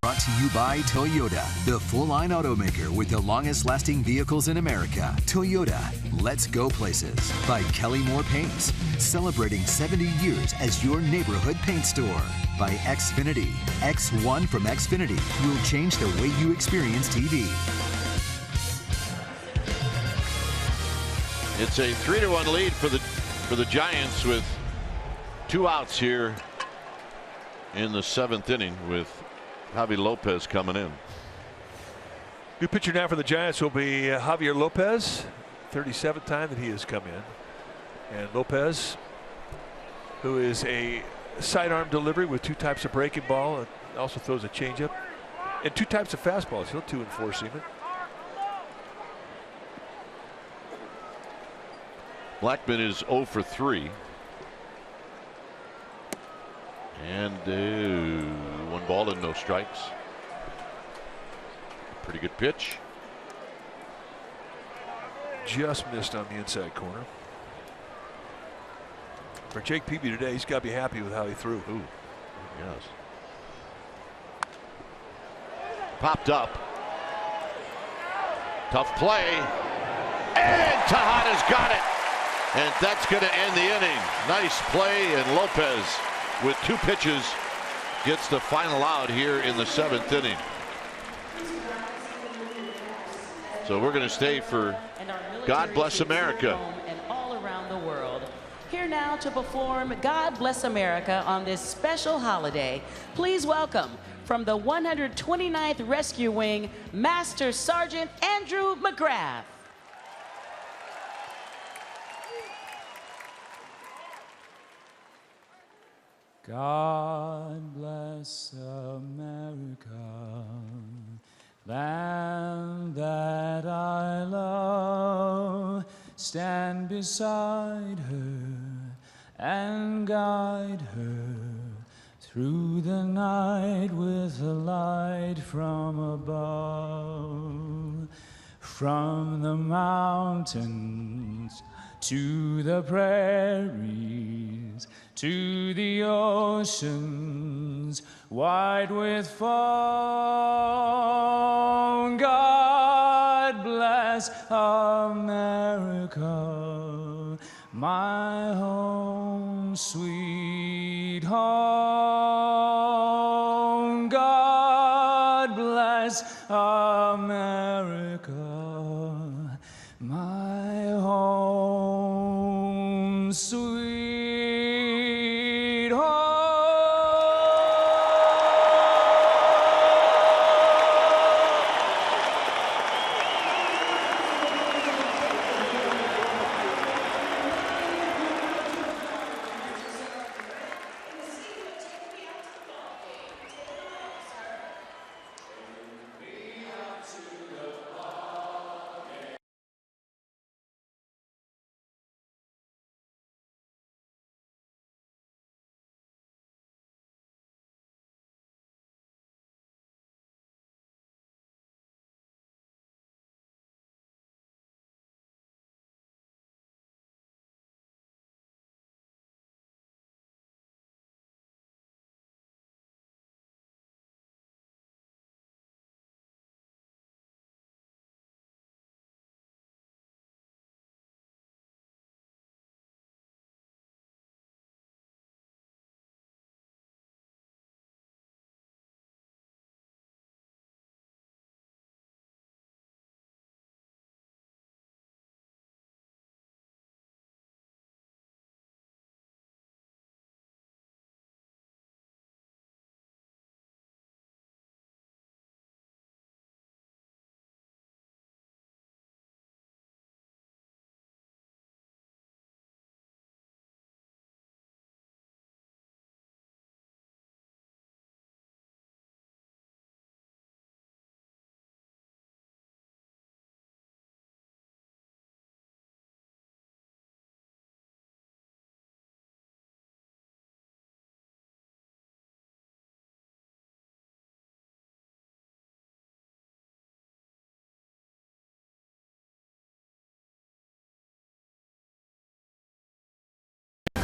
[SPEAKER 3] Brought to you by Toyota, the full-line automaker with the longest-lasting vehicles in America. Toyota, let's go places. By Kelly Moore Paints, celebrating 70 years as your neighborhood paint store. By Xfinity, X1 from Xfinity will change the way you experience TV.
[SPEAKER 1] It's a 3-1 lead for the Giants with 2 outs here in the 7th inning with Javi Lopez coming in.
[SPEAKER 2] New pitcher now for the Giants will be Javier Lopez. 37th time that he has come in. And Lopez, who is a sidearm delivery with 2 types of breaking ball, and also throws a changeup, and 2 types of fastballs. He'll 2 and 4 seam it.
[SPEAKER 1] Blackman is 0 for 3. And 1 ball and no strikes. Pretty good pitch.
[SPEAKER 2] Just missed on the inside corner. For Jake Peavy today, he's got to be happy with how he threw.
[SPEAKER 1] Ooh, yes. Popped up. Tough play. And Tejada's got it. And that's going to end the inning. Nice play, and Lopez with 2 pitches gets the final out here in the 7th inning. So we're going to stay for God Bless America.
[SPEAKER 7] And all around the world. Here now to perform God Bless America on this special holiday, please welcome from the 129th Rescue Wing, Master Sergeant Andrew McGrath.
[SPEAKER 8] God bless America, land that I love. Stand beside her and guide her through the night with a light from above. From the mountains to the prairies, to the oceans wide with foam. God bless America, my home, sweet home. God bless America, my home, sweet home.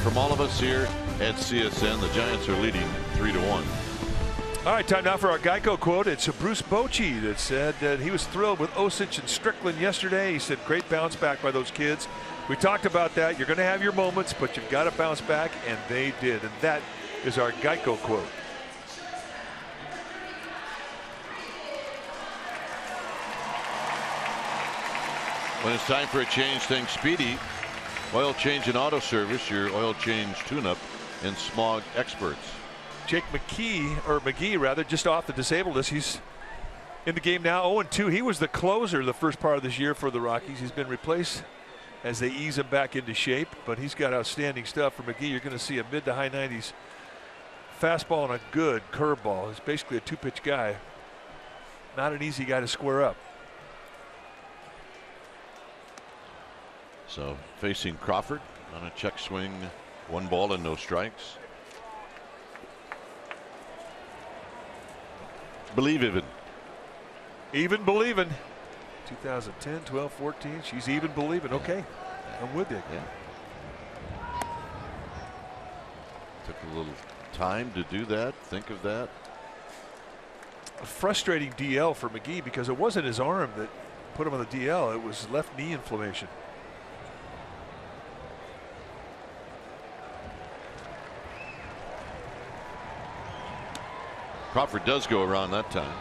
[SPEAKER 1] from all of us here at CSN. The Giants are leading 3-1.
[SPEAKER 2] All right, time now for our Geico quote. It's Bruce Bochy that said that he was thrilled with Osich and Strickland yesterday. He said, great bounce back by those kids. We talked about that. You're going to have your moments, but you've got to bounce back, and they did. And that is our Geico quote.
[SPEAKER 1] When it's time for a change, think Speedy. Oil change and auto service, your oil change tune-up and smog experts.
[SPEAKER 2] Jake McGee rather, just off the disabled list. He's in the game now, 0-2. He was the closer the first part of this year for the Rockies. He's been replaced as they ease him back into shape, but he's got outstanding stuff for McGee. You're going to see a mid to high 90s fastball and a good curveball. He's basically a two-pitch guy. Not an easy guy to square up.
[SPEAKER 1] So facing Crawford on a check swing, 1 ball and no strikes. Believe even.
[SPEAKER 2] Even believing. 2010, 12, 14. She's even believing.
[SPEAKER 1] Yeah.
[SPEAKER 2] Okay, I'm with you.
[SPEAKER 1] Yeah. Took a little time to do that. Think of that.
[SPEAKER 2] A frustrating DL for McGee because it wasn't his arm that put him on the DL. It was left knee inflammation.
[SPEAKER 1] Crawford does go around that time.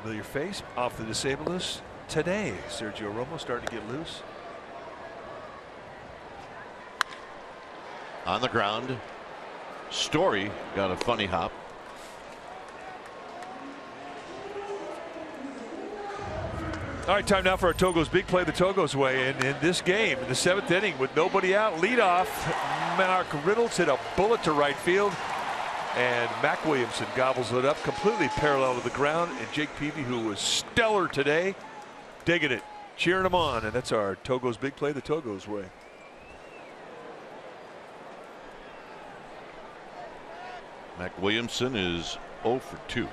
[SPEAKER 2] Familiar face off the disabled list today. Sergio Romo starting to get loose.
[SPEAKER 1] On the ground. Story got a funny hop.
[SPEAKER 2] All right, time now for our Togo's big play the Togo's way. And in this game, in the 7th inning, with nobody out, leadoff, Mark Riddles hit a bullet to right field. And Mac Williamson gobbles it up completely parallel to the ground. And Jake Peavy, who was stellar today, digging it, cheering him on. And that's our Togo's big play the Togo's way.
[SPEAKER 1] Mac Williamson is 0 for 2.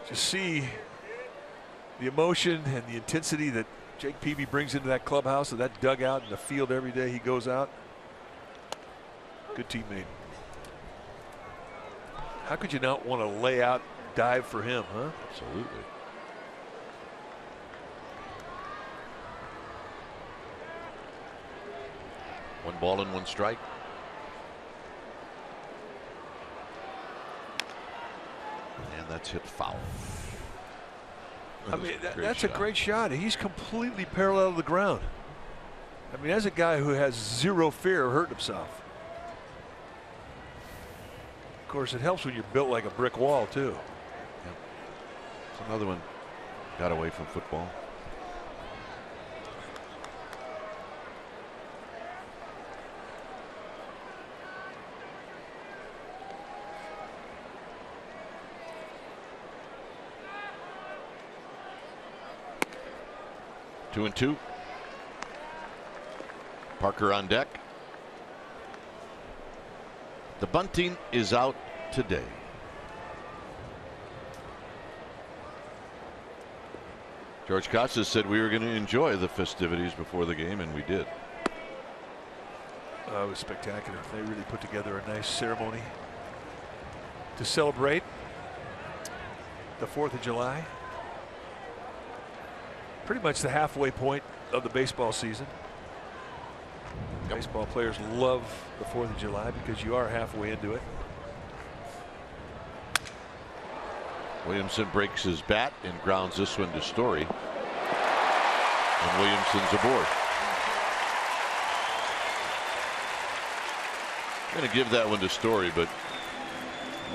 [SPEAKER 2] To see the emotion and the intensity that Jake Peavy brings into that clubhouse and that dugout and the field every day he goes out. Good teammate. How could you not want to lay out, dive for him, huh?
[SPEAKER 1] Absolutely. One ball and 1 strike. And that's hit foul.
[SPEAKER 2] I mean, that's a great shot. He's completely parallel to the ground. I mean, as a guy who has zero fear of hurting himself. Of course, it helps when you're built like a brick wall, too.
[SPEAKER 1] Yep. It's another one got away from football. Two and 2. Parker on deck. The bunting is out today. George Costas said we were going to enjoy the festivities before the game, and we did.
[SPEAKER 2] It was spectacular. They really put together a nice ceremony to celebrate the 4th of July. Pretty much the halfway point of the baseball season. Baseball players love the 4th of July because you are halfway into it.
[SPEAKER 1] Williamson breaks his bat and grounds this one to Story. And Williamson's aboard. I'm going to give that one to Story, but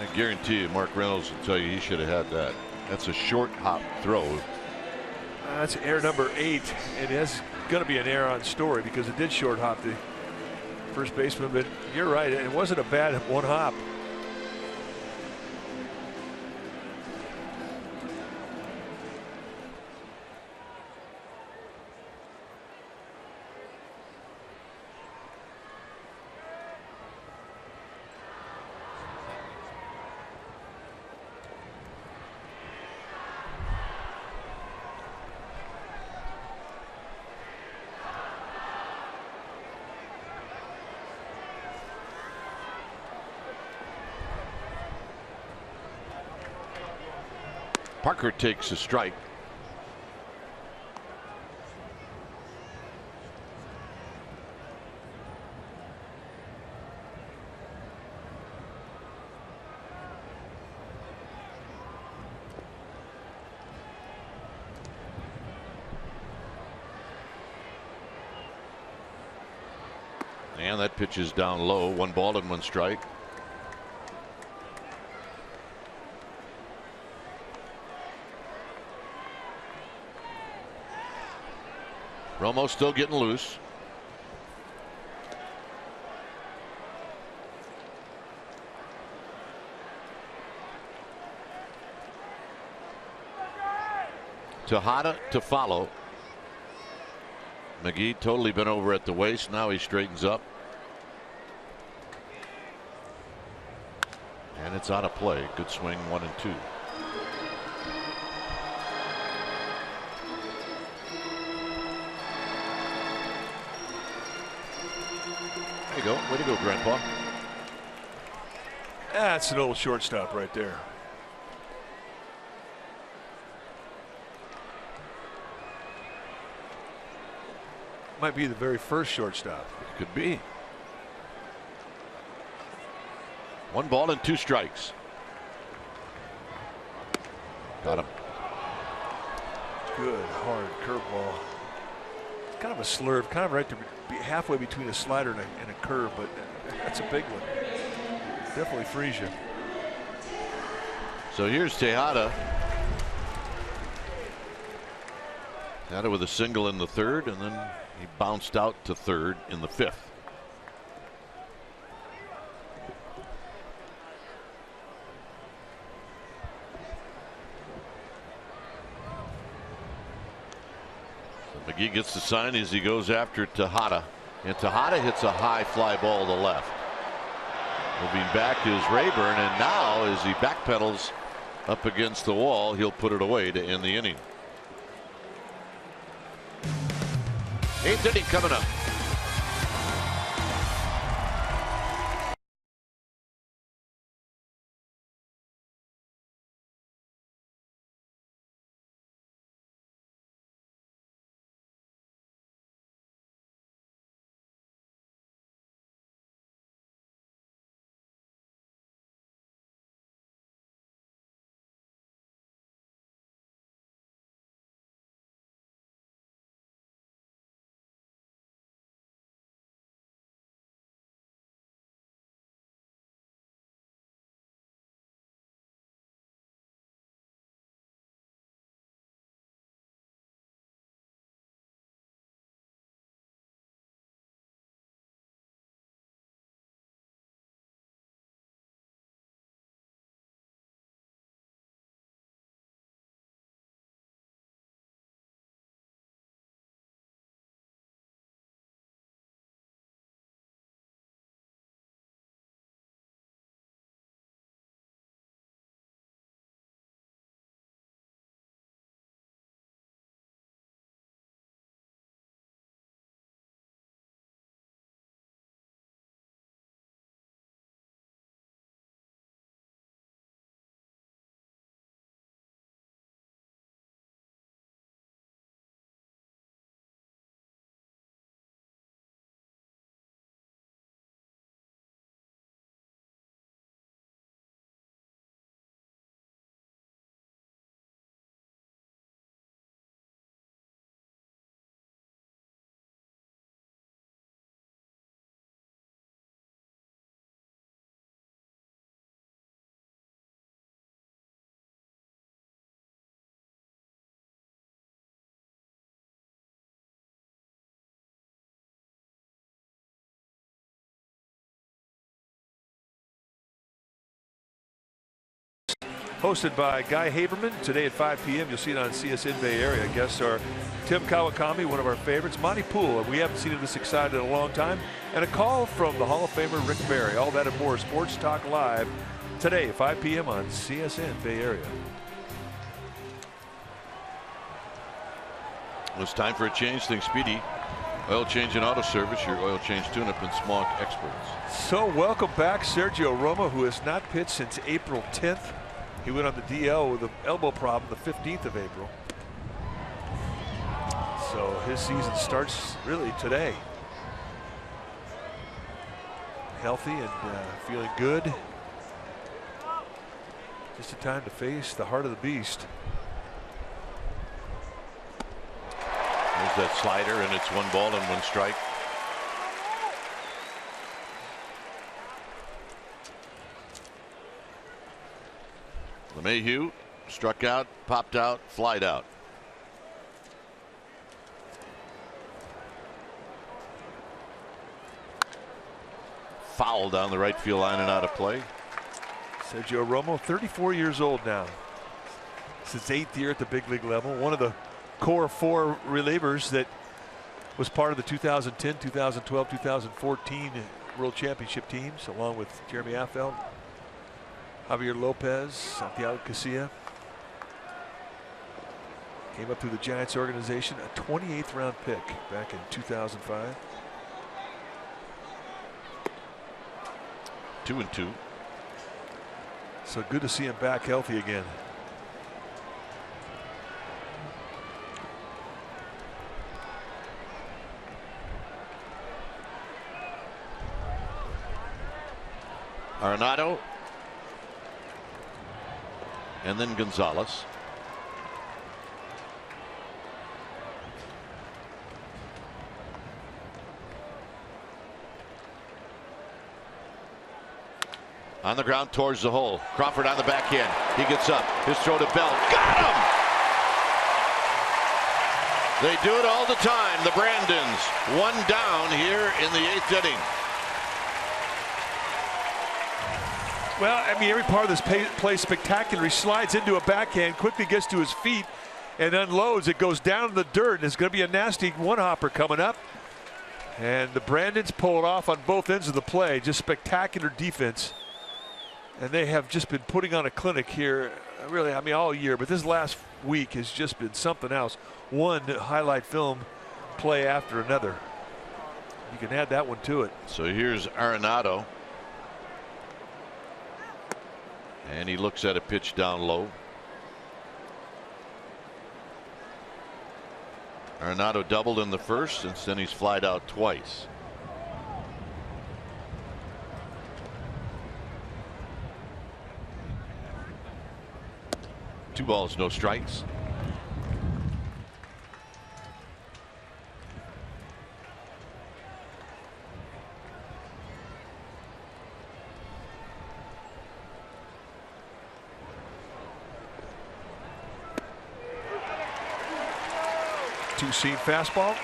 [SPEAKER 1] I guarantee you Mark Reynolds will tell you he should have had that. That's a short hop throw.
[SPEAKER 2] That's error number 8. It is going to be an error on Story because it did short hop the first baseman, but you're right, it wasn't a bad one hop.
[SPEAKER 1] Parker takes a strike. And that pitch is down low. 1 ball and 1 strike. Romo still getting loose. Tejada to follow. McGee totally been over at the waist. Now he straightens up. And it's out of play. Good swing, 1 and 2. There you go. Way to go, Grandpa.
[SPEAKER 2] That's an old shortstop right there. Might be the very first shortstop.
[SPEAKER 1] Could be. 1 ball and 2 strikes. Got him.
[SPEAKER 2] Good hard curveball. It's kind of a slurve, kind of right to be halfway between a slider and a curve, but that's a big one. Definitely frees you.
[SPEAKER 1] So here's Tejada. Tejada with a single in the 3rd, and then he bounced out to 3rd in the 5th. McGee gets the sign as he goes after Tejada, and Tejada hits a high fly ball to left. Moving back is Rayburn, and now as he backpedals up against the wall, he'll put it away to end the inning. 8th inning coming up.
[SPEAKER 2] Hosted by Guy Haberman. Today at 5 p.m. You'll see it on CSN Bay Area. Guests are Tim Kawakami, one of our favorites, Monty Poole, we haven't seen him this excited in a long time, and a call from the Hall of Famer Rick Barry. All that and more. Sports Talk Live today at 5 p.m. on CSN Bay Area.
[SPEAKER 1] Well, it's time for a change. Think Speedy. Oil change and auto service, your oil change tune-up and smog experts.
[SPEAKER 2] So welcome back Sergio Romo, who has not pitched since April 10th. He went on the DL with an elbow problem the 15th of April. So his season starts really today. Healthy and feeling good. Just a time to face the heart of the beast.
[SPEAKER 1] There's that slider, and it's 1 ball and 1 strike. LeMahieu struck out, popped out, flied out. Foul down the right field line and out of play.
[SPEAKER 2] Sergio Romo, 34 years old now. It's his 8th year at the big league level. One of the core 4 relievers that was part of the 2010, 2012, 2014 World Championship teams, along with Jeremy Affeldt, Javier Lopez, Santiago Casilla. Came up through the Giants organization, a 28th round pick back in 2005.
[SPEAKER 1] 2-2.
[SPEAKER 2] So good to see him back healthy again.
[SPEAKER 1] Arenado. And then Gonzalez. On the ground towards the hole. Crawford on the backhand. He gets up. His throw to Bell. Got him! They do it all the time. The Brandons. 1 down here in the 8th inning.
[SPEAKER 2] Well, I mean, every part of this play is spectacular. He slides into a backhand, quickly gets to his feet, and unloads. It goes down in the dirt, and it's going to be a nasty one-hopper coming up. And the Brandons pull it off on both ends of the play. Just spectacular defense. And they have just been putting on a clinic here, really, I mean, all year. But this last week has just been something else. One highlight film play after another. You can add that one to it.
[SPEAKER 1] So here's Arenado. And he looks at a pitch down low. Arenado doubled in the first, and then he's flied out twice. Two balls, no strikes.
[SPEAKER 2] Two-seam fastball.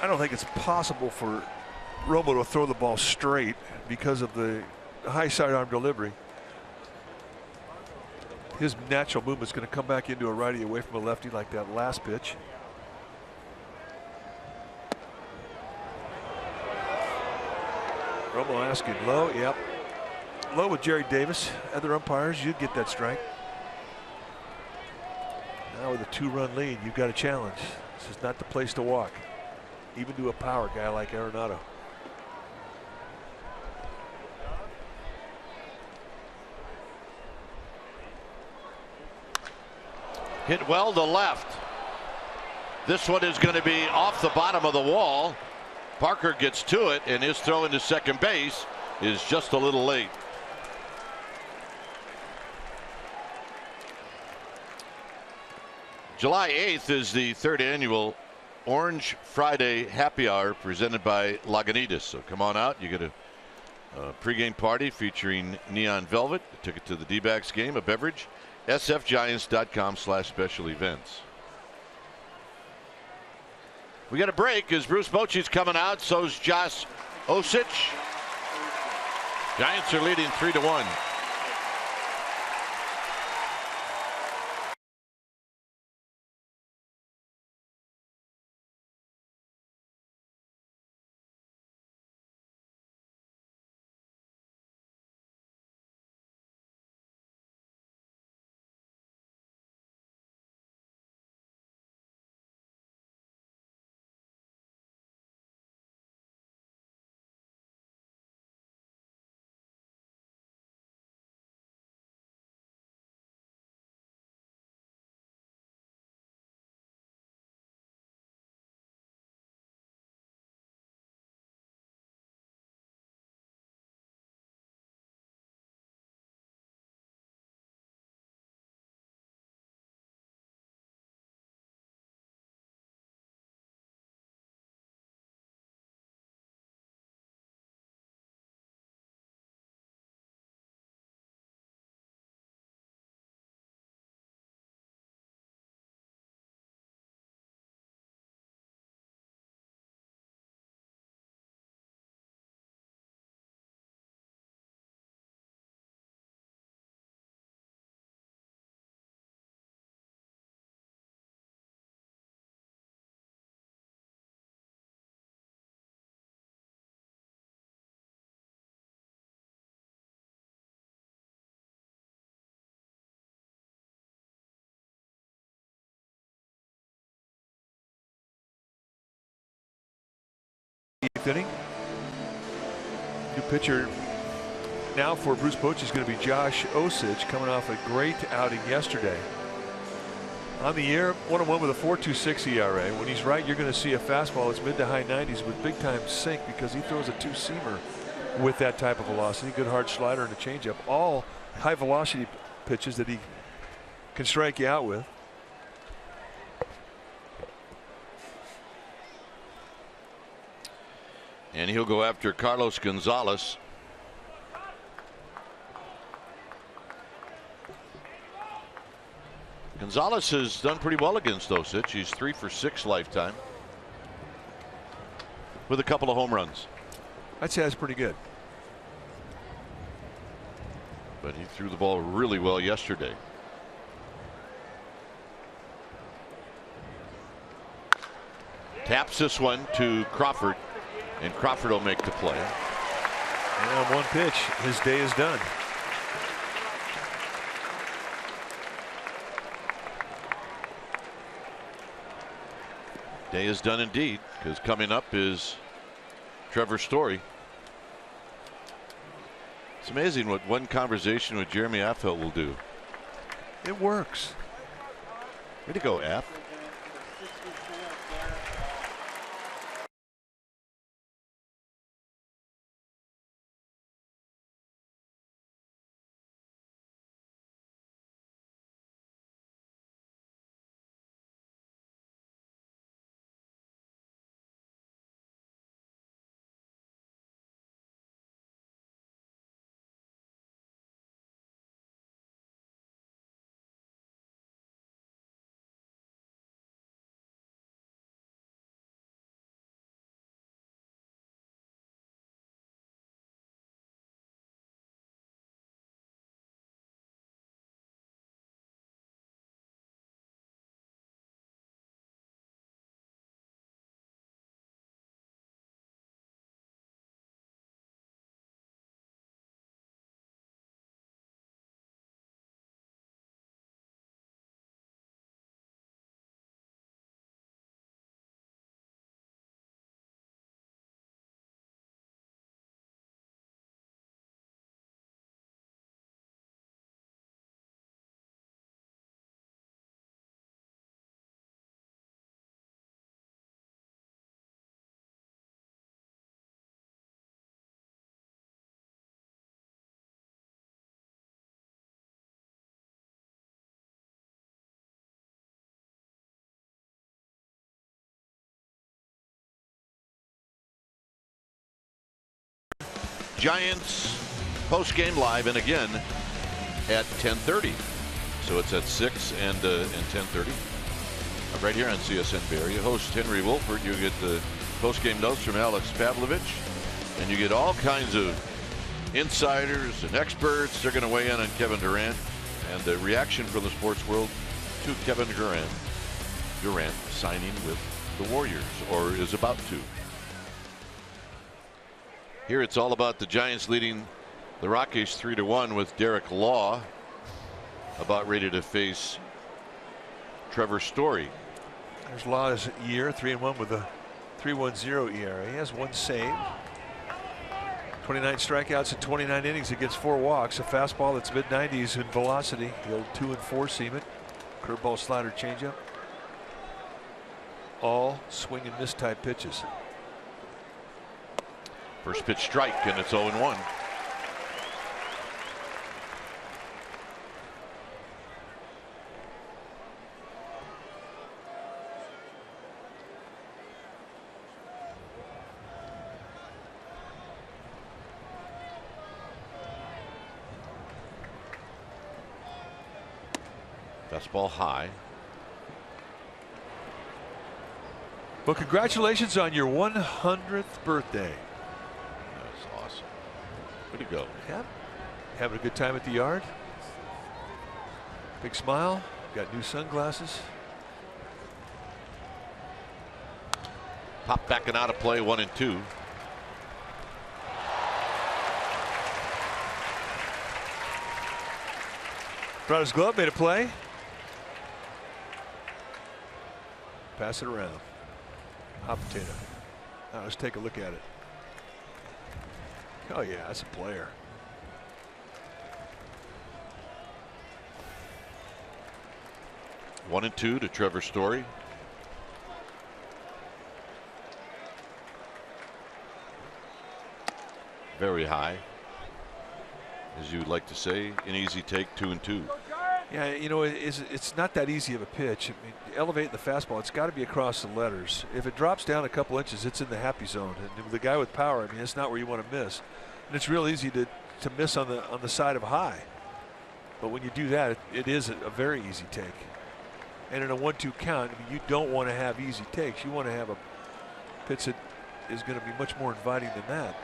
[SPEAKER 2] I don't think it's possible for Romo to throw the ball straight because of the high sidearm delivery. His natural movement is going to come back into a righty away from a lefty like that last pitch. Romo asking low. Yep. Low with Jerry Davis. Other umpires, you'd get that strike. Now with a 2-run lead, you've got a challenge. This is not the place to walk, even to a power guy like Arenado.
[SPEAKER 1] Hit well to left. This one is going to be off the bottom of the wall. Parker gets to it, and his throw into second base is just a little late. July 8th is the 3rd annual Orange Friday Happy Hour presented by Lagunitas. So come on out. You get a pregame party featuring Neon Velvet, a ticket to the D-backs game, a beverage. sfgiants.com/special events. We got a break as Bruce Bochy's coming out. So's Josh Osich. Giants are leading 3-1.
[SPEAKER 2] 4th inning. New pitcher now for Bruce Bochy is going to be Josh Osich, coming off a great outing yesterday. On the year, 1-1 with a 4.26 ERA. When he's right, you're going to see a fastball that's mid to high 90s with big time sink, because he throws a 2-seamer with that type of velocity. Good hard slider and a changeup. All high velocity pitches that he can strike you out with.
[SPEAKER 1] And he'll go after Carlos Gonzalez. Gonzalez has done pretty well against Osich. He's 3 for 6 lifetime with a couple of home runs.
[SPEAKER 2] I'd say that's pretty good.
[SPEAKER 1] But he threw the ball really well yesterday. Taps this one to Crawford, and Crawford will make the play.
[SPEAKER 2] And on one pitch, his day is done.
[SPEAKER 1] Day is done indeed, because coming up is Trevor Story. It's amazing what one conversation with Jeremy Affeldt will do.
[SPEAKER 2] It works.
[SPEAKER 1] Way to go, Aff. Giants post-game live, and again at 10:30. So it's at 6 and 10:30. Right here on CSN Bay Area. Host Henry Wolford. You get the post-game notes from Alex Pavlovich, and you get all kinds of insiders and experts. They're going to weigh in on Kevin Durant and the reaction from the sports world to Kevin Durant. Durant signing with the Warriors, or is about to. Here it's all about the Giants leading the Rockies 3-1 with Derek Law about ready to face Trevor Story.
[SPEAKER 2] There's Law's year, 3-1 with a 3.10 ERA. He has one save, 29 strikeouts in 29 innings against 4 walks. A fastball that's mid-90s in velocity. The old 2 and 4 seam it. Curveball, slider, changeup. All swing and miss type pitches.
[SPEAKER 1] First pitch strike, and it's 0-1. Fastball high.
[SPEAKER 2] Well, congratulations on your 100th birthday.
[SPEAKER 1] That's awesome. Way to go.
[SPEAKER 2] Yeah. Having a good time at the yard. Big smile. Got new sunglasses.
[SPEAKER 1] Pop back and out of play, 1-2.
[SPEAKER 2] Brought his glove, made a play. Pass it around. Hot potato. Now let's take a look at it. Oh yeah, that's a player.
[SPEAKER 1] One and two to Trevor Story. Very high, as you would like to say. An easy take, 2-2.
[SPEAKER 2] Yeah, you know, it's not that easy of a pitch. I mean, elevating the fastball, it's got to be across the letters. If it drops down a couple inches, it's in the happy zone. And the guy with power, I mean, it's not where you want to miss. And it's real easy to miss on the side of high. But when you do that, it is a very easy take. And in a 1-2 count, I mean, you don't want to have easy takes. You want to have a pitch that is going to be much more inviting than that.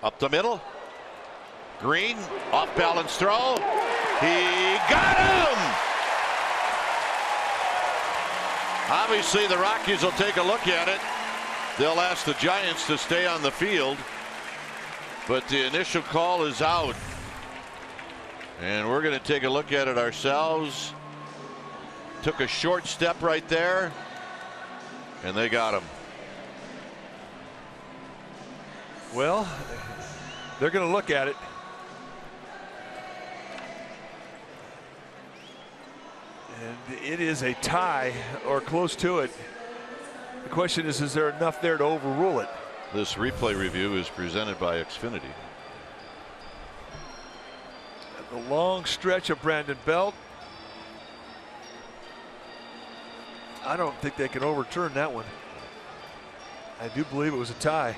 [SPEAKER 1] Up the middle. Green, off balance throw. He got him! Obviously, the Rockies will take a look at it. They'll ask the Giants to stay on the field. But the initial call is out. And we're going to take a look at it ourselves. Took a short step right there. And they got him.
[SPEAKER 2] Well, they're going to look at it. And it is a tie or close to it. The question is there enough there to overrule it?
[SPEAKER 1] This replay review is presented by Xfinity.
[SPEAKER 2] The long stretch of Brandon Belt. I don't think they can overturn that one. I do believe it was a tie.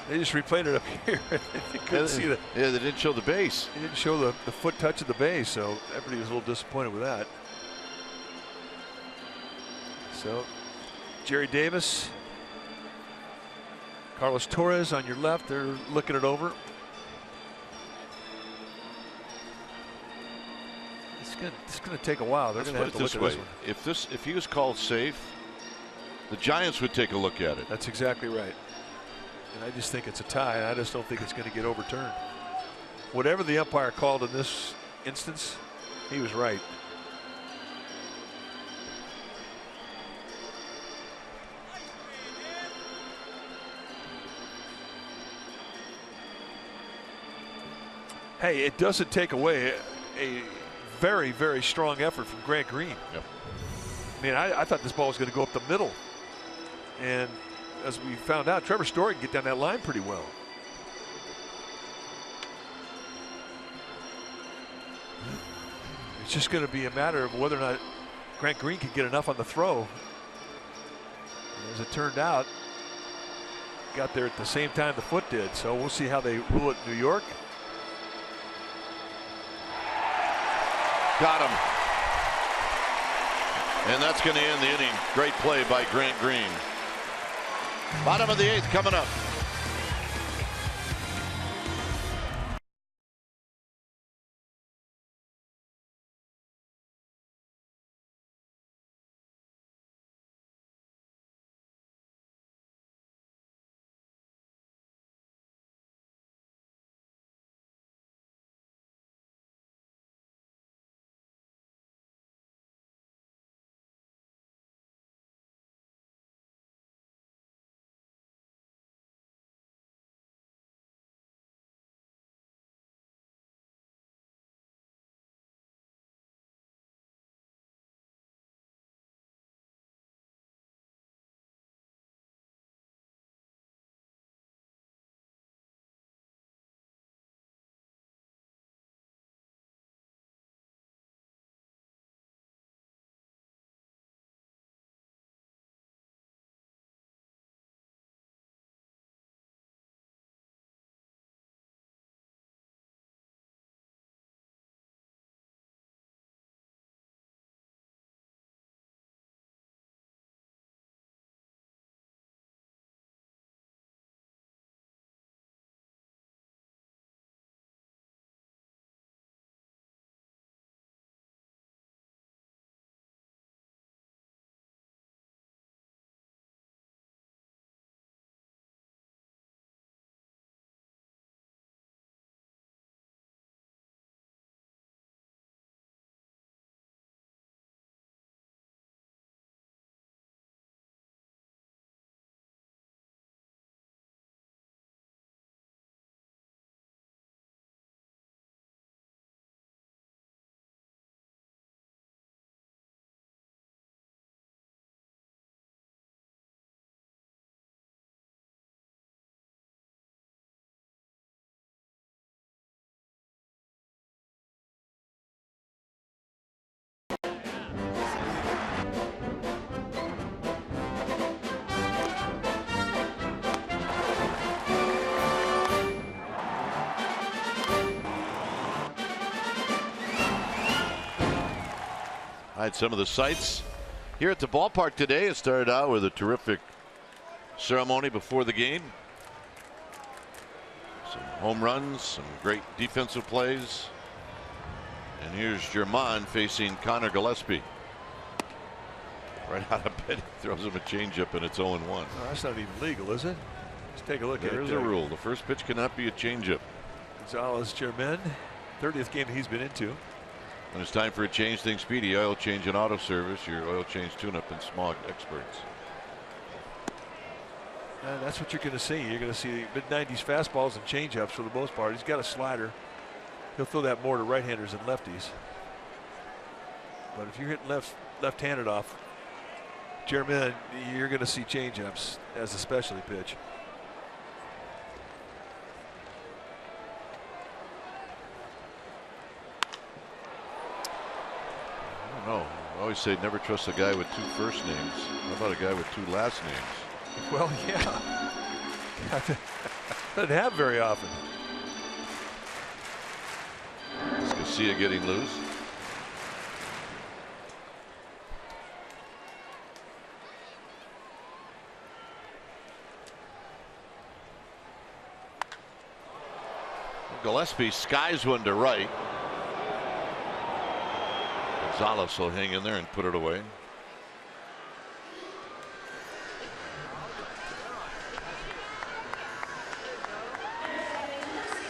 [SPEAKER 2] They just replayed it up here. They couldn't see the.
[SPEAKER 1] Yeah, they didn't show the base.
[SPEAKER 2] They didn't show the foot touch of the base, so everybody was a little disappointed with that. So, Jerry Davis, Carlos Torres on your left. They're looking it over. It's going to take a while. They're going to have to look at this one.
[SPEAKER 1] If he was called safe, the Giants would take a look at it.
[SPEAKER 2] That's exactly right. And I just think it's a tie, and I just don't think it's going to get overturned. Whatever the umpire called in this instance, he was right. Hey, it doesn't take away a very, very strong effort from Grant Green.
[SPEAKER 1] Yep.
[SPEAKER 2] I mean, I thought this ball was going to go up the middle. And as we found out, Trevor Story can get down that line pretty well. It's just going to be a matter of whether or not Grant Green can get enough on the throw. As it turned out, got there at the same time the foot did. So we'll see how they rule it in New York.
[SPEAKER 1] Got him. And that's going to end the inning. Great play by Grant Green. Bottom of the 8th coming up. I had some of the sights here at the ballpark today. It started out with a terrific ceremony before the game. Some home runs, some great defensive plays. And here's Germán facing Connor Gillespie. Right out of bed, he throws him a changeup, and it's 0-1.
[SPEAKER 2] Oh, that's not even legal, is it? Let's take a look at it.
[SPEAKER 1] There's a rule. The first pitch cannot be a changeup.
[SPEAKER 2] Gonzalez Germán, 30th game he's been into.
[SPEAKER 1] When it's time for a change, think Speedy Oil Change and Auto Service, your oil change tune-up and smog experts.
[SPEAKER 2] And that's what you're going to see. You're going to see mid-90s fastballs and changeups for the most part. He's got a slider. He'll throw that more to right-handers than lefties. But if you're hitting left-handed off Germán, you're going to see changeups as a specialty pitch.
[SPEAKER 1] No, I always say never trust a guy with 2 first names. How about a guy with 2 last names?
[SPEAKER 2] Well, yeah. Doesn't happen very often.
[SPEAKER 1] Garcia getting loose. Gillespie skies one to right. Gonzalez will hang in there and put it away.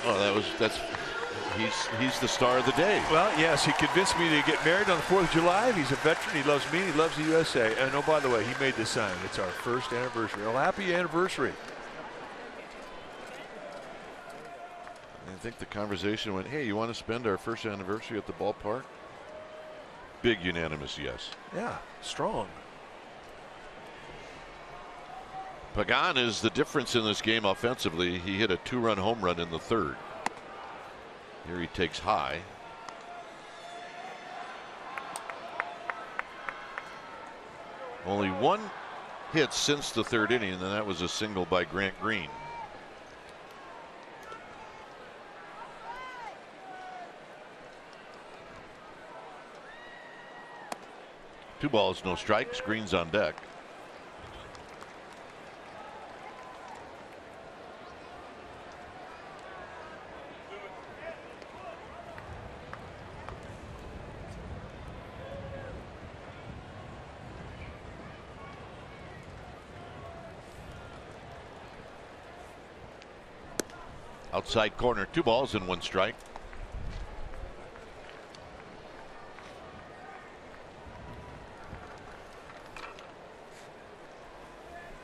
[SPEAKER 1] Oh, he's the star of the day.
[SPEAKER 2] Well, yes, he convinced me to get married on the 4th of July. He's a veteran. He loves me. He loves the USA. And oh, by the way, he made this sign. It's our 1st anniversary. Well, happy anniversary.
[SPEAKER 1] I think the conversation went, hey, you want to spend our 1st anniversary at the ballpark? Big unanimous yes.
[SPEAKER 2] Yeah, strong.
[SPEAKER 1] Pagan is the difference in this game offensively. He hit a 2-run home run in the 3rd. Here he takes high. Only 1 hit since the 3rd inning, and that was a single by Grant Green. Two balls, no strikes. Green's on deck. Outside corner, 2 balls and 1 strike.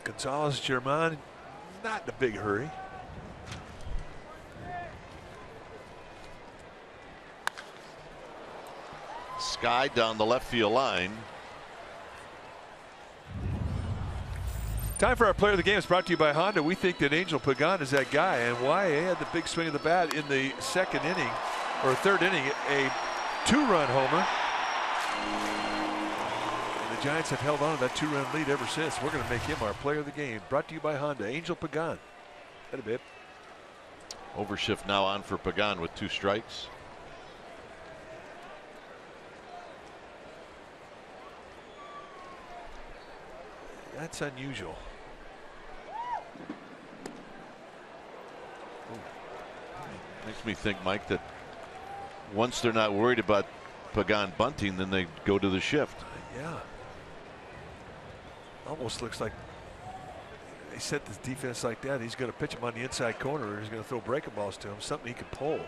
[SPEAKER 2] Gonzalez Germán, not in a big hurry.
[SPEAKER 1] Sky down the left field line.
[SPEAKER 2] Time for our player of the game. It's brought to you by Honda. We think that Angel Pagan is that guy, and why he had the big swing of the bat in the 2nd inning or 3rd inning, a 2-run homer. And the Giants have held on to that 2-run lead ever since. We're going to make him our player of the game. Brought to you by Honda. Angel Pagan. That a bit.
[SPEAKER 1] Overshift now on for Pagan with 2 strikes.
[SPEAKER 2] That's unusual.
[SPEAKER 1] Makes me think, Mike, that once they're not worried about Pagan bunting, then they go to the shift.
[SPEAKER 2] Yeah. Almost looks like they set this defense like that. He's going to pitch him on the inside corner, or he's going to throw breaking balls to him, something he can pull.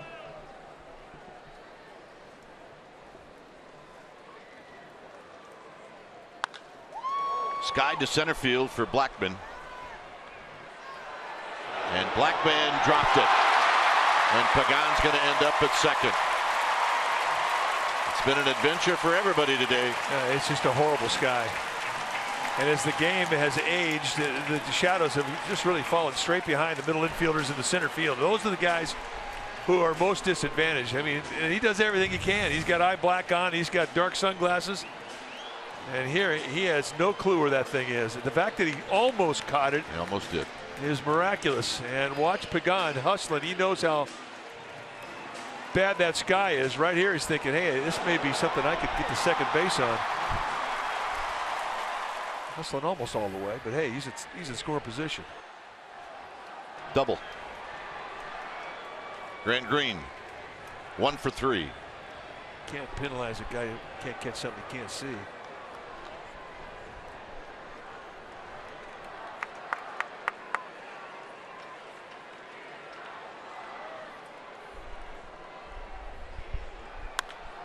[SPEAKER 1] Sky to center field for Blackman. And Blackman dropped it. And Pagan's going to end up at 2nd. It's been an adventure for everybody today.
[SPEAKER 2] It's just a horrible Sky. And as the game has aged, the shadows have just really fallen straight behind the middle infielders in the center field. Those are the guys who are most disadvantaged. I mean, he does everything he can. He's got eye black on. He's got dark sunglasses. And here he has no clue where that thing is. The fact that he almost caught it.
[SPEAKER 1] He almost did.
[SPEAKER 2] Is miraculous. And watch Pagan hustling. He knows how bad that sky is, right here he's thinking, hey, this may be something I could get to second base on. Hustling almost all the way, but hey, he's in scoring position.
[SPEAKER 1] Double. Grant Green, 1 for 3.
[SPEAKER 2] Can't penalize a guy who can't catch something he can't see.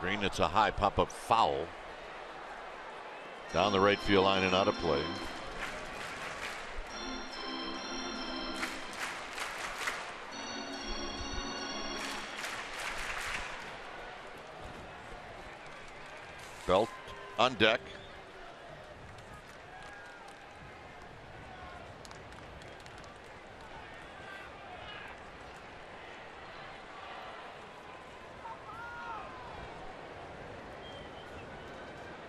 [SPEAKER 1] Green, it's a high pop-up foul. Down the right field line and out of play. Belt on deck.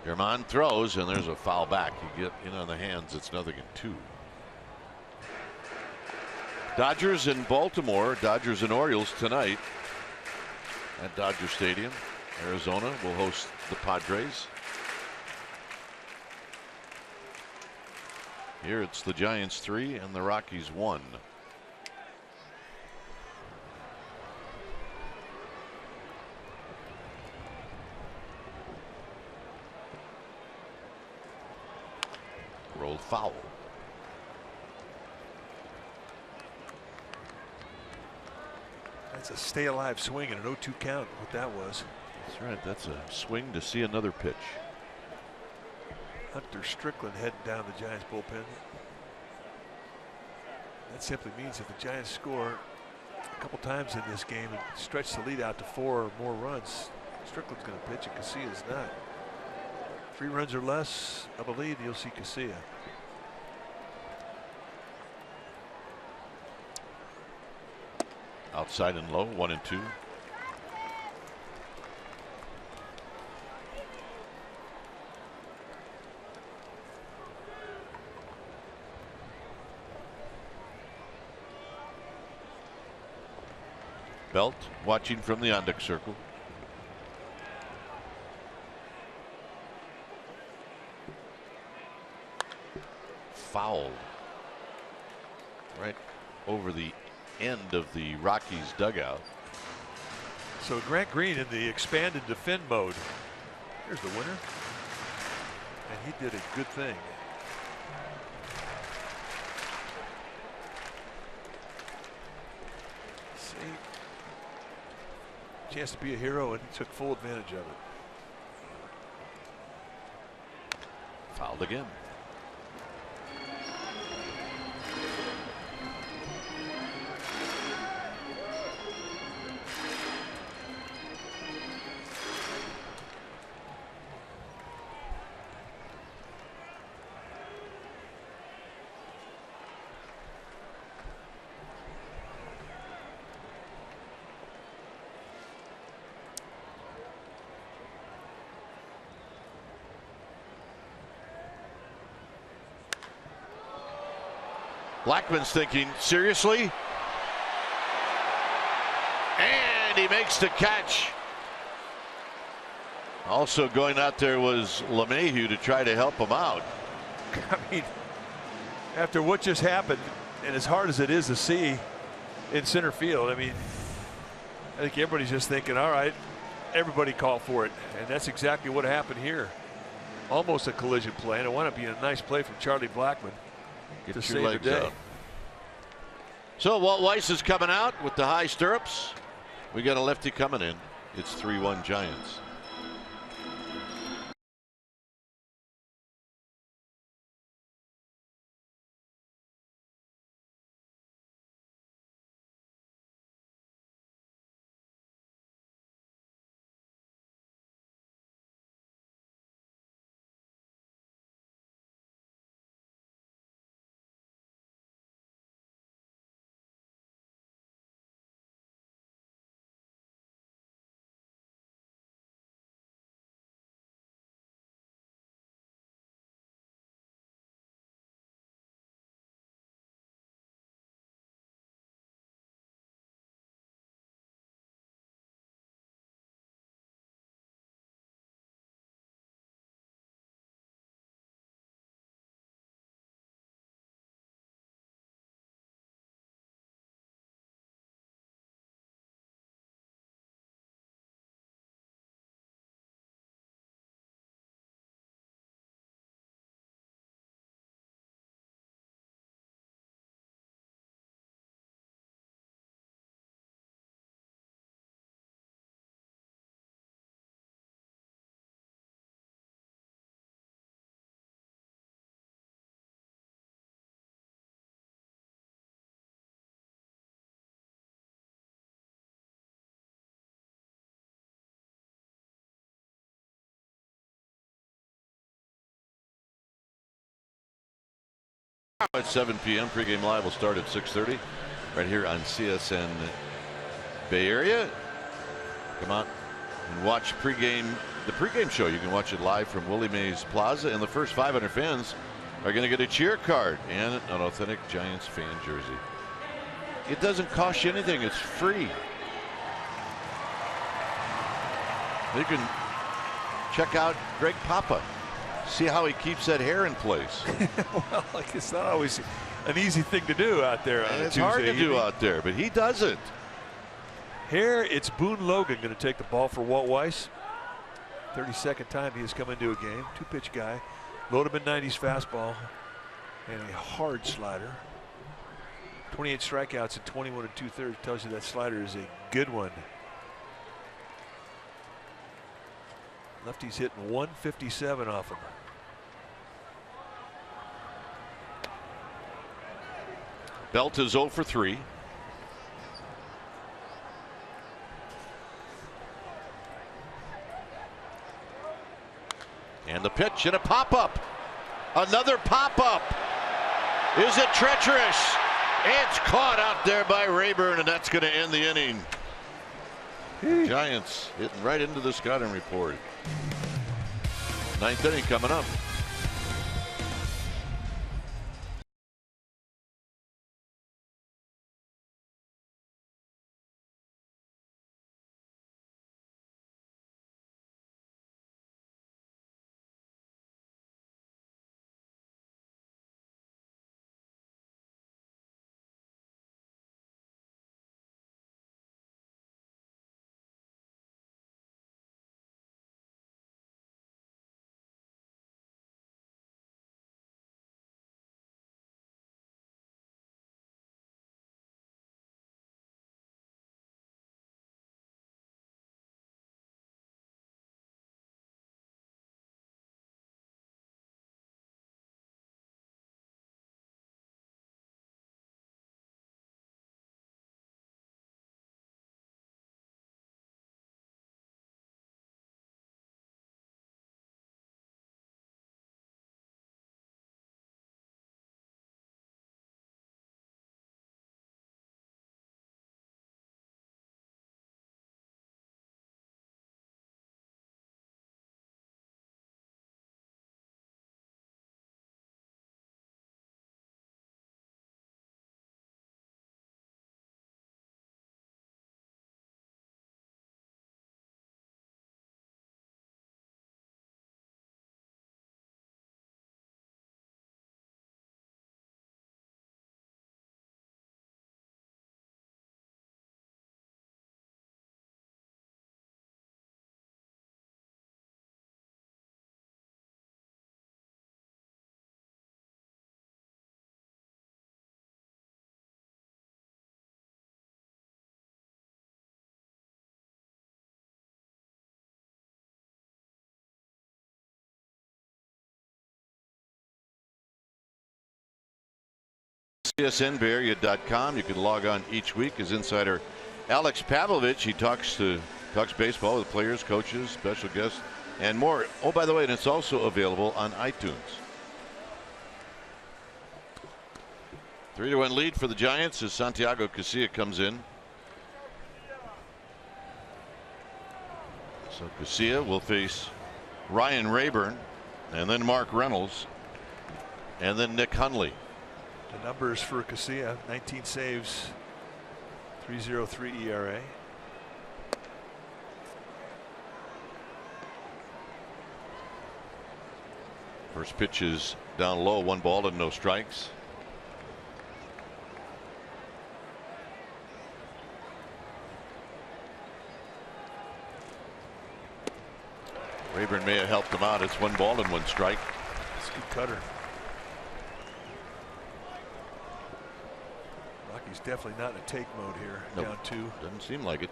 [SPEAKER 1] Germán throws, and there's a foul back. You get in on the hands, it's nothing in 2. Dodgers in Baltimore, Dodgers and Orioles tonight at Dodger Stadium. Arizona will host the Padres. Here it's the Giants 3 and the Rockies 1. Rolled foul.
[SPEAKER 2] That's a stay alive swing and an 0-2 count. What that was.
[SPEAKER 1] That's right. That's a swing to see another pitch.
[SPEAKER 2] Hunter Strickland heading down the Giants bullpen. That simply means if the Giants score a couple times in this game and stretch the lead out to 4 or more runs, Strickland's going to pitch and Casillas not. 3 runs or less of a lead, you'll see Casilla.
[SPEAKER 1] Outside and low, 1 and 2. Belt watching from the on deck circle. Fouled right over the end of the Rockies dugout.
[SPEAKER 2] So Grant Green in the expanded defend mode. Here's the winner. And he did a good thing. See? Chance to be a hero, and he took full advantage of it.
[SPEAKER 1] Fouled again. Blackman's thinking, seriously? And he makes the catch. Also going out there was LeMahieu to try to help him out.
[SPEAKER 2] I mean, after what just happened, and as hard as it is to see in center field, I mean, I think everybody's just thinking, all right, everybody call for it. And that's exactly what happened here. Almost a collision play, and it wound up being a nice play from Charlie Blackman.
[SPEAKER 1] Get
[SPEAKER 2] to
[SPEAKER 1] your
[SPEAKER 2] save
[SPEAKER 1] legs
[SPEAKER 2] the day.
[SPEAKER 1] up. So Walt Weiss is coming out with the high stirrups. We got a lefty coming in. It's 3-1 Giants. At 7 p.m. Pregame Live will start at 6:30 right here on CSN Bay Area. Come on and watch the pregame show. You can watch it live from Willie Mays Plaza, and the first 500 fans are going to get a cheer card and an authentic Giants fan jersey. It doesn't cost you anything. It's free. You can check out Greg Papa. See how he keeps that hair in place.
[SPEAKER 2] Well, it's not always an easy thing to do out there on a
[SPEAKER 1] it's
[SPEAKER 2] Tuesday
[SPEAKER 1] hard to
[SPEAKER 2] evening.
[SPEAKER 1] do out there, but he does it.
[SPEAKER 2] Here, it's Boone Logan going to take the ball for Walt Weiss. 32nd time he has come into a game. 2-pitch guy. Load him in 90s fastball and a hard slider. 28 strikeouts in 21 2/3 tells you that slider is a good one. Lefty's hitting 157 off him.
[SPEAKER 1] Belt is 0 for 3. And the pitch and a pop-up. Another pop-up. Is it treacherous? It's caught out there by Rayburn, and that's going to end the inning. Giants hitting right into the scouting report. 9th inning coming up. CSNBayArea.com. You can log on each week as insider Alex Pavlovich. He talks baseball with players, coaches, special guests, and more. Oh, by the way, and it's also available on iTunes. 3-1 lead for the Giants as Santiago Casilla comes in. So Casilla will face Ryan Rayburn, and then Mark Reynolds, and then Nick Hundley.
[SPEAKER 2] The numbers for Casilla: 19 saves, 3.03 ERA.
[SPEAKER 1] First pitch is down low, 1 ball and no strikes. Rayburn may have helped him out. It's 1 ball and 1 strike.
[SPEAKER 2] It's a good cutter. Rockies definitely not in a take mode here.
[SPEAKER 1] Nope.
[SPEAKER 2] Down 2.
[SPEAKER 1] Doesn't seem like it.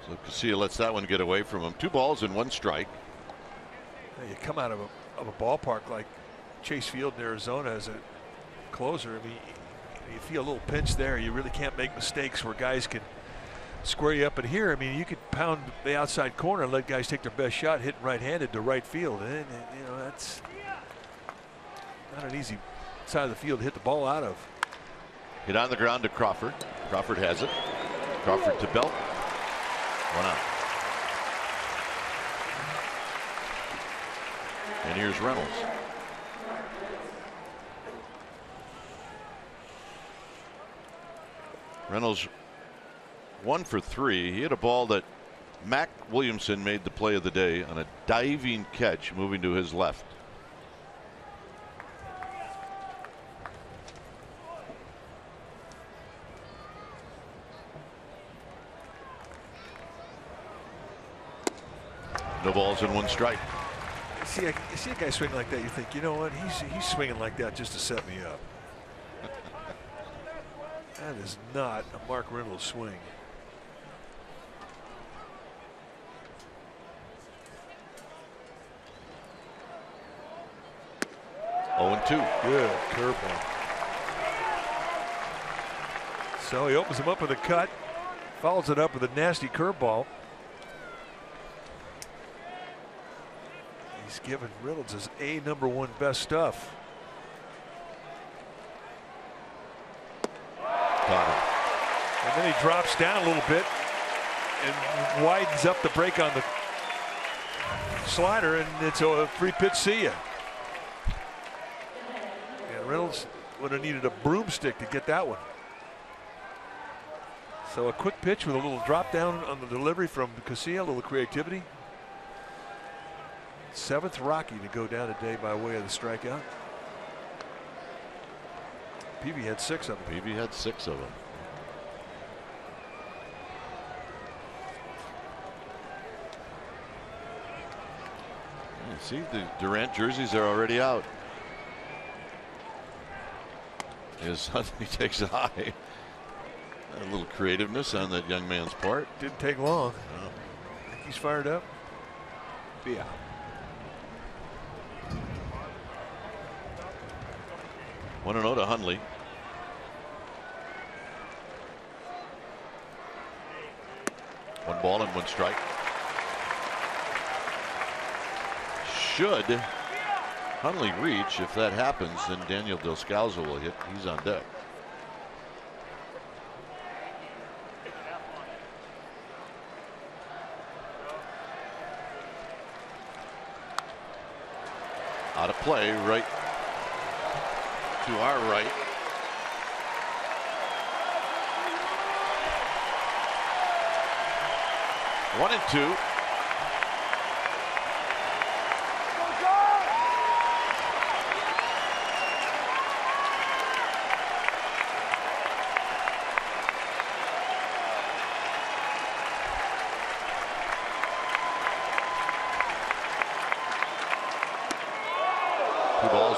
[SPEAKER 1] So Casilla lets that one get away from him. 2 balls and 1 strike.
[SPEAKER 2] You come out of a ballpark like Chase Field in Arizona as a closer. I mean, you feel a little pinch there. You really can't make mistakes where guys can square you up in here. I mean, you could pound the outside corner and let guys take their best shot, hitting right-handed to right field. And, you know, that's not an easy side of the field to hit the ball out of.
[SPEAKER 1] Hit on the ground to Crawford. Crawford has it. Crawford to Belt. 1 out. And here's Reynolds. Reynolds 1 for 3. He hit a ball that Mac Williamson made the play of the day on a diving catch moving to his left. No balls and 1 strike.
[SPEAKER 2] You see a guy swing like that, you think, you know what, he's swinging like that just to set me up. That is not a Mark Reynolds swing.
[SPEAKER 1] Oh, 2.
[SPEAKER 2] Good curveball. So he opens him up with a cut, follows it up with a nasty curveball. He's given Reynolds his #1 best stuff.
[SPEAKER 1] Got him.
[SPEAKER 2] And then he drops down a little bit and widens up the break on the slider, and it's a free pitch. See ya. And Reynolds would have needed a broomstick to get that one. So a quick pitch with a little drop down on the delivery from Casilla, a little creativity. 7th Rocky to go down today by way of the strikeout. Peavy had 6 of them.
[SPEAKER 1] Peavy had 6 of them. You see, the Durant jerseys are already out. He takes a high. A little creativeness on that young man's part.
[SPEAKER 2] Didn't take long. I think he's fired up. Yeah.
[SPEAKER 1] 1-0 to Hundley. One ball and 1 strike. Should Hundley reach, if that happens, then Daniel Descalzo will hit. He's on deck. Out of play, right to our right. One and 2.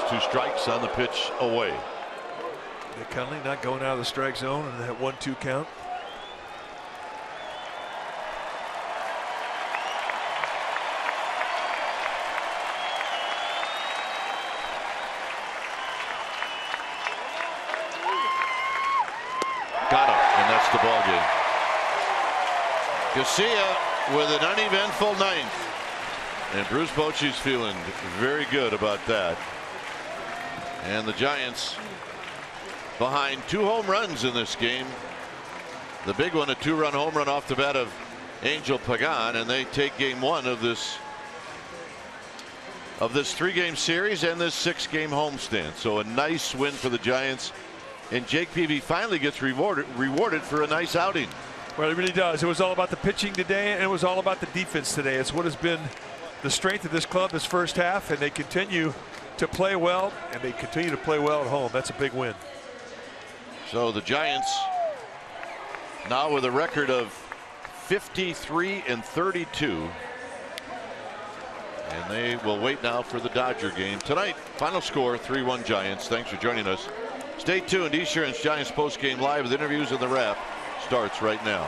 [SPEAKER 1] Two strikes on the pitch away.
[SPEAKER 2] Nick Hundley not going out of the strike zone in that 1-2 count.
[SPEAKER 1] Got him, and that's the ball game. Garcia with an uneventful 9th, and Bruce Bochy's feeling very good about that. And the Giants behind 2 home runs in this game. The big one, a 2-run home run off the bat of Angel Pagan, and they take game 1 of this 3-game series and this 6-game homestand. So a nice win for the Giants, and Jake Peavy finally gets rewarded for a nice outing.
[SPEAKER 2] Well, it really does. It was all about the pitching today, and it was all about the defense today. It's what has been the strength of this club this first half, and they continue to play well, and they continue to play well at home. That's a big win.
[SPEAKER 1] So the Giants now with a record of 53-32, and they will wait now for the Dodger game tonight. Final score 3-1 Giants. Thanks for joining us. Stay tuned. Esurance Giants post game live with interviews, and the wrap starts right now.